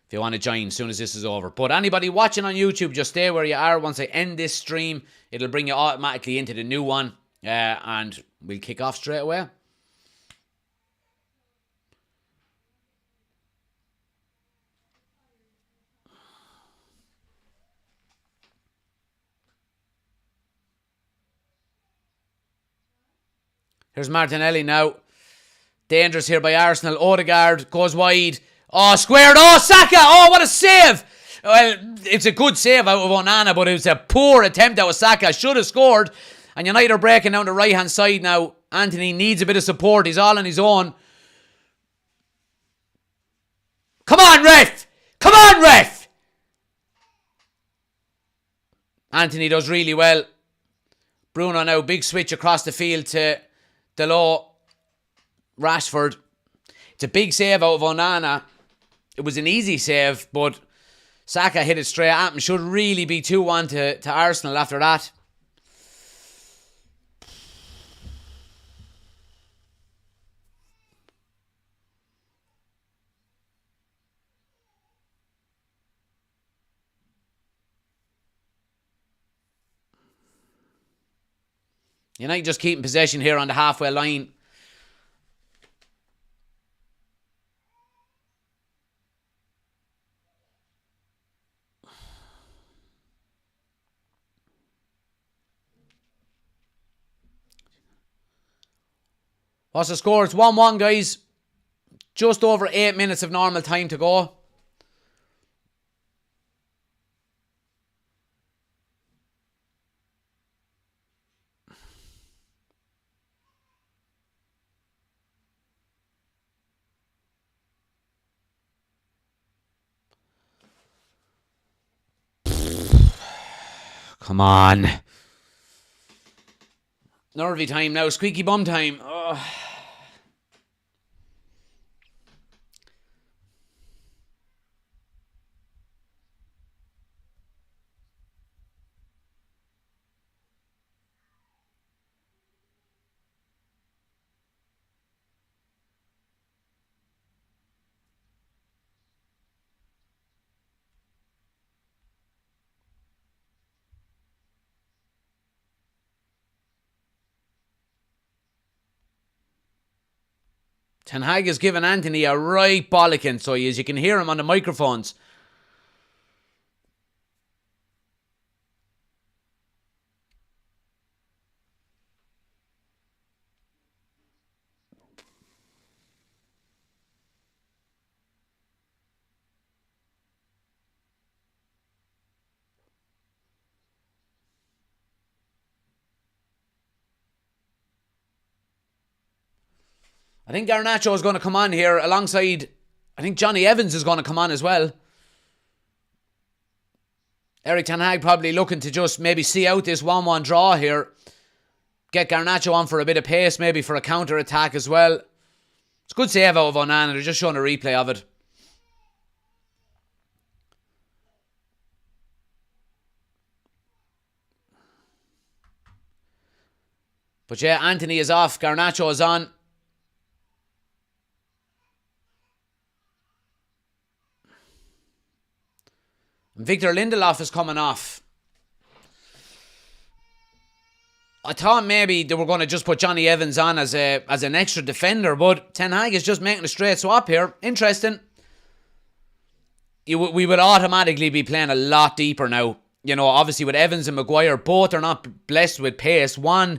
If you want to join as soon as this is over. But anybody watching on YouTube, just stay where you are. Once I end this stream, it'll bring you automatically into the new one. And we'll kick off straight away. Here's Martinelli now. Dangerous here by Arsenal. Odegaard goes wide. Oh, squared. Oh, Saka. Oh, what a save. Well, it's a good save out of Onana, but it was a poor attempt out of Saka. Should have scored. And United are breaking down the right-hand side now. Anthony needs a bit of support. He's all on his own. Come on, ref. Come on, ref. Anthony does really well. Bruno now, big switch across the field to Delors, Rashford. It's a big save out of Onana. It was an easy save, but Saka hit it straight at him. Should really be 2-1 to Arsenal after that. United just keeping possession here on the halfway line. What's the score? It's 1-1, guys. Just over 8 minutes of normal time to go. Come on. Nervy time now. Squeaky bum time. Oh. Ten Hag has given Anthony a right bollocking, so as you can hear him on the microphones. I think Garnacho is going to come on here alongside, I think Johnny Evans is going to come on as well. Erik ten Hag probably looking to just maybe see out this 1-1 draw here. Get Garnacho on for a bit of pace, maybe for a counter-attack as well. It's a good save out of Onana. They're just showing a replay of it. But yeah, Anthony is off. Garnacho is on. Victor Lindelof is coming off. I thought maybe they were going to just put Johnny Evans on as an extra defender, but Ten Hag is just making a straight swap here. Interesting. We would automatically be playing a lot deeper now. You know, obviously with Evans and Maguire, both are not blessed with pace. One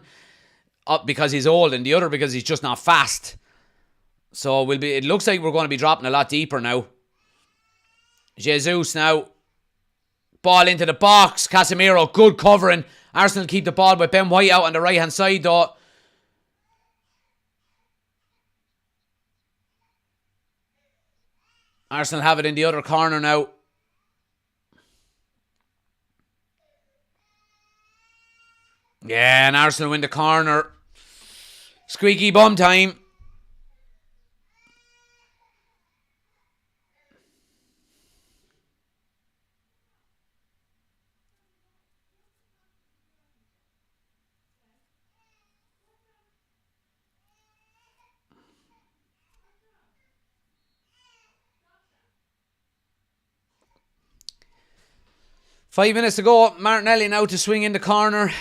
up because he's old and the other because he's just not fast. So it looks like we're going to be dropping a lot deeper now. Jesus now. Ball into the box. Casemiro, good covering. Arsenal keep the ball with Ben White out on the right hand side though. Arsenal have it in the other corner now. Yeah, and Arsenal win the corner. Squeaky bum time. Five minutes to go. Martinelli now to swing in the corner.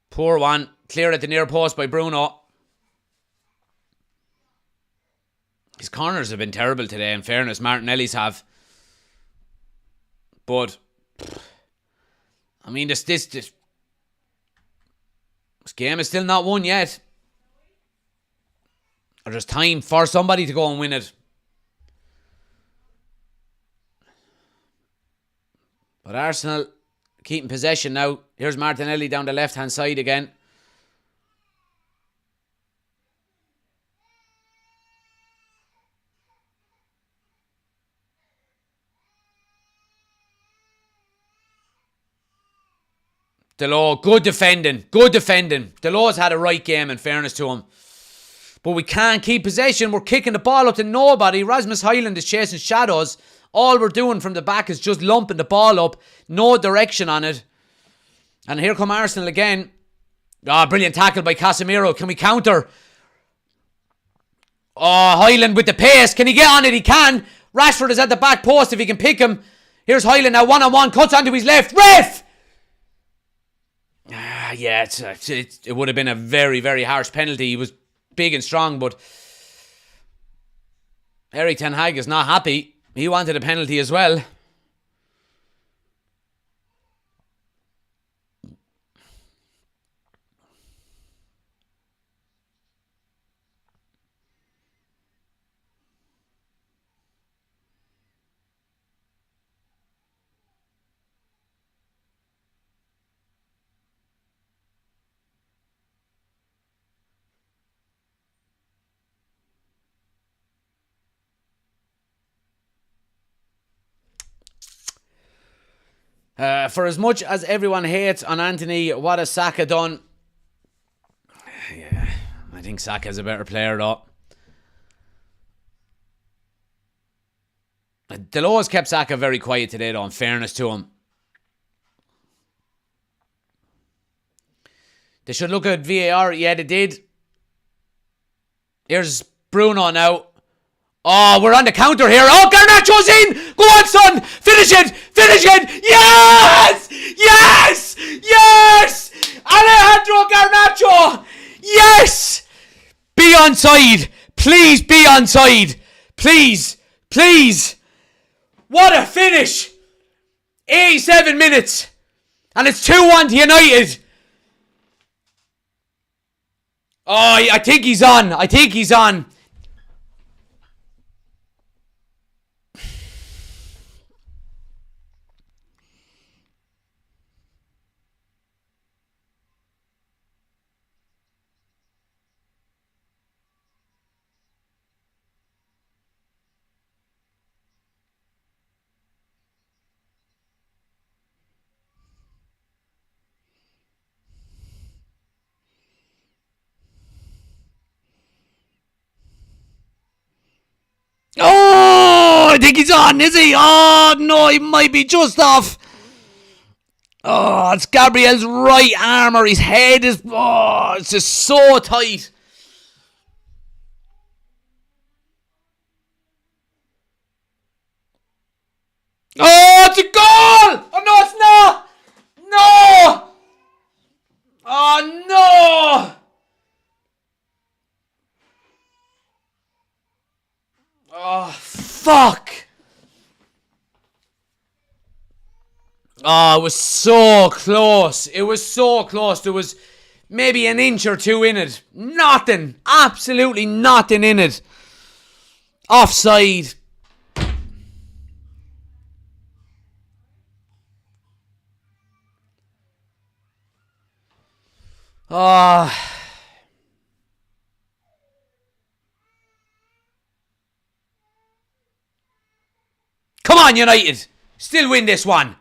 Poor one. Clear at the near post by Bruno. His corners have been terrible today, in fairness. Martinelli's have. But, I mean, this game is still not won yet. Or there's time for somebody to go and win it. But Arsenal keeping possession now. Here's Martinelli down the left-hand side again. Delors, good defending. Good defending. Delors had a right game, in fairness to him. But we can't keep possession. We're kicking the ball up to nobody. Rasmus Hojlund is chasing shadows. All we're doing from the back is just lumping the ball up. No direction on it. And here come Arsenal again. Brilliant tackle by Casemiro. Can we counter? Hojlund with the pace. Can he get on it? He can. Rashford is at the back post if he can pick him. Here's Hojlund now, one-on-one. Cuts onto his left. Ref! Yeah, it would have been a very, very harsh penalty. He was big and strong, but Erik ten Hag is not happy. He wanted a penalty as well. For as much as everyone hates on Anthony, what has Saka done? Yeah, I think Saka's a better player though. Delos kept Saka very quiet today though, in fairness to him. They should look at VAR. Yeah, they did. Here's Bruno now. Oh, we're on the counter here. Oh, Garnacho's in. Go on, son. Finish it. Finish it. Yes. Yes. Yes. Alejandro Garnacho. Yes. Be onside. Please be onside. Please. Please. What a finish. 87 minutes. And it's 2-1 to United. Oh, I think he's on. I think he's on. Oh, I think he's on, is he? Oh, no, he might be just off. Oh, it's Gabriel's right arm or his head is... Oh, it's just so tight. Oh, it's a goal! Oh, no, it's not! No! Oh, no! Oh, fuck! Oh, it was so close. It was so close. There was maybe an inch or two in it. Nothing. Absolutely nothing in it. Offside. Oh. Come on, United. Still win this one.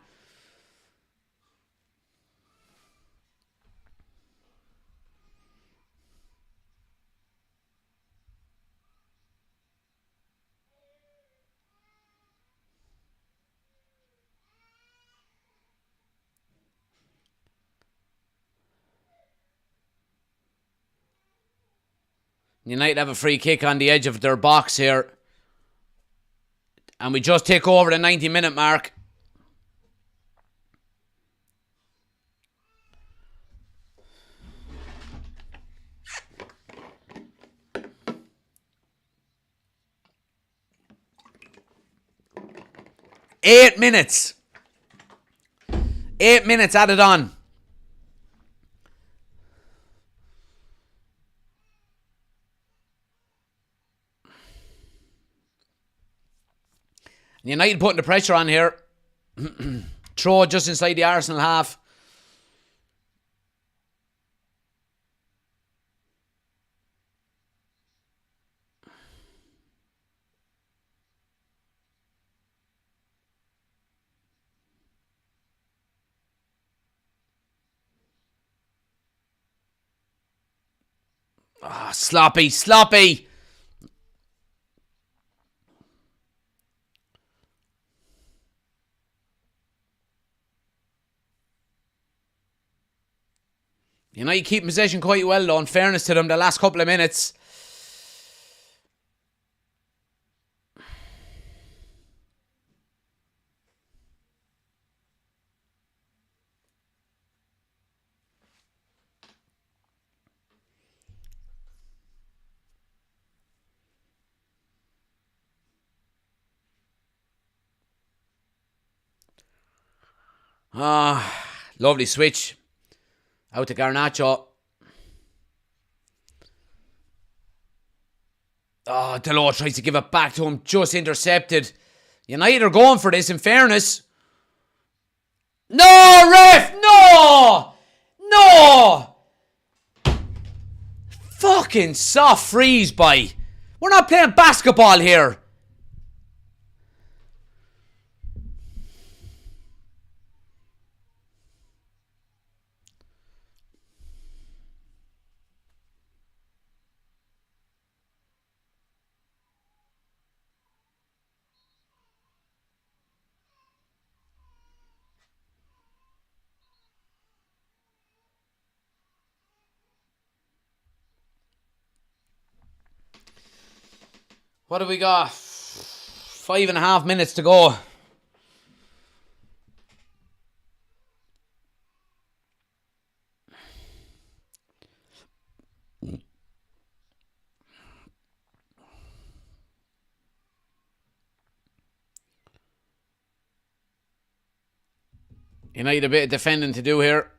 United have a free kick on the edge of their box here. And we just take over the 90-minute mark. Eight minutes added on. United putting the pressure on here. Throw just inside the Arsenal half. Ah, sloppy. United keep possession quite well though, in fairness to them, the last couple of minutes. Lovely switch. Out to Garnacho. Oh, Delort tries to give it back to him. Just intercepted. United are going for this, in fairness. No, ref! No! No! Fucking soft freeze, boy. We're not playing basketball here. What do we got? 5.5 minutes to go. United a bit of defending to do here.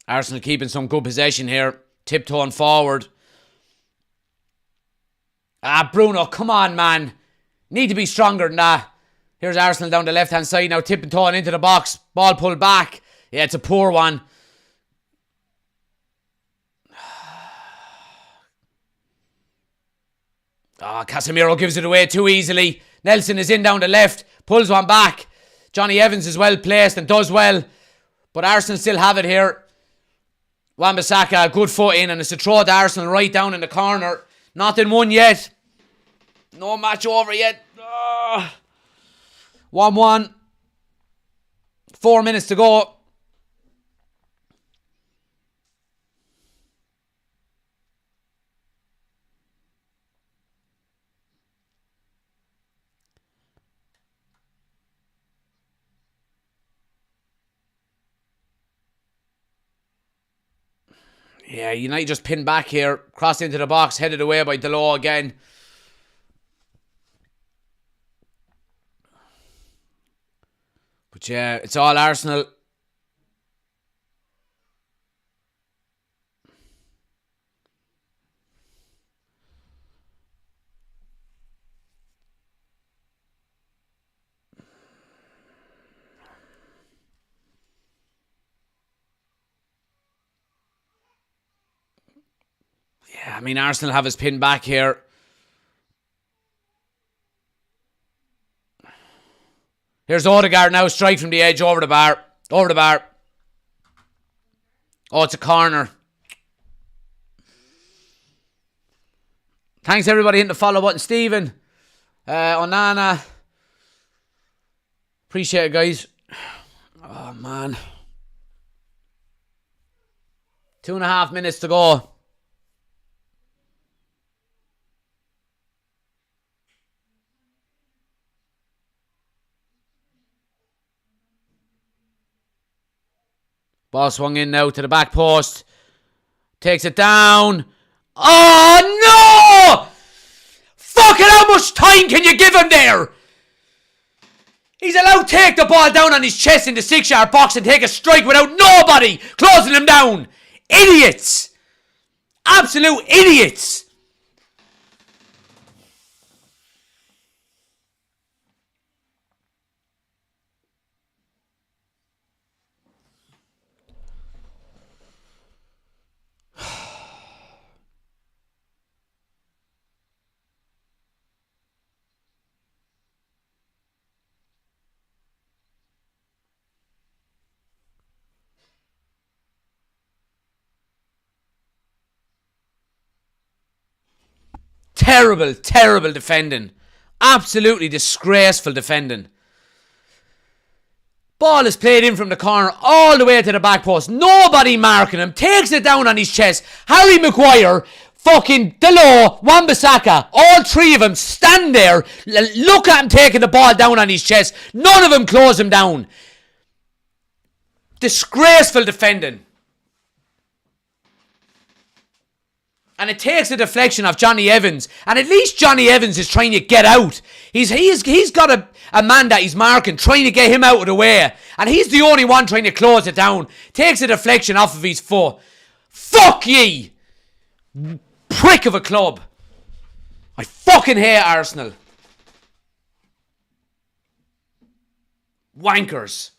Arsenal keeping some good possession here. Tiptoeing forward. Bruno, come on, man. Need to be stronger than that. Here's Arsenal down the left-hand side now, tiptoeing into the box. Ball pulled back. Yeah, it's a poor one. Casemiro gives it away too easily. Nelson is in down the left. Pulls one back. Johnny Evans is well placed and does well. But Arsenal still have it here. Wan-Bissaka, good foot in, and it's a throw to Arsenal right down in the corner. Nothing won yet. No match over yet. 1-1. 4 minutes to go. Yeah, United just pinned back here. Crossed into the box, headed away by Delort again. But yeah, it's all Arsenal. Yeah, I mean, Arsenal have his pin back here. Here's Odegaard now, straight from the edge, over the bar. Over the bar. Oh, it's a corner. Thanks everybody hitting the follow button. Stephen. Onana. Appreciate it, guys. Oh, man. 2.5 minutes to go. Ball swung in now to the back post. Takes it down. Oh, no! Fucking how much time can you give him there? He's allowed to take the ball down on his chest in the 6-yard box and take a strike without nobody closing him down. Idiots! Absolute idiots! Terrible, terrible defending. Absolutely disgraceful defending. Ball is played in from the corner all the way to the back post. Nobody marking him. Takes it down on his chest. Harry Maguire, fucking Delo, Wan-Bissaka, all three of them stand there. Look at him taking the ball down on his chest. None of them close him down. Disgraceful defending. And it takes a deflection of Johnny Evans. And at least Johnny Evans is trying to get out. He's got a man that he's marking, trying to get him out of the way. And he's the only one trying to close it down. Takes a deflection off of his foot. Fuck ye! Prick of a club. I fucking hate Arsenal. Wankers.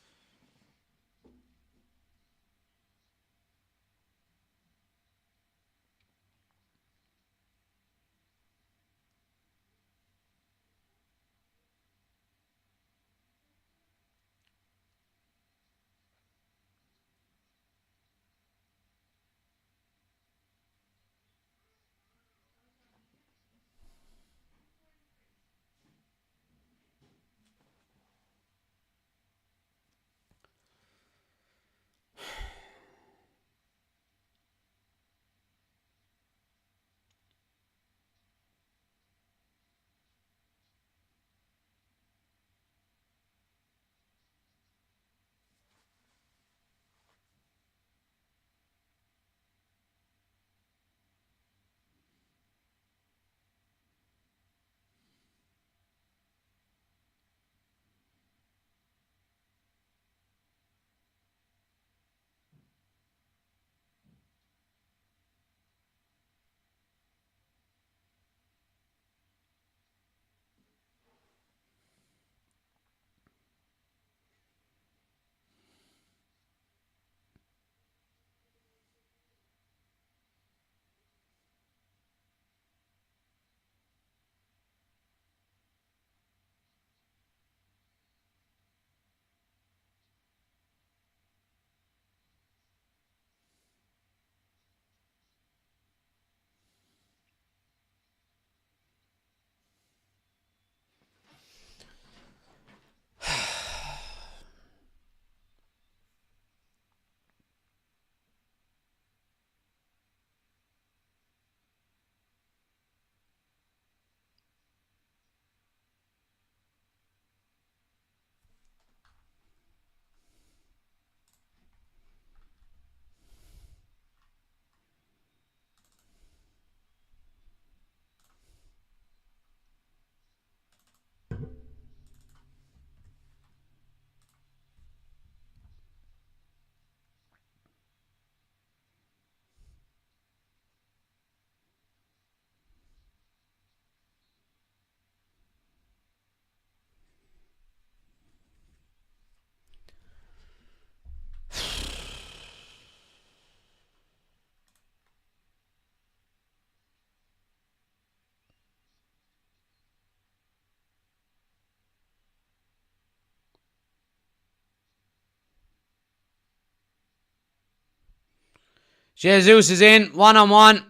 Jesus is in. 1-on-1.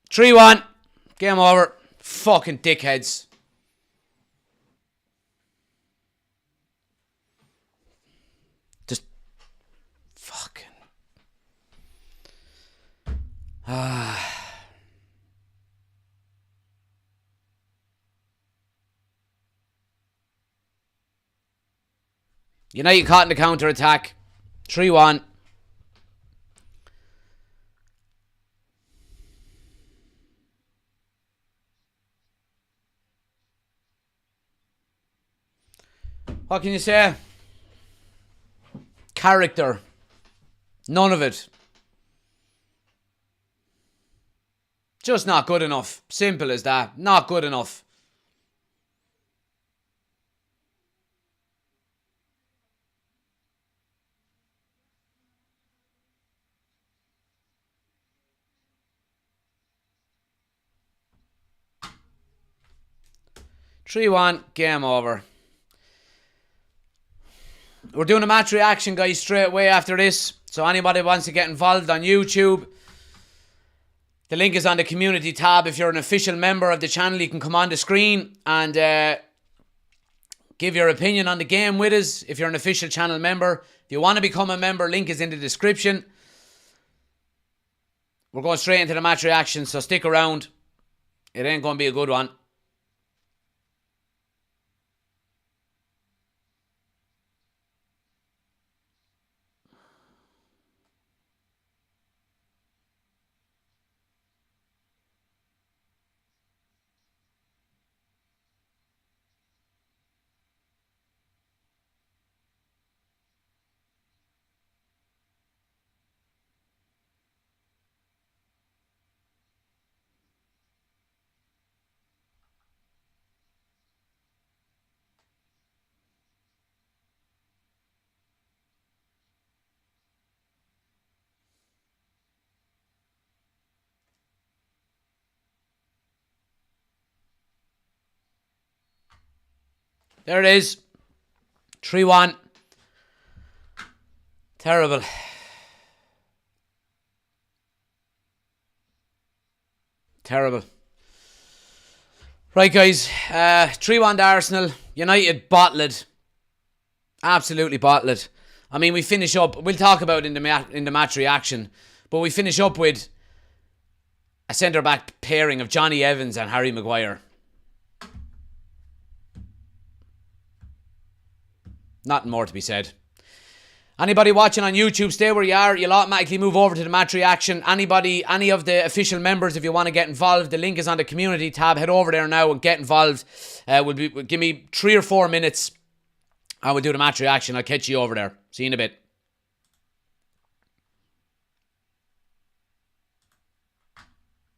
3-1. Game over. Fucking dickheads. Just fucking. United caught in the counter attack. 3-1. What can you say? Character. None of it. Just not good enough. Simple as that. Not good enough. (3-1) game over. We're doing a match reaction, guys, straight away after this. So anybody wants to get involved on YouTube, the link is on the community tab. If you're an official member of the channel, you can come on the screen and Give your opinion on the game with us if you're an official channel member. If you want to become a member, link is in the description. We're going straight into the match reaction, so stick around. It ain't going to be a good one. There it is. 3-1. Terrible. Terrible. Right, guys. 3-1 to Arsenal. United bottle it. Absolutely bottle it. I mean, we finish up. We'll talk about it in the match reaction. But we finish up with a centre-back pairing of Johnny Evans and Harry Maguire. Nothing more to be said. Anybody watching on YouTube, stay where you are. You'll automatically move over to the match reaction. Anybody, any of the official members, if you want to get involved, the link is on the community tab. Head over there now and get involved. Give me 3 or 4 minutes and we'll do the match reaction. I'll catch you over there. See you in a bit.